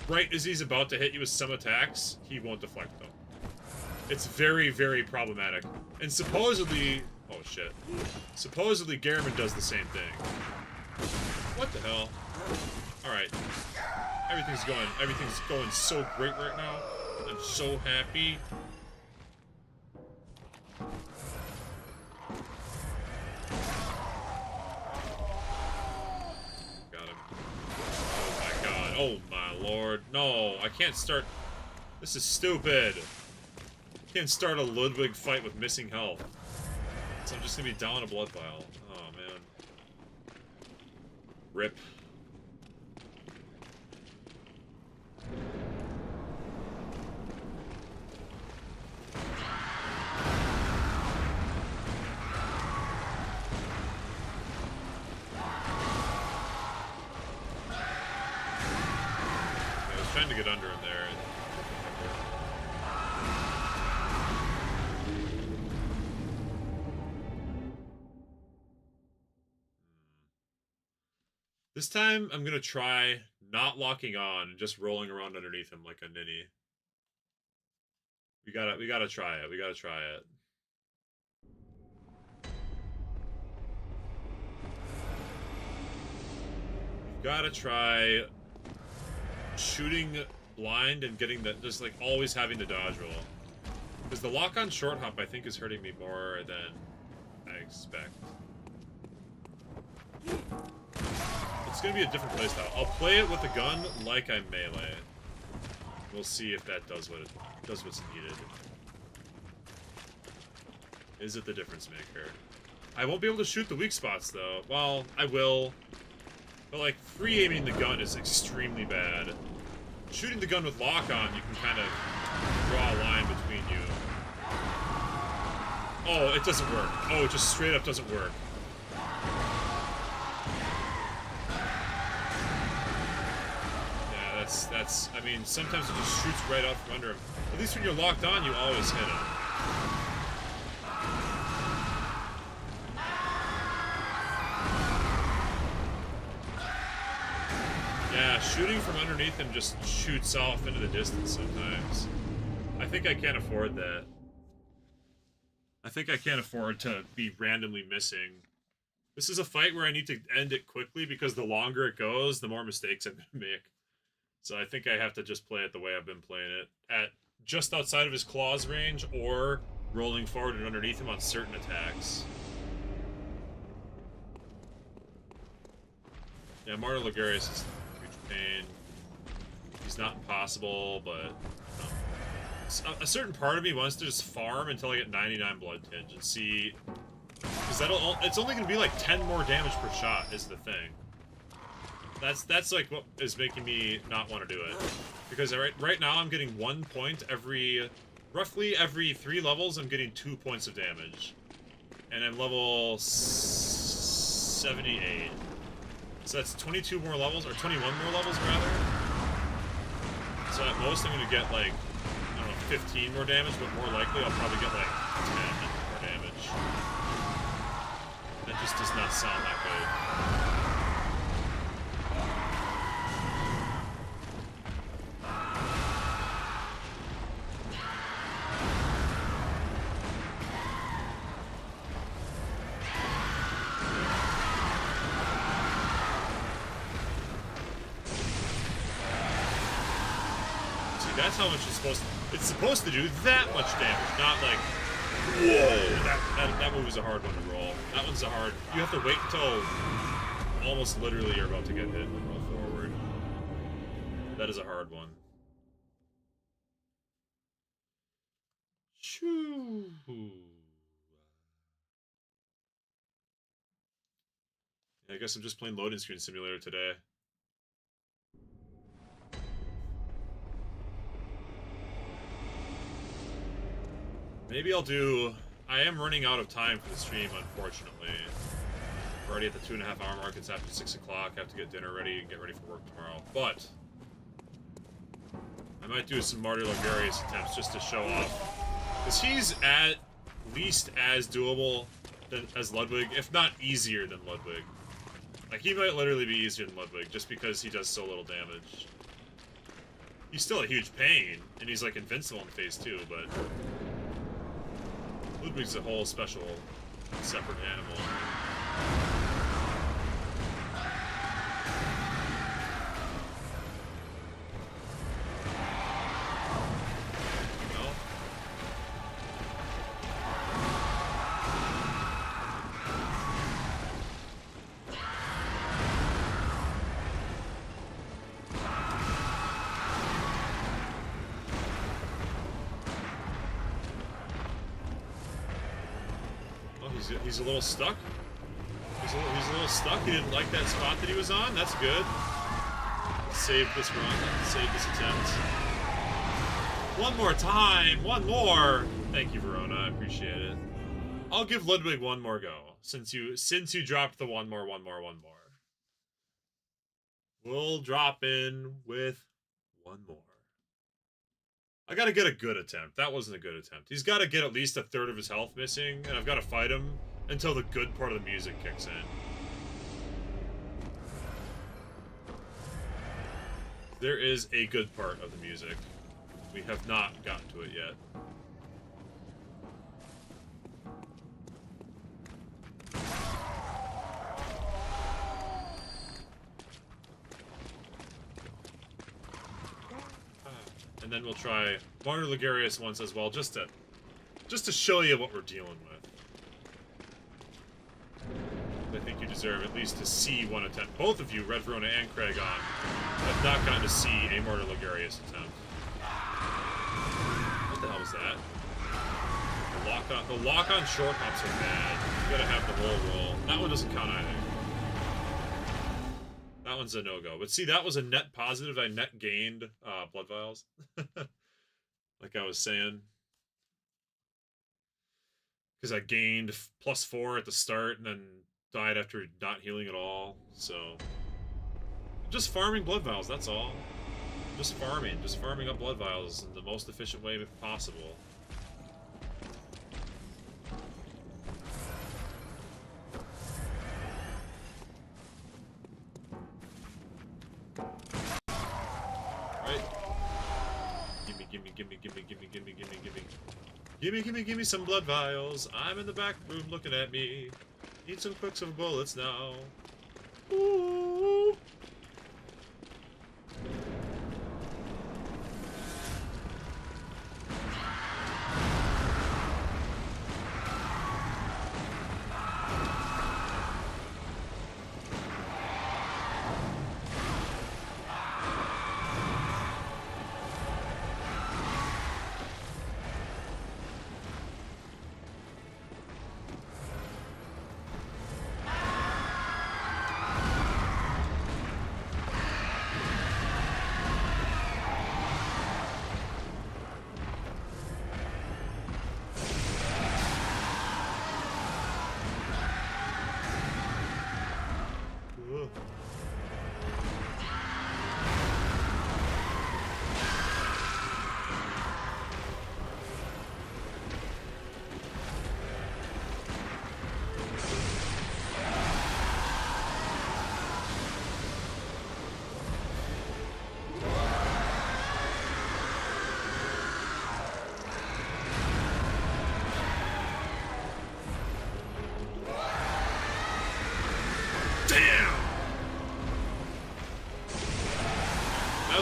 Speaker 1: right as he's about to hit you with some attacks. He won't deflect them. It's very, very problematic. And supposedly, oh shit, supposedly Garriman does the same thing. What the hell? All right, everything's going so great right now. I'm so happy. Oh my lord. No, I can't start... This is stupid. I can't start a Ludwig fight with missing health. So I'm just gonna be down a blood vial. Oh man. Rip. Trying to get under him there. This time, I'm gonna try not locking on and just rolling around underneath him like a ninny. We gotta try it. We gotta try it. We've gotta try shooting blind and getting the just like always having to dodge roll, because the lock on short hop I think is hurting me more than I expect. It's gonna be a different playstyle. I'll play it with the gun like I'm melee. We'll see if that does what's needed. Is it the difference maker? I won't be able to shoot the weak spots though. Well, I will. But, like, free aiming the gun is extremely bad. Shooting the gun with lock on, you can kind of draw a line between you. Oh, it doesn't work. Oh, it just straight up doesn't work. Yeah, that's, I mean, sometimes it just shoots right out from under him. At least when you're locked on, you always hit him. Yeah, shooting from underneath him just shoots off into the distance sometimes. I think I can't afford that. I think I can't afford to be randomly missing. This is a fight where I need to end it quickly because the longer it goes, the more mistakes I'm gonna make. So I think I have to just play it the way I've been playing it. At just outside of his claws range or rolling forward and underneath him on certain attacks. Yeah, Martyr Ligurius is pain. He's not impossible, but a certain part of me wants to just farm until I get 99 blood tinge and see, because it's only going to be like 10 more damage per shot is the thing. That's like what is making me not want to do it, because right now I'm getting 1 point roughly every 3 levels. I'm getting 2 points of damage, and I'm level 78. So that's 22 more levels, or 21 more levels, rather. So at most, I'm going to get, like, I don't know, 15 more damage, but more likely I'll probably get, like, 10 more damage. That just does not sound that good. That's how much it's supposed to do that much damage, not like, whoa, that move is a hard one to roll. That one's a hard, you have to wait until almost literally you're about to get hit and roll forward. That is a hard one. Shoo. I guess I'm just playing loading screen simulator today. Maybe I'll do... I am running out of time for the stream, unfortunately. We're already at the 2.5 hour mark. It's after 6 o'clock. I have to get dinner ready and get ready for work tomorrow. But I might do some Martyr Ligarius attempts just to show off. Because he's at least as doable as Ludwig, if not easier than Ludwig. Like, he might literally be easier than Ludwig, just because he does so little damage. He's still a huge pain, and he's, like, invincible in phase 2, but... Ludwig's a whole special, separate animal. No? He's a little stuck. He's a little stuck. He didn't like that spot that he was on. That's good. Save this run. Save this attempt. One more time. One more. Thank you, Verona. I appreciate it. I'll give Ludwig one more go. Since you dropped the one more. We'll drop in with one more. I gotta get a good attempt. That wasn't a good attempt. He's gotta get at least a third of his health missing, and I've gotta fight him until the good part of the music kicks in. There is a good part of the music. We have not gotten to it yet. And then we'll try Martyr Ligarius once as well, just to show you what we're dealing with. I think you deserve at least to see one attempt. Both of you, Red Verona and Craig on, have not gotten to see a Martyr Ligarius attempt. What the hell was that? The lock-on short hops are bad. You gotta have the whole roll. That one doesn't count either. That one's a no-go. But see, that was a net positive. I net gained blood vials. Like I was saying. Because I gained +4 at the start and then died after not healing at all. So, just farming blood vials, that's all. Just farming up blood vials in the most efficient way possible. Gimme some blood vials. I'm in the back room looking at me. Need some quicksilver bullets now. Ooh.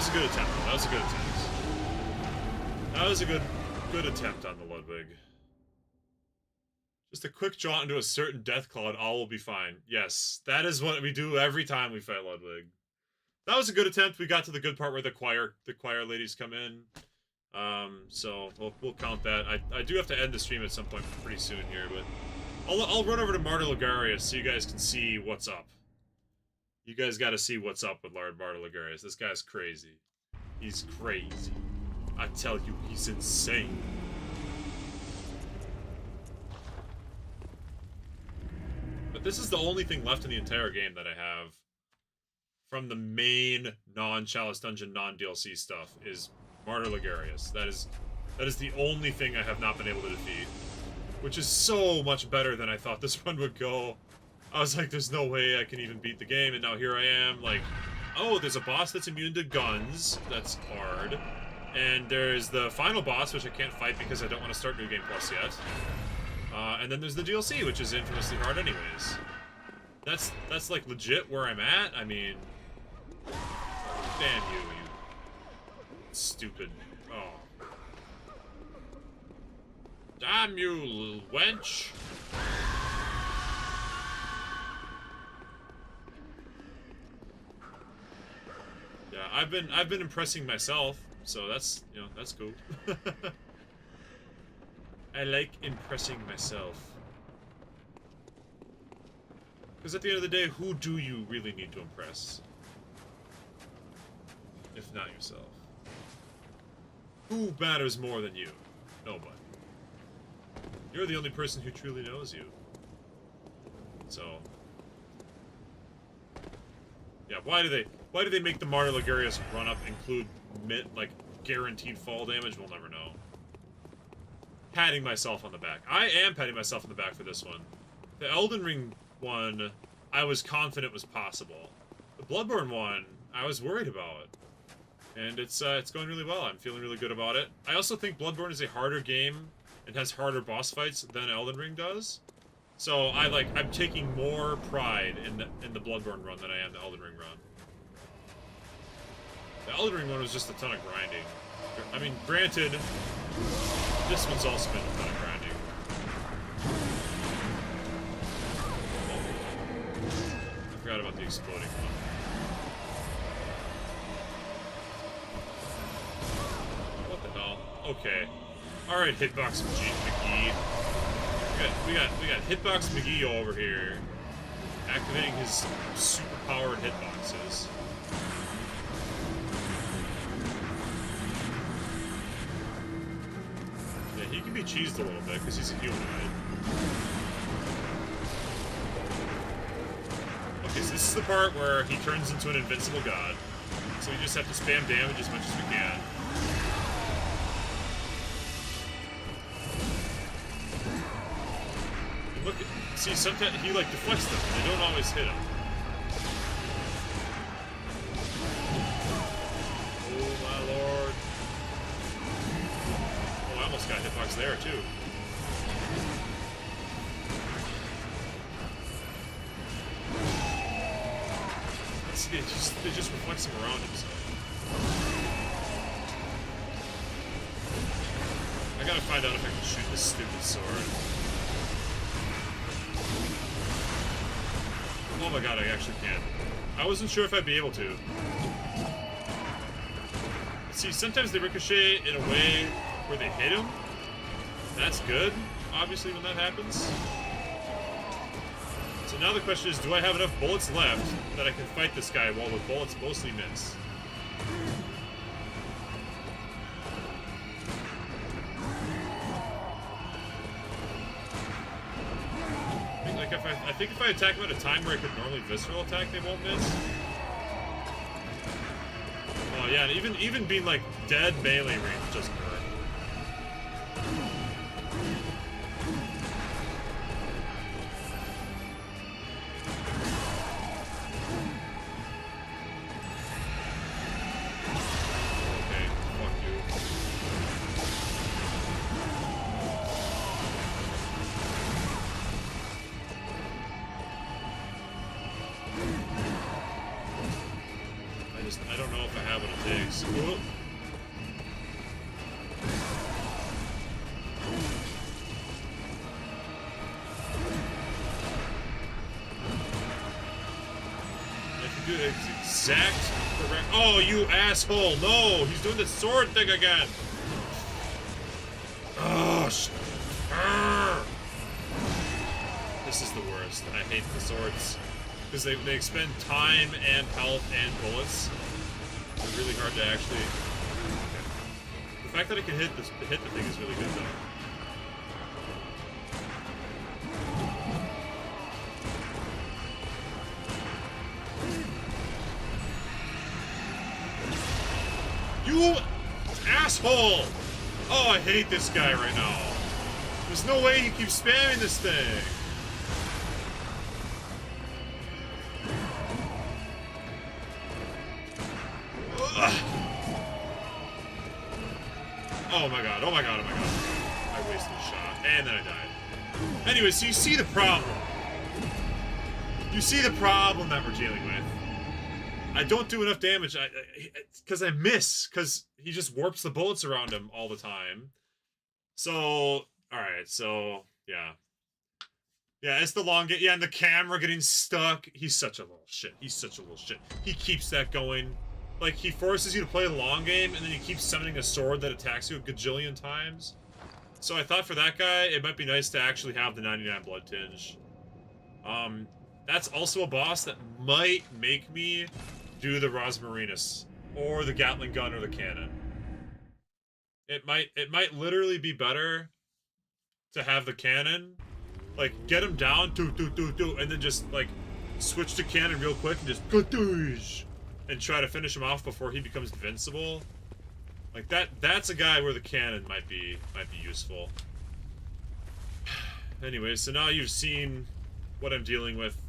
Speaker 1: was a good attempt. That was a good attempt. That was a good attempt on the Ludwig. Just a quick jaunt into a certain death claw and all will be fine. Yes, that is what we do every time we fight Ludwig. That was a good attempt. We got to the good part where the choir ladies come in. So we'll count that. I do have to end the stream at some point pretty soon here, but I'll run over to Marta Ligarius so you guys can see what's up. You guys got to see what's up with Marta Ligarius. This guy's crazy. He's crazy. I tell you, he's insane. But this is the only thing left in the entire game that I have from the main non-Chalice Dungeon, non-DLC stuff is Marta Ligarius. That is the only thing I have not been able to defeat, which is so much better than I thought this run would go. I was like, there's no way I can even beat the game, and now here I am, like, oh, there's a boss that's immune to guns. That's hard. And there's the final boss, which I can't fight because I don't want to start New Game Plus yet. And then there's the DLC, which is infamously hard anyways. That's like legit where I'm at. I mean, damn you stupid. Oh. Damn you, little wench. Yeah, I've been impressing myself, so that's, you know, that's cool. I like impressing myself. Because at the end of the day, who do you really need to impress? If not yourself. Who matters more than you? Nobody. You're the only person who truly knows you. So... yeah, why do they make the Marta Ligarius run up include like guaranteed fall damage? We'll never know. Patting myself on the back. I am patting myself on the back for this one. The Elden Ring one, I was confident was possible. The Bloodborne one, I was worried about. And it's going really well. I'm feeling really good about it. I also think Bloodborne is a harder game and has harder boss fights than Elden Ring does. So I'm taking more pride in the Bloodborne run than I am the Elden Ring run. The Elden Ring one was just a ton of grinding. I mean, granted, this one's also been a ton of grinding. I forgot about the exploding one. What the hell? Okay. Alright, Hitbox McGee. We got Hitbox McGee over here, activating his super-powered hitboxes. Yeah, he can be cheesed a little bit because he's a humanoid. Okay, so this is the part where he turns into an invincible god. So we just have to spam damage as much as we can. Look at, see, sometimes he like deflects them, and they don't always hit him. Oh my lord. Oh, I almost got hitbox there too. See, it just reflects him around himself. I gotta find out if I can shoot this stupid sword. Oh my god, I actually can. I wasn't sure if I'd be able to. See, sometimes they ricochet in a way where they hit him. That's good, obviously, when that happens. So now the question is, do I have enough bullets left that I can fight this guy while the bullets mostly miss? I think if I attack them at a time where I could normally visceral attack, they won't miss. Oh yeah, and even being like dead melee range doesn't hurt. Okay, fuck you. I don't know if I have what it takes. Whoa. I can do the exact correct. Oh, you asshole! No, he's doing the sword thing again. Oh, this is the worst. I hate the swords because they expend time and health and bullets. It's really hard to actually. The fact that I can hit the thing is really good though. You asshole! Oh, I hate this guy right now. There's no way he keeps spamming this thing. Ugh. Oh my god, oh my god, oh my god. I wasted a shot, and then I died. Anyway, so you see the problem. You see the problem that we're dealing with. I don't do enough damage, because I miss, because he just warps the bullets around him all the time. So, alright, so, yeah. Yeah, it's the long game. Yeah, and the camera getting stuck. He's such a little shit. He's such a little shit. He keeps that going. Like, he forces you to play the long game, and then he keeps summoning a sword that attacks you a gajillion times. So I thought for that guy, it might be nice to actually have the 99 blood tinge. That's also a boss that might make me do the Rosmarinus, or the Gatling gun, or the cannon. It might literally be better to have the cannon, like, get him down, and then just, like, switch to cannon real quick and just and try to finish him off before he becomes invincible. Like, that's a guy where the cannon might be useful. Anyway, so now you've seen what I'm dealing with.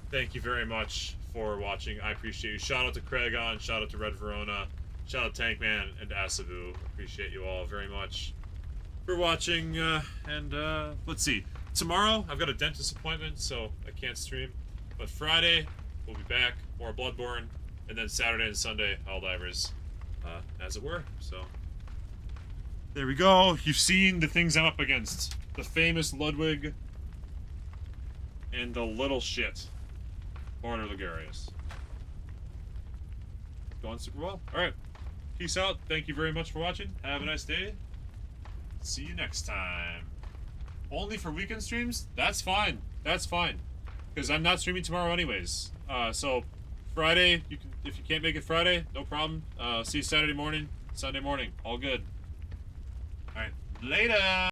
Speaker 1: Thank you very much for watching. I appreciate you. Shout out to Craigon, shout out to Red Verona, shout out Tankman and Asabu. Appreciate you all very much for watching, and let's see. Tomorrow, I've got a dentist appointment, so I can't stream. But Friday, we'll be back, more Bloodborne, and then Saturday and Sunday, Helldivers, as it were. So, there we go. You've seen the things I'm up against. The famous Ludwig, and the little shit, Border Ligarius. Going super well. Alright, peace out. Thank you very much for watching. Have a nice day. See you next time. Only for weekend streams? That's fine. That's fine. Because I'm not streaming tomorrow anyways. So, Friday, you can, if you can't make it Friday, no problem. See you Saturday morning, Sunday morning. All good. Alright, later!